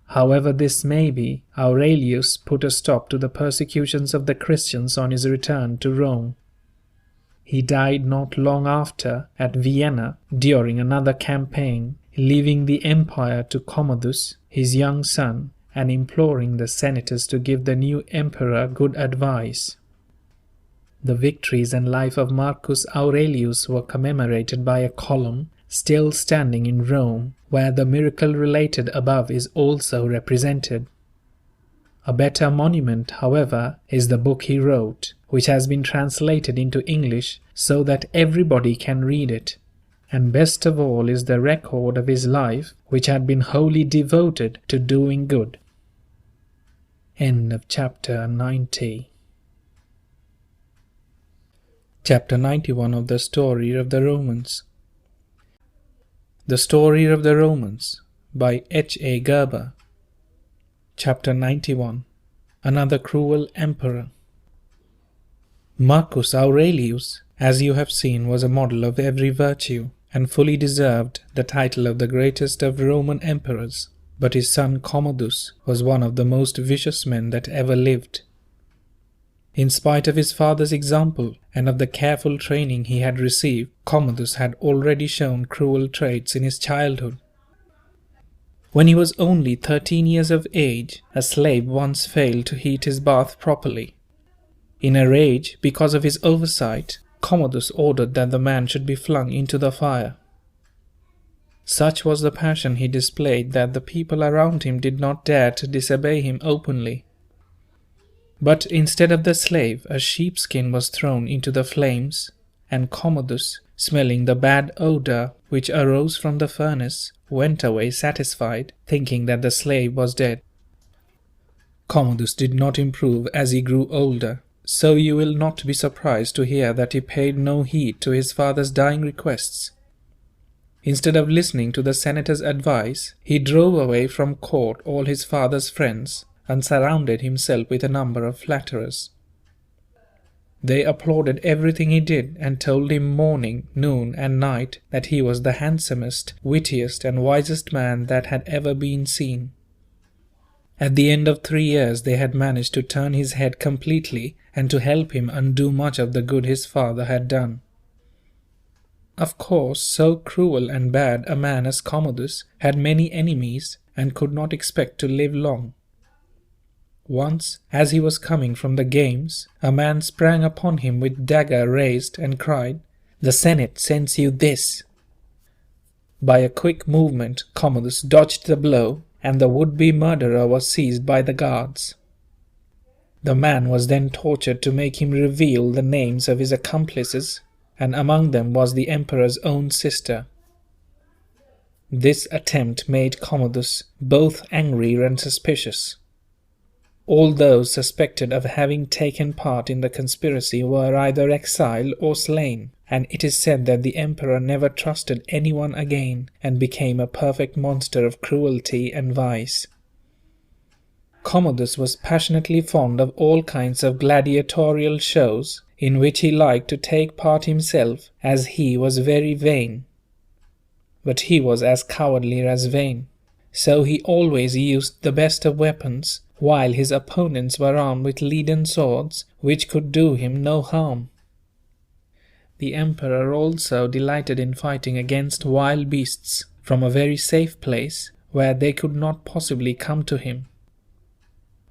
However this may be, Aurelius put a stop to the persecutions of the Christians on his return to Rome. He died not long after at Vienna during another campaign, leaving the empire to Commodus, his young son, and imploring the senators to give the new emperor good advice. The victories and life of Marcus Aurelius were commemorated by a column still standing in Rome, where the miracle related above is also represented. A better monument, however, is the book he wrote, which has been translated into English so that everybody can read it. And best of all is the record of his life, which had been wholly devoted to doing good. End of chapter 90. Chapter 91 of the Story of the Romans. The Story of the Romans by H.A. Guerber. Chapter 91. Another Cruel Emperor. Marcus Aurelius, as you have seen, was a model of every virtue, and fully deserved the title of the greatest of Roman emperors, but his son Commodus was one of the most vicious men that ever lived. In spite of his father's example and of the careful training he had received, Commodus had already shown cruel traits in his childhood. When he was only 13 years of age, a slave once failed to heat his bath properly. In a rage because of his oversight, Commodus ordered that the man should be flung into the fire. Such was the passion he displayed that the people around him did not dare to disobey him openly. But instead of the slave, a sheepskin was thrown into the flames, and Commodus, smelling the bad odor which arose from the furnace, went away satisfied, thinking that the slave was dead. Commodus did not improve as he grew older, so you will not be surprised to hear that he paid no heed to his father's dying requests. Instead of listening to the senator's advice, he drove away from court all his father's friends, and surrounded himself with a number of flatterers. They applauded everything he did and told him morning, noon, and night that he was the handsomest, wittiest, and wisest man that had ever been seen. At the end of 3 years they had managed to turn his head completely and to help him undo much of the good his father had done. Of course, so cruel and bad a man as Commodus had many enemies and could not expect to live long. Once, as he was coming from the games, a man sprang upon him with dagger raised and cried, "The Senate sends you this." By a quick movement, Commodus dodged the blow, and the would-be murderer was seized by the guards. The man was then tortured to make him reveal the names of his accomplices, and among them was the emperor's own sister. This attempt made Commodus both angry and suspicious. All those suspected of having taken part in the conspiracy were either exiled or slain, and it is said that the emperor never trusted anyone again and became a perfect monster of cruelty and vice. Commodus was passionately fond of all kinds of gladiatorial shows, in which he liked to take part himself, as he was very vain. But he was as cowardly as vain, so he always used the best of weapons, while his opponents were armed with leaden swords, which could do him no harm. The emperor also delighted in fighting against wild beasts from a very safe place, where they could not possibly come to him.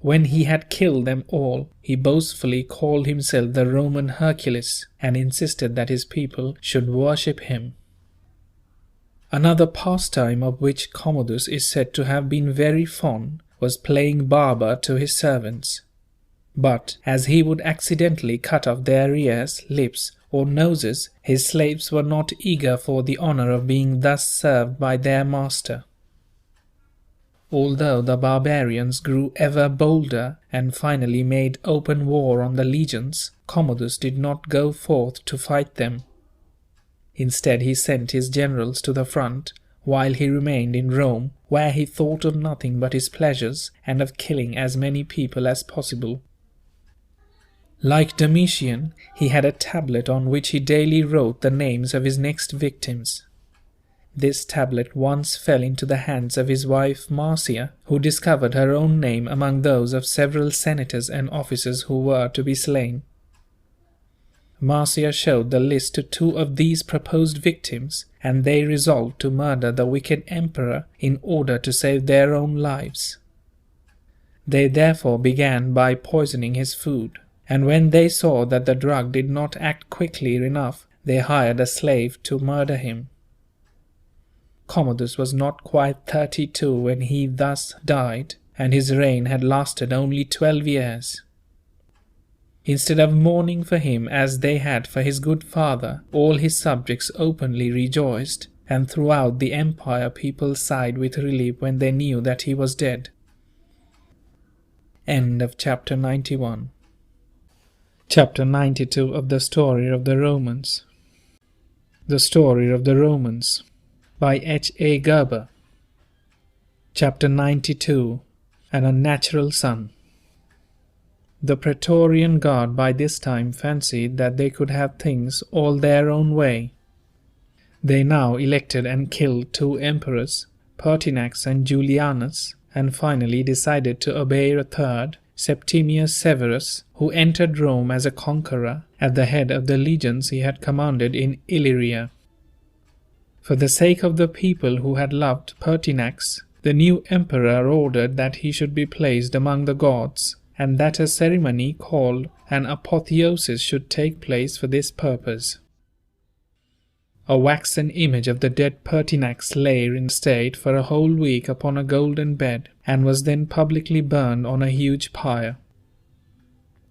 When he had killed them all, he boastfully called himself the Roman Hercules, and insisted that his people should worship him. Another pastime of which Commodus is said to have been very fond was playing barber to his servants. But, as he would accidentally cut off their ears, lips, or noses, his slaves were not eager for the honor of being thus served by their master. Although the barbarians grew ever bolder and finally made open war on the legions, Commodus did not go forth to fight them. Instead, he sent his generals to the front, while he remained in Rome, where he thought of nothing but his pleasures and of killing as many people as possible. Like Domitian, he had a tablet on which he daily wrote the names of his next victims. This tablet once fell into the hands of his wife Marcia, who discovered her own name among those of several senators and officers who were to be slain. Marcia showed the list to two of these proposed victims, and they resolved to murder the wicked emperor in order to save their own lives. They therefore began by poisoning his food, and when they saw that the drug did not act quickly enough, they hired a slave to murder him. Commodus was not quite 32 when he thus died, and his reign had lasted only 12 years. Instead of mourning for him as they had for his good father, all his subjects openly rejoiced, and throughout the empire people sighed with relief when they knew that he was dead. End of chapter 91. Chapter 92 of the Story of the Romans. The Story of the Romans by H. A. Guerber. Chapter 92. An Unnatural Son. The Praetorian Guard by this time fancied that they could have things all their own way. They now elected and killed 2 emperors, Pertinax and Julianus, and finally decided to obey a third, Septimius Severus, who entered Rome as a conqueror at the head of the legions he had commanded in Illyria. For the sake of the people who had loved Pertinax, the new emperor ordered that he should be placed among the gods, and that a ceremony called an apotheosis should take place for this purpose. A waxen image of the dead Pertinax lay in state for a whole week upon a golden bed, and was then publicly burned on a huge pyre.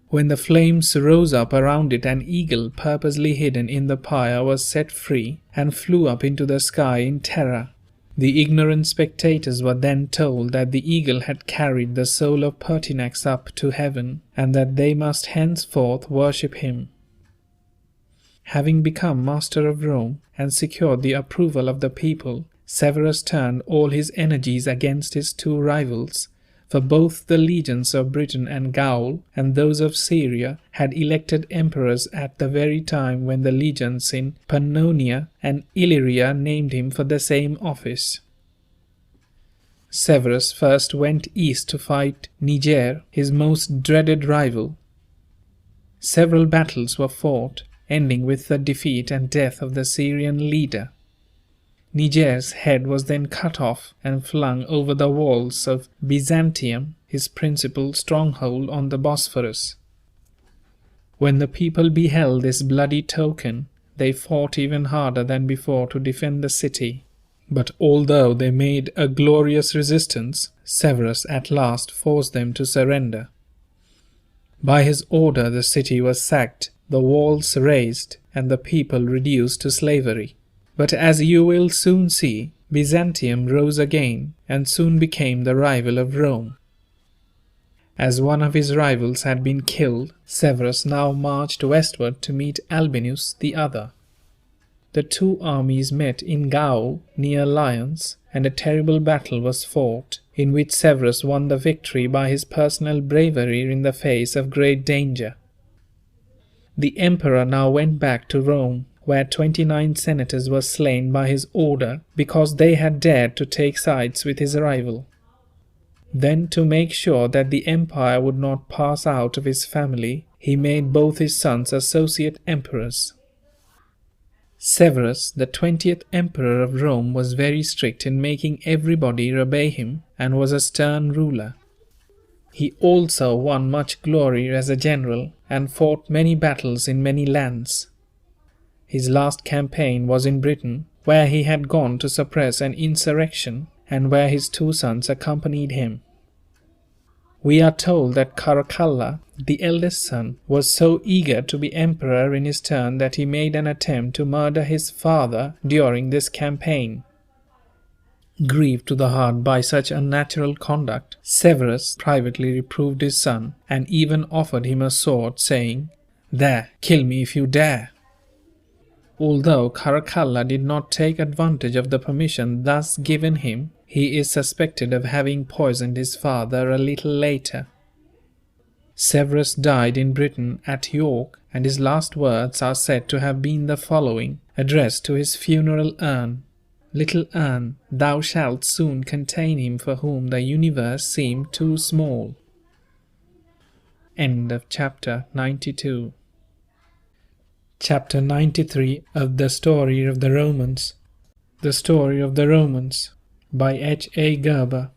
When the flames rose up around it, an eagle purposely hidden in the pyre was set free, and flew up into the sky in terror. The ignorant spectators were then told that the eagle had carried the soul of Pertinax up to heaven, and that they must henceforth worship him. Having become master of Rome, and secured the approval of the people, Severus turned all his energies against his 2 rivals, for both the legions of Britain and Gaul and those of Syria had elected emperors at the very time when the legions in Pannonia and Illyria named him for the same office. Severus first went east to fight Niger, his most dreaded rival. Several battles were fought, ending with the defeat and death of the Syrian leader. Niger's head was then cut off and flung over the walls of Byzantium, his principal stronghold on the Bosphorus. When the people beheld this bloody token, they fought even harder than before to defend the city. But although they made a glorious resistance, Severus at last forced them to surrender. By his order the city was sacked, the walls razed, and the people reduced to slavery. But as you will soon see, Byzantium rose again, and soon became the rival of Rome. As one of his rivals had been killed, Severus now marched westward to meet Albinus the other. the two armies met in Gaul near Lyons, and a terrible battle was fought, in which Severus won the victory by his personal bravery in the face of great danger. The emperor now went back to Rome, where 29 senators were slain by his order because they had dared to take sides with his rival. Then, to make sure that the empire would not pass out of his family, he made both his sons associate emperors. Severus, the 20th emperor of Rome, was very strict in making everybody obey him and was a stern ruler. He also won much glory as a general and fought many battles in many lands. His last campaign was in Britain, where he had gone to suppress an insurrection and where his two sons accompanied him. We are told that Caracalla, the eldest son, was so eager to be emperor in his turn that he made an attempt to murder his father during this campaign. Grieved to the heart by such unnatural conduct, Severus privately reproved his son and even offered him a sword, saying, "There, kill me if you dare." Although Caracalla did not take advantage of the permission thus given him, he is suspected of having poisoned his father a little later. Severus died in Britain at York, and his last words are said to have been the following, addressed to his funeral urn: "Little urn, thou shalt soon contain him for whom the universe seemed too small." End of chapter 92. Chapter 93 of the Story of the Romans. The Story of the Romans by H. A. Guerber.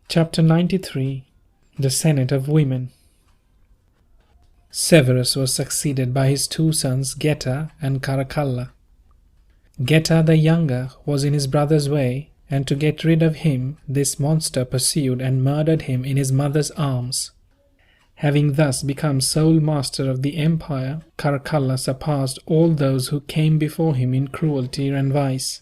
Chapter 93. The Senate of Women. Severus was succeeded by his two sons Geta and Caracalla. Geta the younger was in his brother's way, and to get rid of him this monster pursued and murdered him in his mother's arms. Having thus become sole master of the empire, Caracalla surpassed all those who came before him in cruelty and vice.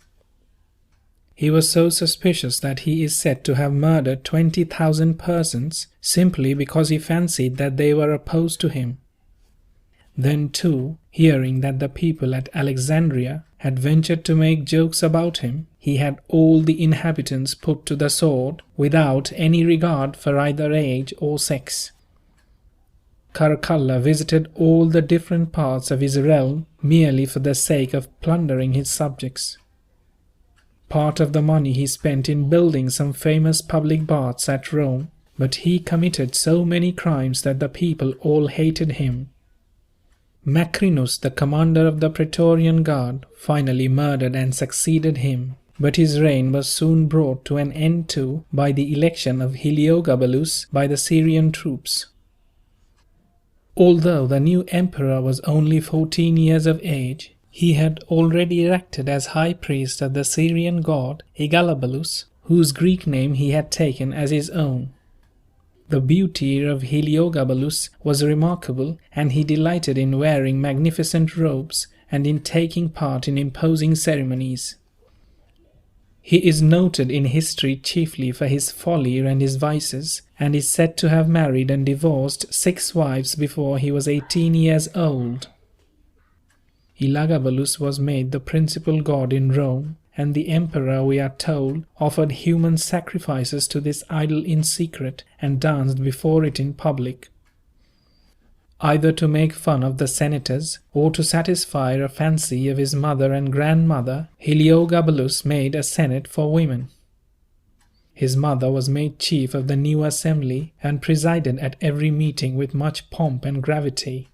He was so suspicious that he is said to have murdered 20,000 persons simply because he fancied that they were opposed to him. Then too, hearing that the people at Alexandria had ventured to make jokes about him, he had all the inhabitants put to the sword without any regard for either age or sex. Caracalla visited all the different parts of his realm merely for the sake of plundering his subjects. Part of the money he spent in building some famous public baths at Rome, but he committed so many crimes that the people all hated him. Macrinus, the commander of the Praetorian Guard, finally murdered and succeeded him, but his reign was soon brought to an end too by the election of Heliogabalus by the Syrian troops. Although the new emperor was only 14 years of age, he had already erected as high priest of the Syrian god Heliogabalus, whose Greek name he had taken as his own. The beauty of Heliogabalus was remarkable, and he delighted in wearing magnificent robes and in taking part in imposing ceremonies. He is noted in history chiefly for his folly and his vices, and is said to have married and divorced 6 wives before he was 18 years old. Heliogabalus was made the principal god in Rome, and the emperor, we are told, offered human sacrifices to this idol in secret and danced before it in public. Either to make fun of the senators or to satisfy a fancy of his mother and grandmother, Heliogabalus made a senate for women. His mother was made chief of the new assembly and presided at every meeting with much pomp and gravity.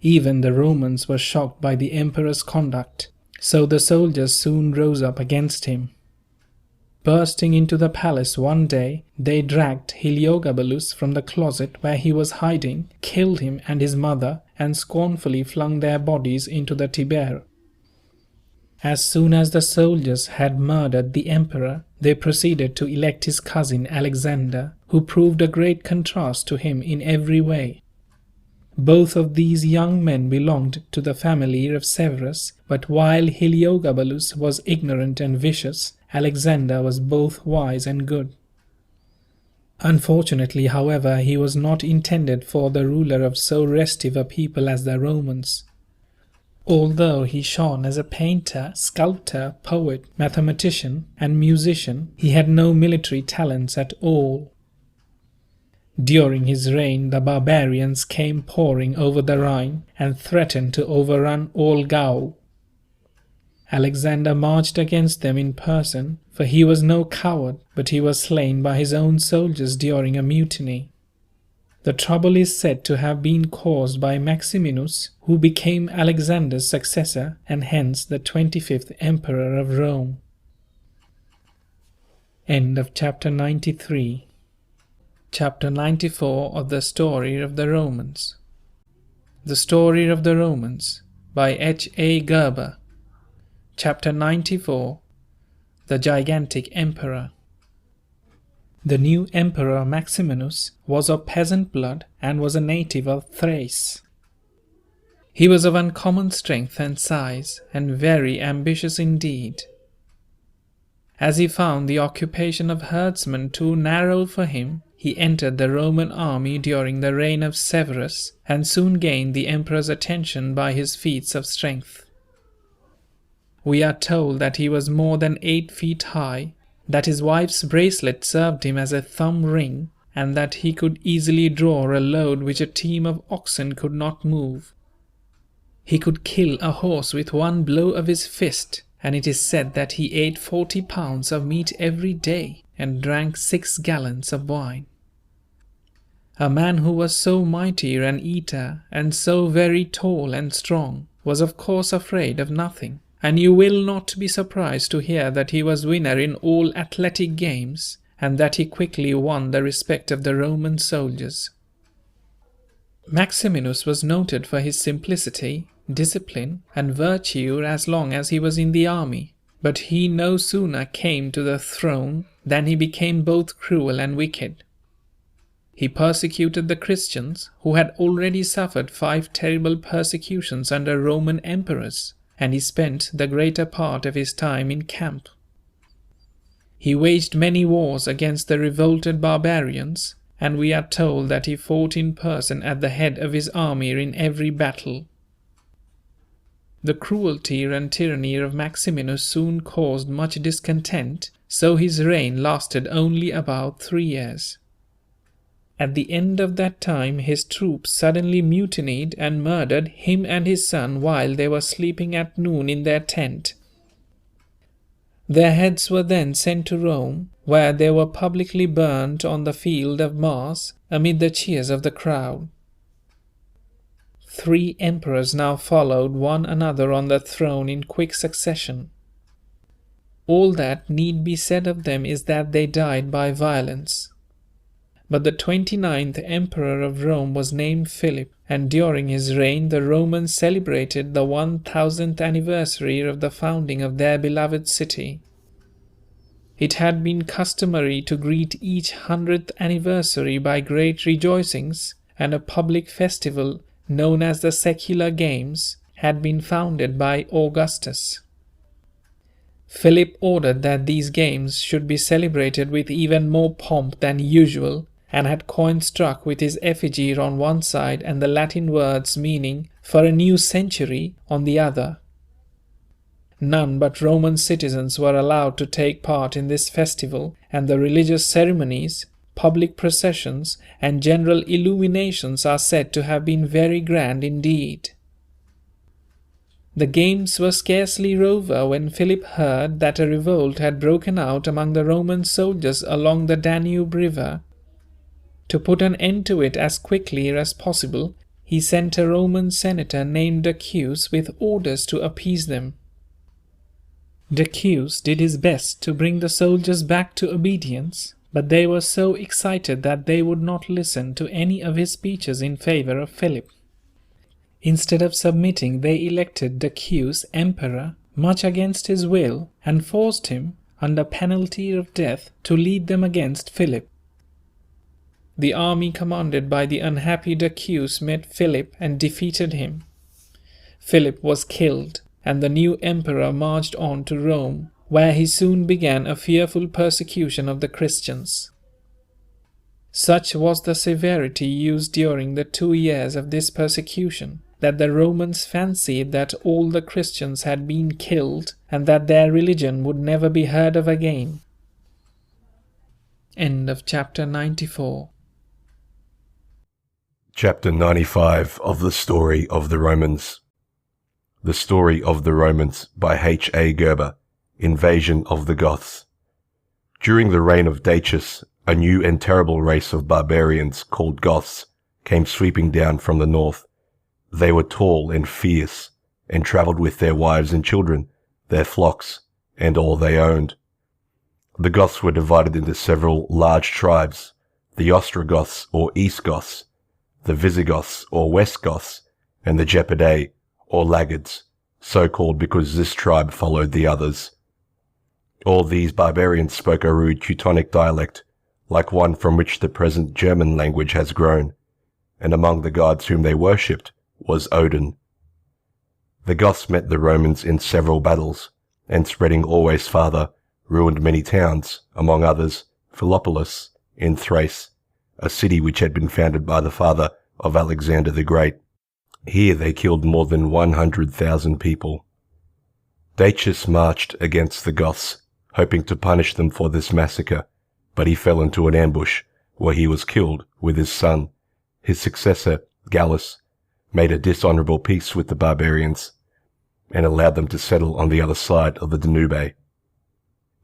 Even the Romans were shocked by the emperor's conduct, so the soldiers soon rose up against him. Bursting into the palace one day, they dragged Heliogabalus from the closet where he was hiding, killed him and his mother, and scornfully flung their bodies into the Tiber. As soon as the soldiers had murdered the emperor, they proceeded to elect his cousin Alexander, who proved a great contrast to him in every way. Both of these young men belonged to the family of Severus, but while Heliogabalus was ignorant and vicious, Alexander was both wise and good. Unfortunately, however, he was not intended for the ruler of so restive a people as the Romans. Although he shone as a painter, sculptor, poet, mathematician, and musician, he had no military talents at all. During his reign, the barbarians came pouring over the Rhine and threatened to overrun all Gaul. Alexander marched against them in person, for he was no coward, but he was slain by his own soldiers during a mutiny. The trouble is said to have been caused by Maximinus, who became Alexander's successor and hence the 25th emperor of Rome. End of chapter 93. Chapter 94 of the Story of the Romans. The Story of the Romans by H.A. Guerber. Chapter 94. The Gigantic Emperor. The new emperor Maximinus was of peasant blood and was a native of Thrace. He was of uncommon strength and size, and very ambitious indeed. As he found the occupation of herdsman too narrow for him, he entered the Roman army during the reign of Severus, and soon gained the emperor's attention by his feats of strength. We are told that he was more than 8 feet high, that his wife's bracelet served him as a thumb ring, and that he could easily draw a load which a team of oxen could not move. He could kill a horse with one blow of his fist, and it is said that he ate 40 pounds of meat every day and drank 6 gallons of wine. A man who was so mighty an eater and so very tall and strong was of course afraid of nothing, and you will not be surprised to hear that he was winner in all athletic games, and that he quickly won the respect of the Roman soldiers. Maximinus was noted for his simplicity, discipline, and virtue as long as he was in the army, but he no sooner came to the throne than he became both cruel and wicked. He persecuted the Christians, who had already suffered 5 terrible persecutions under Roman emperors, and he spent the greater part of his time in camp. He waged many wars against the revolted barbarians, and we are told that he fought in person at the head of his army in every battle. The cruelty and tyranny of Maximinus soon caused much discontent, so his reign lasted only about 3 years. At the end of that time his troops suddenly mutinied and murdered him and his son while they were sleeping at noon in their tent. Their heads were then sent to Rome, where they were publicly burnt on the field of Mars amid the cheers of the crowd. 3 emperors now followed one another on the throne in quick succession. All that need be said of them is that they died by violence. But the 29th emperor of Rome was named Philip, and during his reign the Romans celebrated the 1000th anniversary of the founding of their beloved city. It had been customary to greet each 100th anniversary by great rejoicings, and a public festival known as the Secular Games had been founded by Augustus. Philip ordered that these games should be celebrated with even more pomp than usual, and had coins struck with his effigy on one side and the Latin words meaning "for a new century" on the other. None but Roman citizens were allowed to take part in this festival, and the religious ceremonies, public processions, and general illuminations are said to have been very grand indeed. The games were scarcely over when Philip heard that a revolt had broken out among the Roman soldiers along the Danube River. To put an end to it as quickly as possible, he sent a Roman senator named Decius with orders to appease them. Decius did his best to bring the soldiers back to obedience, but they were so excited that they would not listen to any of his speeches in favor of Philip. Instead of submitting, they elected Decius emperor, much against his will, and forced him, under penalty of death, to lead them against Philip. The army commanded by the unhappy Decius met Philip and defeated him. Philip was killed, and the new emperor marched on to Rome, where he soon began a fearful persecution of the Christians. Such was the severity used during the 2 years of this persecution, that the Romans fancied that all the Christians had been killed and that their religion would never be heard of again. End of chapter 94. Chapter 95 of the Story of the Romans. The Story of the Romans by H. A. Guerber. Invasion of the Goths. During the reign of Decius, a new and terrible race of barbarians called Goths came sweeping down from the north. They were tall and fierce, and travelled with their wives and children, their flocks, and all they owned. The Goths were divided into several large tribes, the Ostrogoths or East Goths, the Visigoths or West Goths, and the Gepidae or Laggards, so called because this tribe followed the others. All these barbarians spoke a rude Teutonic dialect, like one from which the present German language has grown, and among the gods whom they worshipped was Odin. The Goths met the Romans in several battles, and spreading always farther, ruined many towns, among others Philoppolis in Thrace, a city which had been founded by the father of Alexander the Great. Here they killed more than 100,000 people. Decius marched against the Goths, hoping to punish them for this massacre, but he fell into an ambush, where he was killed with his son. His successor, Gallus, made a dishonourable peace with the barbarians, and allowed them to settle on the other side of the Danube.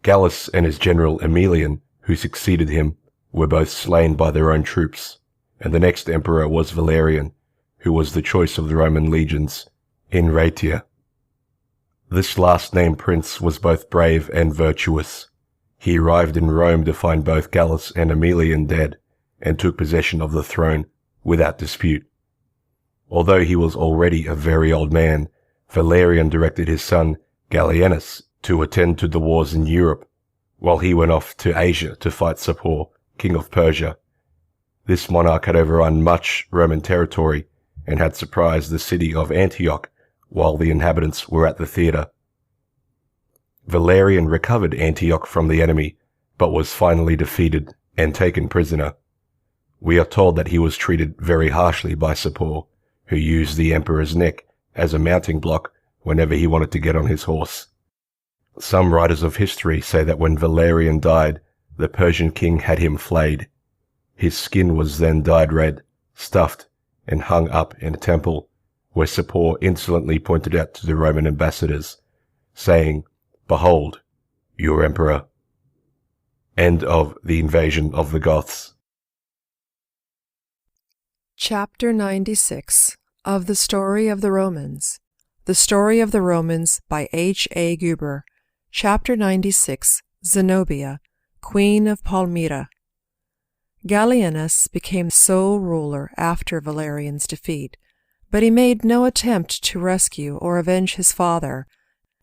Gallus and his general Aemilian, who succeeded him, were both slain by their own troops, and the next emperor was Valerian, who was the choice of the Roman legions, in Raetia. This last-named prince was both brave and virtuous. He arrived in Rome to find both Gallus and Aemilian dead, and took possession of the throne without dispute. Although he was already a very old man, Valerian directed his son Gallienus to attend to the wars in Europe, while he went off to Asia to fight Sapor, king of Persia. This monarch had overrun much Roman territory and had surprised the city of Antioch while the inhabitants were at the theatre. Valerian recovered Antioch from the enemy, but was finally defeated and taken prisoner. We are told that he was treated very harshly by Sapor, who used the emperor's neck as a mounting block whenever he wanted to get on his horse. Some writers of history say that when Valerian died, the Persian king had him flayed. His skin was then dyed red, stuffed, and hung up in a temple, where Sapor insolently pointed out to the Roman ambassadors, saying, "Behold, your emperor." End of the Invasion of the Goths. Chapter 96 of the Story of the Romans. The Story of the Romans by H. A. Guerber. Chapter 96. Zenobia, Queen of Palmyra. Gallienus became sole ruler after Valerian's defeat, but he made no attempt to rescue or avenge his father,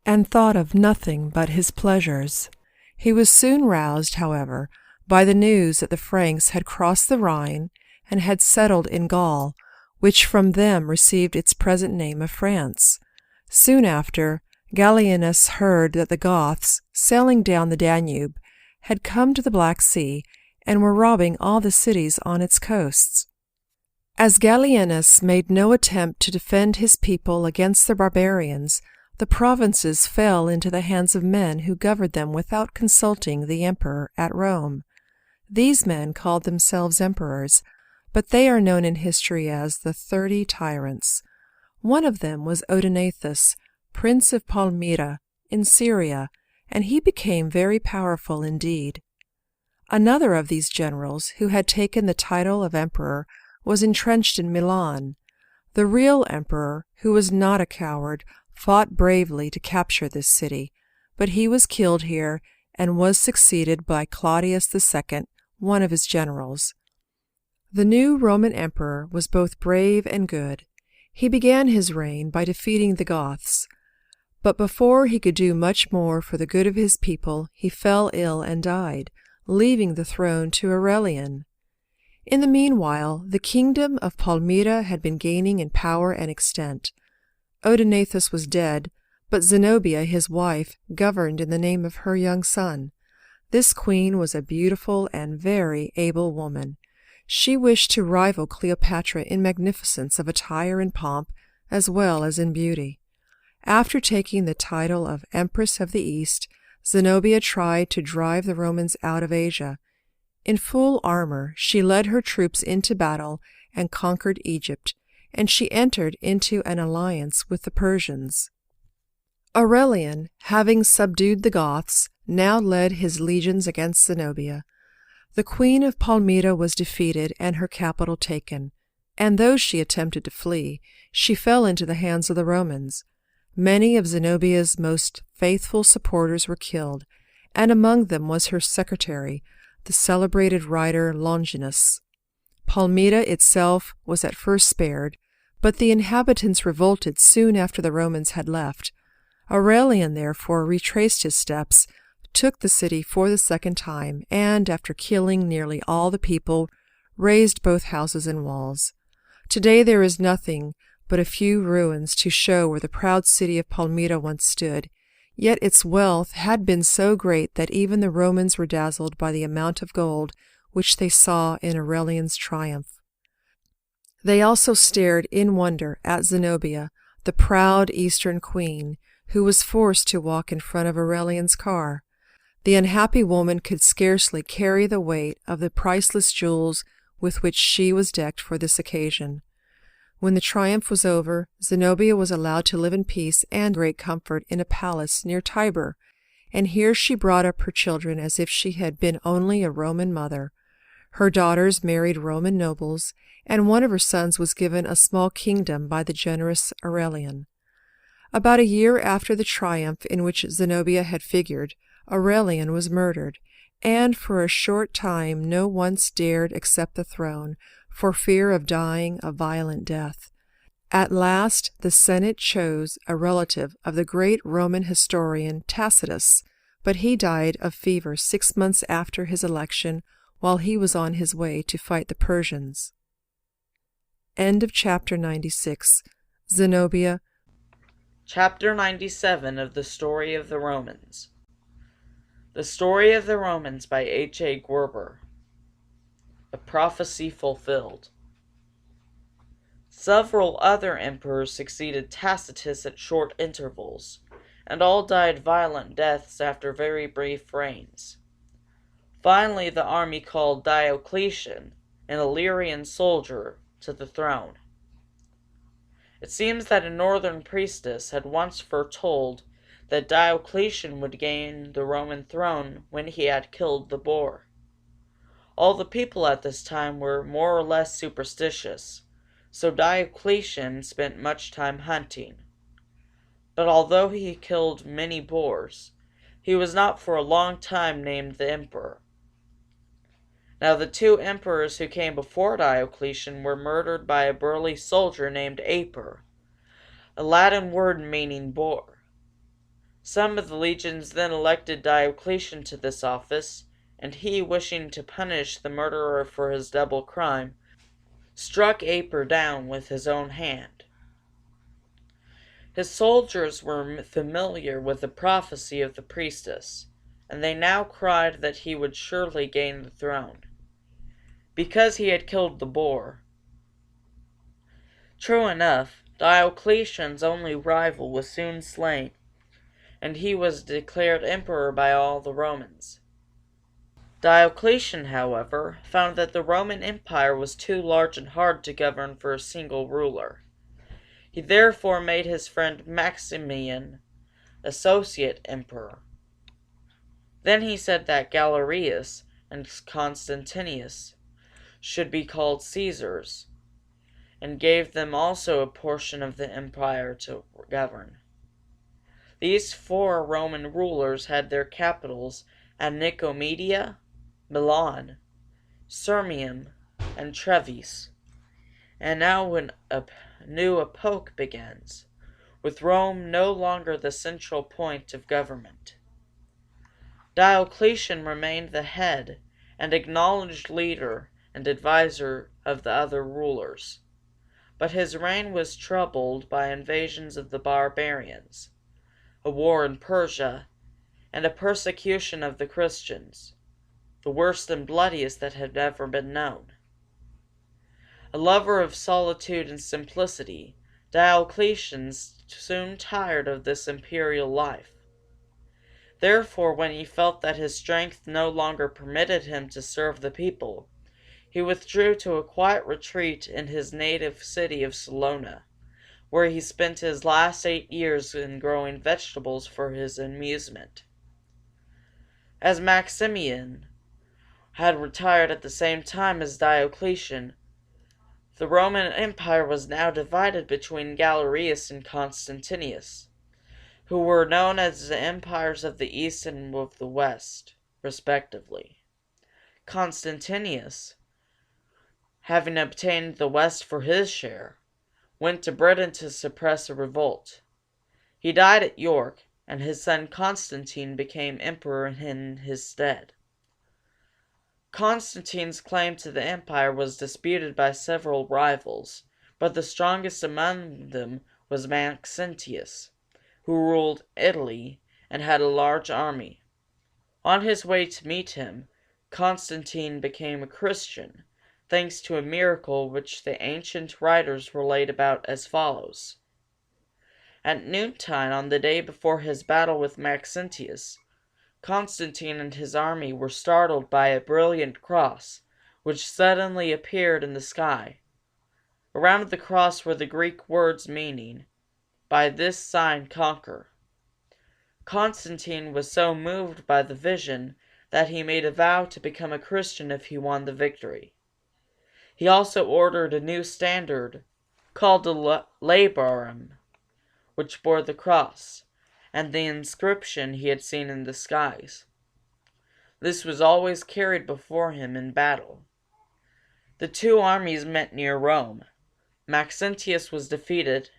and thought of nothing but his pleasures. He was soon roused, however, by the news that the Franks had crossed the Rhine and had settled in Gaul, which from them received its present name of France. Soon after, Gallienus heard that the Goths, sailing down the Danube, had come to the Black Sea and were robbing all the cities on its coasts. As Gallienus made no attempt to defend his people against the barbarians, the provinces fell into the hands of men who governed them without consulting the emperor at Rome. These men called themselves emperors, but they are known in history as the 30 tyrants. One of them was Odenathus, prince of Palmyra, in Syria, and he became very powerful indeed. Another of these generals, who had taken the title of emperor, was entrenched in Milan. The real emperor, who was not a coward, fought bravely to capture this city, but he was killed here and was succeeded by Claudius II, one of his generals. The new Roman emperor was both brave and good. He began his reign by defeating the Goths, but before he could do much more for the good of his people, he fell ill and died, leaving the throne to Aurelian. In the meanwhile, the kingdom of Palmyra had been gaining in power and extent. Odenathus was dead, but Zenobia, his wife, governed in the name of her young son. This queen was a beautiful and very able woman. She wished to rival Cleopatra in magnificence of attire and pomp, as well as in beauty. After taking the title of Empress of the East, Zenobia tried to drive the Romans out of Asia. In full armor, she led her troops into battle and conquered Egypt, and she entered into an alliance with the Persians. Aurelian, having subdued the Goths, now led his legions against Zenobia. The queen of Palmyra was defeated and her capital taken, and though she attempted to flee, she fell into the hands of the Romans. Many of Zenobia's most faithful supporters were killed, and among them was her secretary, the celebrated writer Longinus. Palmyra itself was at first spared, but the inhabitants revolted soon after the Romans had left. Aurelian therefore retraced his steps, took the city for the second time, and, after killing nearly all the people, razed both houses and walls. Today there is nothing but a few ruins to show where the proud city of Palmyra once stood, yet its wealth had been so great that even the Romans were dazzled by the amount of gold which they saw in Aurelian's triumph. They also stared in wonder at Zenobia, the proud Eastern queen, who was forced to walk in front of Aurelian's car. The unhappy woman could scarcely carry the weight of the priceless jewels with which she was decked for this occasion. When the triumph was over, Zenobia was allowed to live in peace and great comfort in a palace near Tibur, and here she brought up her children as if she had been only a Roman mother. Her daughters married Roman nobles, and one of her sons was given a small kingdom by the generous Aurelian. About a year after the triumph in which Zenobia had figured, Aurelian was murdered, and for a short time no one dared accept the throne, for fear of dying a violent death. At last the Senate chose a relative of the great Roman historian Tacitus, but he died of fever 6 months after his election while he was on his way to fight the Persians. End of chapter 96. Zenobia. Chapter 97 of the Story of the Romans. The Story of the Romans by H.A. Guerber. A prophecy fulfilled. Several other emperors succeeded Tacitus at short intervals, and all died violent deaths after very brief reigns. Finally, the army called Diocletian, an Illyrian soldier, to the throne. It seems that a northern priestess had once foretold that Diocletian would gain the Roman throne when he had killed the boar. All the people at this time were more or less superstitious, so Diocletian spent much time hunting. But although he killed many boars, he was not for a long time named the emperor. Now the 2 emperors who came before Diocletian were murdered by a burly soldier named Aper, a Latin word meaning boar. Some of the legions then elected Diocletian to this office, and he, wishing to punish the murderer for his double crime, struck Aper down with his own hand. His soldiers were familiar with the prophecy of the priestess, and they now cried that he would surely gain the throne, because he had killed the boar. True enough, Diocletian's only rival was soon slain, and he was declared emperor by all the Romans. Diocletian, however, found that the Roman Empire was too large and hard to govern for a single ruler. He therefore made his friend Maximian associate emperor. Then he said that Galerius and Constantius should be called Caesars, and gave them also a portion of the empire to govern. These 4 Roman rulers had their capitals at Nicomedia, Milan, Sirmium, and Treves. And now when a new epoch begins, with Rome no longer the central point of government. Diocletian remained the head and acknowledged leader and advisor of the other rulers, but his reign was troubled by invasions of the barbarians, a war in Persia, and a persecution of the Christians, the worst and bloodiest that had ever been known. A lover of solitude and simplicity, Diocletian soon tired of this imperial life. Therefore, when he felt that his strength no longer permitted him to serve the people, he withdrew to a quiet retreat in his native city of Salona, where he spent his last 8 years in growing vegetables for his amusement. As Maximian had retired at the same time as Diocletian, the Roman Empire was now divided between Galerius and Constantius, who were known as the empires of the East and of the West, respectively. Constantius, having obtained the West for his share, went to Britain to suppress a revolt. He died at York, and his son Constantine became emperor in his stead. Constantine's claim to the empire was disputed by several rivals, but the strongest among them was Maxentius, who ruled Italy and had a large army. On his way to meet him, Constantine became a Christian, thanks to a miracle which the ancient writers relate about as follows. At noontime on the day before his battle with Maxentius, Constantine and his army were startled by a brilliant cross, which suddenly appeared in the sky. Around the cross were the Greek words meaning, "By this sign conquer." Constantine was so moved by the vision that he made a vow to become a Christian if he won the victory. He also ordered a new standard, called a labarum, which bore the cross, and the inscription he had seen in the skies. This was always carried before him in battle. The two armies met near Rome. Maxentius was defeated,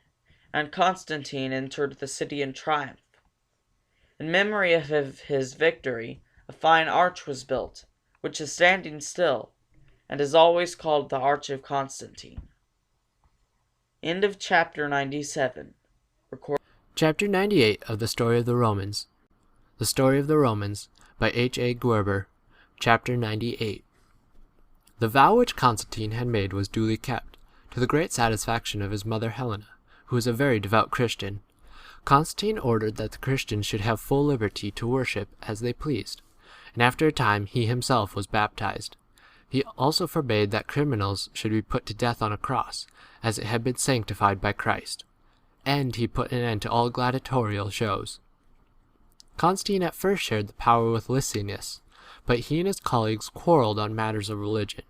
and Constantine entered the city in triumph. In memory of his victory, a fine arch was built, which is standing still, and is always called the Arch of Constantine. End of chapter 97. Chapter 98 of the Story of the Romans. The Story of the Romans by H.A. Guerber. Chapter 98. The vow which Constantine had made was duly kept, to the great satisfaction of his mother Helena, who was a very devout Christian. Constantine ordered that the Christians should have full liberty to worship as they pleased, and after a time he himself was baptized. He also forbade that criminals should be put to death on a cross, as it had been sanctified by Christ. And he put an end to all gladiatorial shows. Constantine at first shared the power with Licinius, but he and his colleagues quarreled on matters of religion.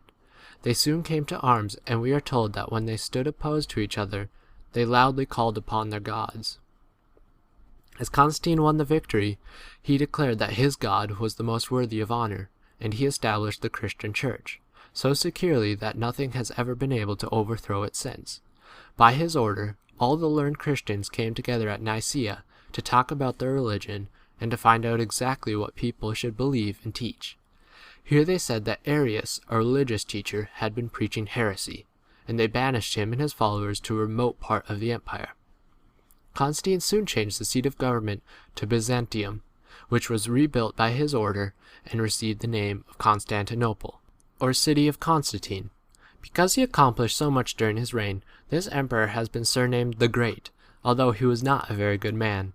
They soon came to arms, and we are told that when they stood opposed to each other, they loudly called upon their gods. As Constantine won the victory, he declared that his God was the most worthy of honor, and he established the Christian Church, so securely that nothing has ever been able to overthrow it since. By his order, all the learned Christians came together at Nicaea to talk about their religion and to find out exactly what people should believe and teach. Here they said that Arius, a religious teacher, had been preaching heresy, and they banished him and his followers to a remote part of the empire. Constantine soon changed the seat of government to Byzantium, which was rebuilt by his order and received the name of Constantinople, or City of Constantine. Because he accomplished so much during his reign, this emperor has been surnamed the Great, although he was not a very good man.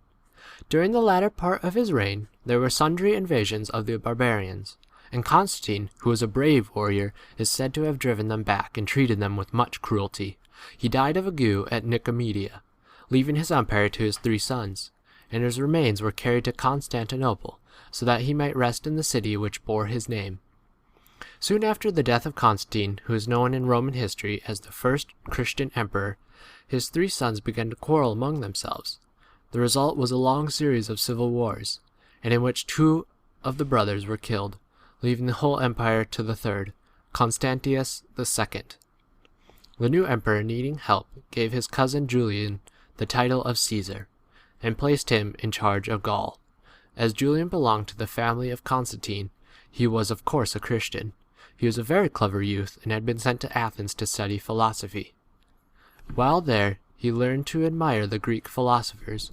During the latter part of his reign, there were sundry invasions of the barbarians, and Constantine, who was a brave warrior, is said to have driven them back and treated them with much cruelty. He died of ague at Nicomedia, leaving his empire to his 3 sons, and his remains were carried to Constantinople, so that he might rest in the city which bore his name. Soon after the death of Constantine, who is known in Roman history as the first Christian emperor, his 3 sons began to quarrel among themselves. The result was a long series of civil wars, and in which 2 of the brothers were killed, leaving the whole empire to the third, Constantius II. The new emperor, needing help, gave his cousin Julian the title of Caesar, and placed him in charge of Gaul. As Julian belonged to the family of Constantine, he was of course a Christian. He was a very clever youth, and had been sent to Athens to study philosophy. While there, he learned to admire the Greek philosophers,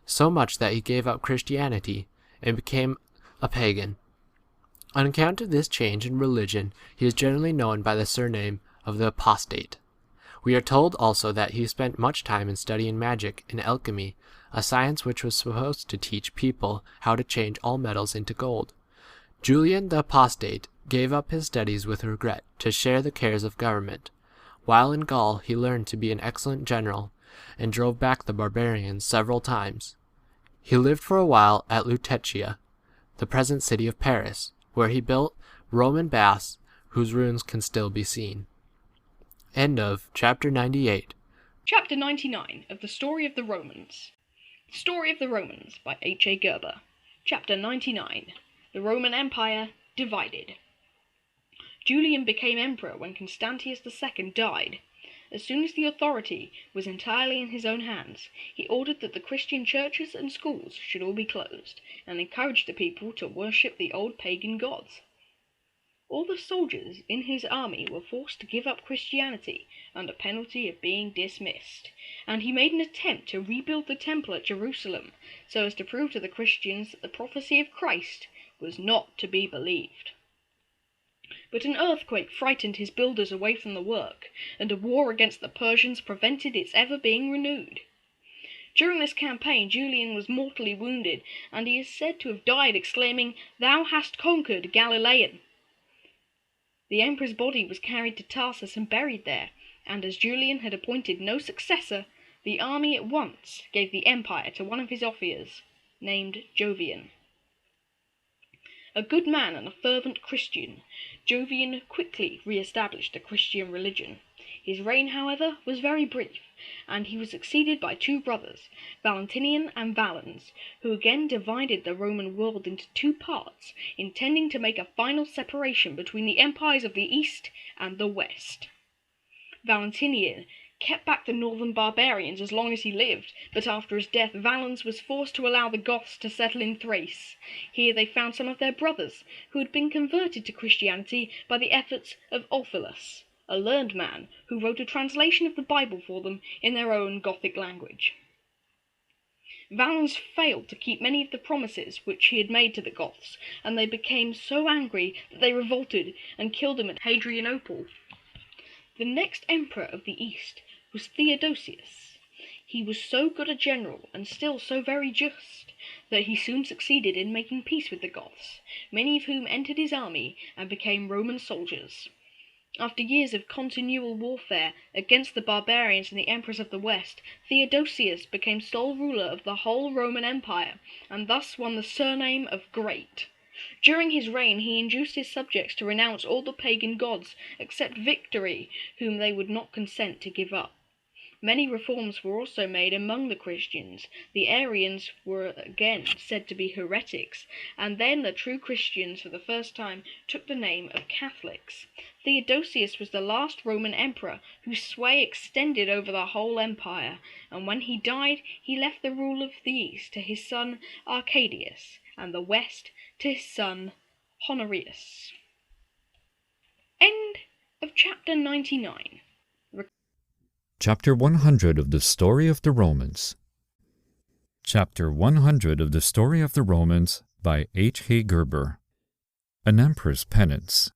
so much that he gave up Christianity and became a pagan. On account of this change in religion, he is generally known by the surname of the apostate. We are told also that he spent much time in studying magic and alchemy, a science which was supposed to teach people how to change all metals into gold. Julian the Apostate gave up his studies with regret to share the cares of government. While in Gaul he learned to be an excellent general, and drove back the barbarians several times. He lived for a while at Lutetia, the present city of Paris, where he built Roman baths whose ruins can still be seen. End of chapter 98. Chapter 99 of the Story of the Romans. The Story of the Romans by H.A. Guerber. Chapter 99. The Roman Empire divided. Julian became emperor when Constantius II died. As soon as the authority was entirely in his own hands, he ordered that the Christian churches and schools should all be closed, and encouraged the people to worship the old pagan gods. All the soldiers in his army were forced to give up Christianity under penalty of being dismissed, and he made an attempt to rebuild the temple at Jerusalem so as to prove to the Christians that the prophecy of Christ was not to be believed. But an earthquake frightened his builders away from the work, and a war against the Persians prevented its ever being renewed. During this campaign Julian was mortally wounded, and he is said to have died exclaiming, "Thou hast conquered, Galilean!" The emperor's body was carried to Tarsus and buried there, and as Julian had appointed no successor, the army at once gave the empire to one of his officers, named Jovian. A good man and a fervent Christian, Jovian quickly re-established the Christian religion. His reign, however, was very brief, and he was succeeded by two brothers, Valentinian and Valens, who again divided the Roman world into two parts, intending to make a final separation between the empires of the East and the West. Valentinian kept back the northern barbarians as long as he lived, but after his death Valens was forced to allow the Goths to settle in Thrace. Here they found some of their brothers, who had been converted to Christianity by the efforts of Ulfilas, a learned man who wrote a translation of the Bible for them in their own Gothic language. Valens failed to keep many of the promises which he had made to the Goths, and they became so angry that they revolted and killed him at Hadrianople. The next emperor of the East was Theodosius. He was so good a general, and still so very just, that he soon succeeded in making peace with the Goths, many of whom entered his army and became Roman soldiers. After years of continual warfare against the barbarians and the emperors of the West, Theodosius became sole ruler of the whole Roman Empire, and thus won the surname of Great. During his reign he induced his subjects to renounce all the pagan gods except Victory, whom they would not consent to give up. Many reforms were also made among the Christians. The Arians were again said to be heretics, and then the true Christians for the first time took the name of Catholics. Theodosius was the last Roman emperor whose sway extended over the whole empire, and when he died he left the rule of the East to his son Arcadius, and the West to his son Honorius. End of chapter 99. Chapter 100 of the Story of the Romans. Chapter 100 of the Story of the Romans by H.A. Guerber. An Emperor's Penance.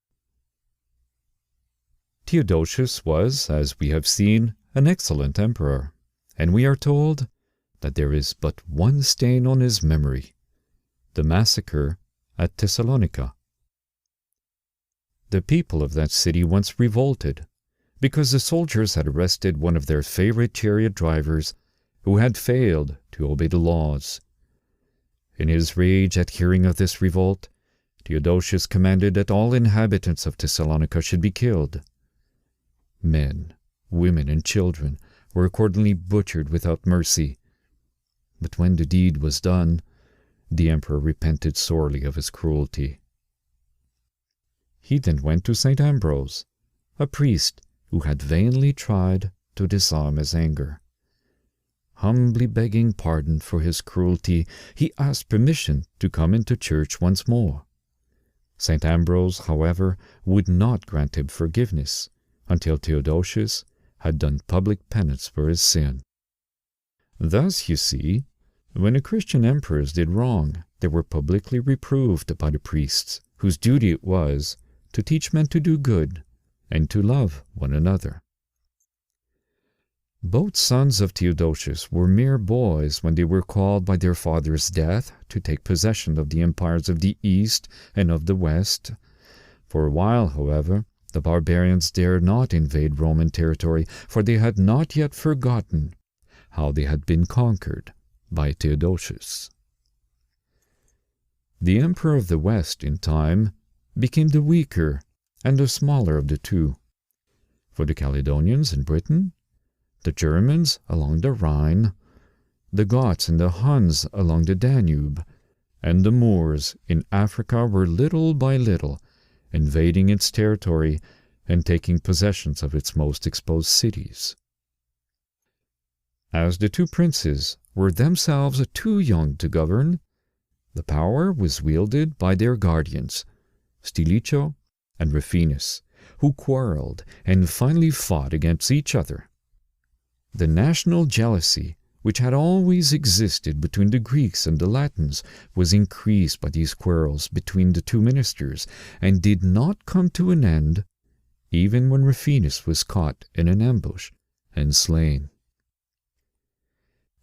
Theodosius was, as we have seen, an excellent emperor, and we are told that there is but one stain on his memory, the massacre at Thessalonica. The people of that city once revolted, because the soldiers had arrested one of their favorite chariot drivers who had failed to obey the laws. In his rage at hearing of this revolt, Theodosius commanded that all inhabitants of Thessalonica should be killed. Men, women, and children were accordingly butchered without mercy. But when the deed was done, the emperor repented sorely of his cruelty. He then went to St. Ambrose, a priest who had vainly tried to disarm his anger. Humbly begging pardon for his cruelty, he asked permission to come into church once more. St. Ambrose, however, would not grant him forgiveness until Theodosius had done public penance for his sin. Thus, you see, when the Christian emperors did wrong, they were publicly reproved by the priests, whose duty it was to teach men to do good and to love one another. Both sons of Theodosius were mere boys when they were called by their father's death to take possession of the empires of the East and of the West. For a while, however, the barbarians dared not invade Roman territory, for they had not yet forgotten how they had been conquered by Theodosius. The emperor of the West, in time, became the weaker and the smaller of the two. For the Caledonians in Britain, the Germans along the Rhine, the Goths and the Huns along the Danube, and the Moors in Africa were little by little invading its territory and taking possessions of its most exposed cities. As the two princes were themselves too young to govern, the power was wielded by their guardians, Stilicho and Rufinus, who quarreled and finally fought against each other. The national jealousy which had always existed between the Greeks and the Latins was increased by these quarrels between the two ministers, and did not come to an end even when Rufinus was caught in an ambush and slain.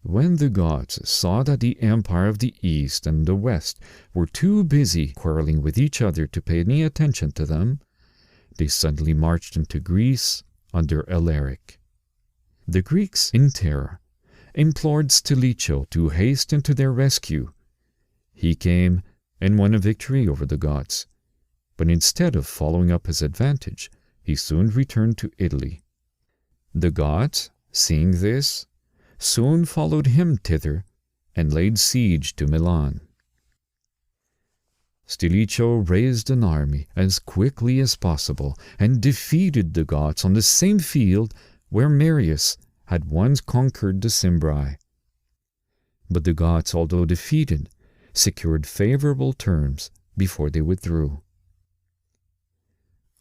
When the Goths saw that the empire of the East and the West were too busy quarreling with each other to pay any attention to them, they suddenly marched into Greece under Alaric. The Greeks, in terror, implored Stilicho to hasten to their rescue. He came and won a victory over the Goths, but instead of following up his advantage, he soon returned to Italy. The Goths, seeing this, soon followed him thither and laid siege to Milan. Stilicho raised an army as quickly as possible and defeated the Goths on the same field where Marius had once conquered the Cimbri. But the Goths, although defeated, secured favorable terms before they withdrew.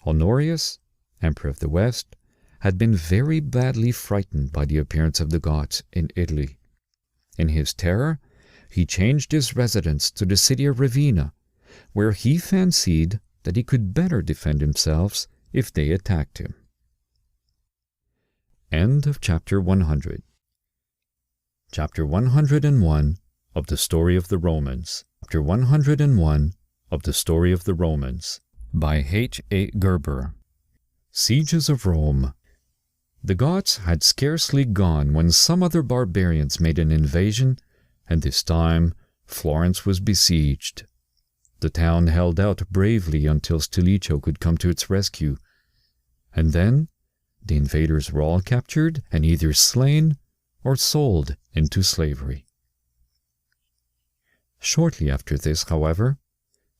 Honorius, Emperor of the West, had been very badly frightened by the appearance of the Goths in Italy. In his terror, he changed his residence to the city of Ravenna, where he fancied that he could better defend himself if they attacked him. End of Chapter 100. Chapter 101 of the Story of the Romans. Chapter 101 of the Story of the Romans by H.A. Guerber. Sieges of Rome. The Goths had scarcely gone when some other barbarians made an invasion, and this time Florence was besieged. The town held out bravely until Stilicho could come to its rescue, and then the invaders were all captured and either slain or sold into slavery. Shortly after this, however,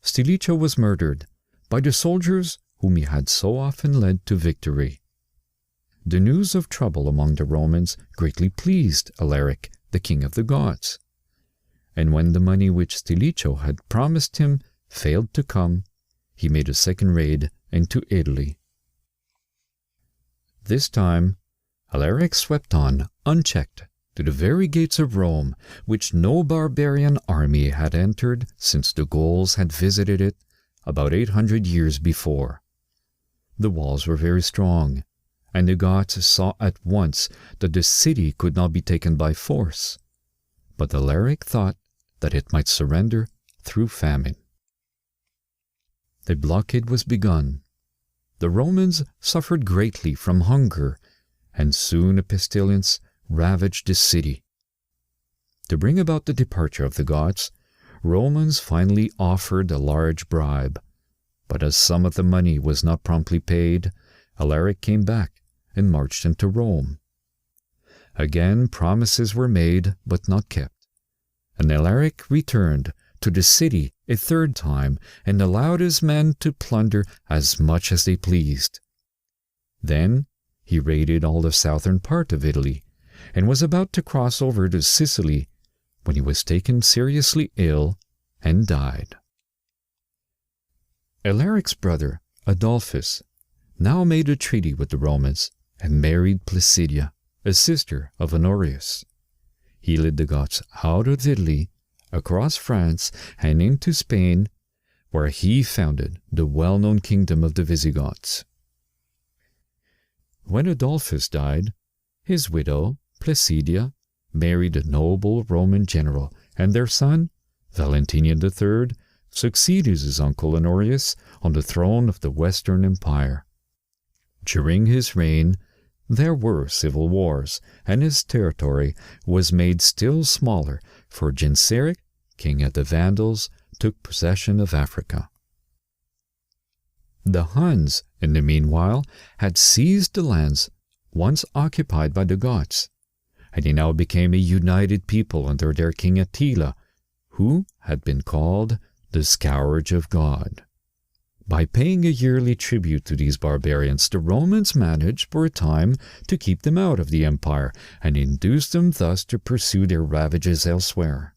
Stilicho was murdered by the soldiers whom he had so often led to victory. The news of trouble among the Romans greatly pleased Alaric, the king of the Goths, and when the money which Stilicho had promised him failed to come, he made a second raid into Italy. This time, Alaric swept on unchecked to the very gates of Rome, which no barbarian army had entered since the Gauls had visited it about 800 years before. The walls were very strong, and the Goths saw at once that the city could not be taken by force, but Alaric thought that it might surrender through famine. The blockade was begun. The Romans suffered greatly from hunger, and soon a pestilence ravaged the city. To bring about the departure of the Goths, Romans finally offered a large bribe, but as some of the money was not promptly paid, Alaric came back and marched into Rome. Again promises were made but not kept, and Alaric returned to the city a third time and allowed his men to plunder as much as they pleased. Then he raided all the southern part of Italy and was about to cross over to Sicily when he was taken seriously ill and died. Alaric's brother, Adolphus, now made a treaty with the Romans and married Placidia, a sister of Honorius. He led the Goths out of Italy, across France, and into Spain, where he founded the well-known kingdom of the Visigoths. When Adolphus died, His widow, Placidia, married a noble Roman general, and their son, Valentinian III, succeeded his uncle Honorius on the throne of the Western Empire. During his reign, there were civil wars, and his territory was made still smaller, for Genseric, king of the Vandals, took possession of Africa. The Huns, in the meanwhile, had seized the lands once occupied by the Goths, and they now became a united people under their king Attila, who had been called the Scourge of God. By paying a yearly tribute to these barbarians, the Romans managed for a time to keep them out of the empire and induced them thus to pursue their ravages elsewhere.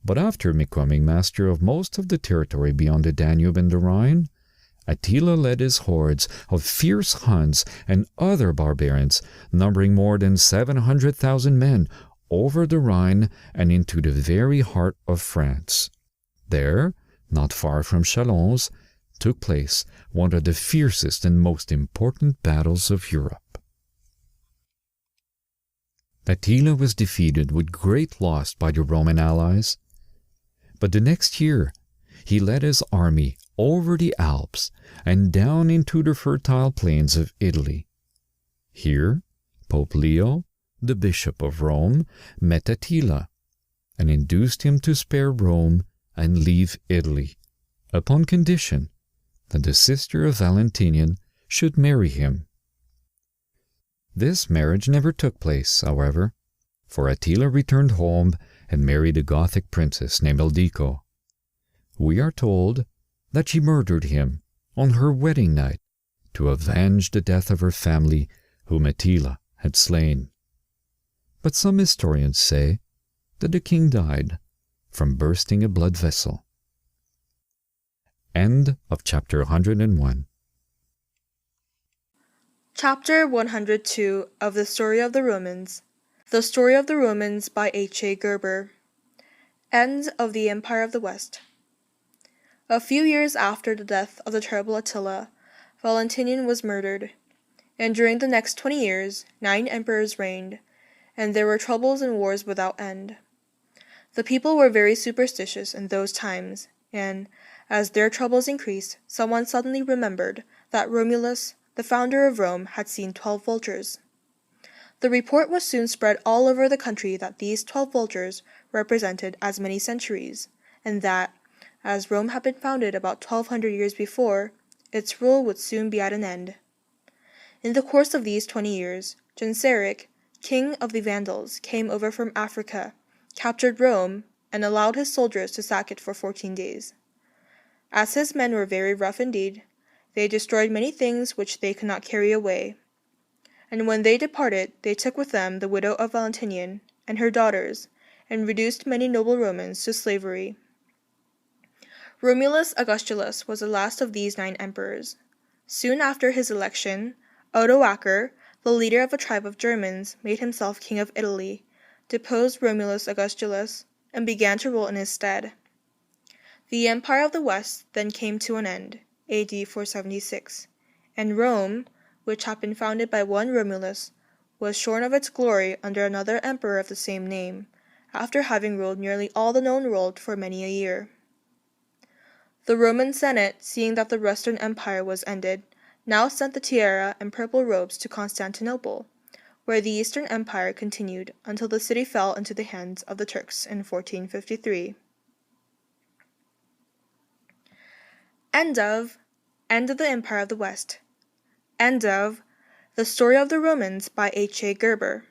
But after becoming master of most of the territory beyond the Danube and the Rhine, Attila led his hordes of fierce Huns and other barbarians, numbering more than 700,000 men, over the Rhine and into the very heart of France. There, not far from Chalons, took place one of the fiercest and most important battles of Europe. Attila was defeated with great loss by the Roman allies, but the next year he led his army over the Alps and down into the fertile plains of Italy. Here, Pope Leo, the Bishop of Rome, met Attila and induced him to spare Rome and leave Italy, upon condition that the sister of Valentinian should marry him. This marriage never took place, however, for Attila returned home and married a Gothic princess named Ildico. We are told that she murdered him on her wedding night to avenge the death of her family whom Attila had slain. But some historians say that the king died from bursting a blood vessel. End of chapter 101. Chapter 102 of the Story of the Romans. The Story of the Romans by H.A. Guerber. End of the Empire of the West. A few years after the death of the terrible Attila, Valentinian was murdered, and during the next 20 years, 9 emperors reigned, and there were troubles and wars without end. The people were very superstitious in those times, and, as their troubles increased, someone suddenly remembered that Romulus, the founder of Rome, had seen 12 vultures. The report was soon spread all over the country that these 12 vultures represented as many centuries, and that, as Rome had been founded about 1200 years before, its rule would soon be at an end. In the course of these 20 years, Genseric, king of the Vandals, came over from Africa, captured Rome, and allowed his soldiers to sack it for 14 days. As his men were very rough indeed, they destroyed many things which they could not carry away. And when they departed, they took with them the widow of Valentinian and her daughters, and reduced many noble Romans to slavery. Romulus Augustulus was the last of these 9 emperors. Soon after his election, Odoacer, the leader of a tribe of Germans, made himself king of Italy, deposed Romulus Augustulus, and began to rule in his stead. The Empire of the West then came to an end, AD 476, and Rome, which had been founded by one Romulus, was shorn of its glory under another emperor of the same name, after having ruled nearly all the known world for many a year. The Roman Senate, seeing that the Western Empire was ended, now sent the tiara and purple robes to Constantinople, where the Eastern Empire continued until the city fell into the hands of the Turks in 1453. End of the Empire of the West. End of The Story of the Romans by H.A. Guerber.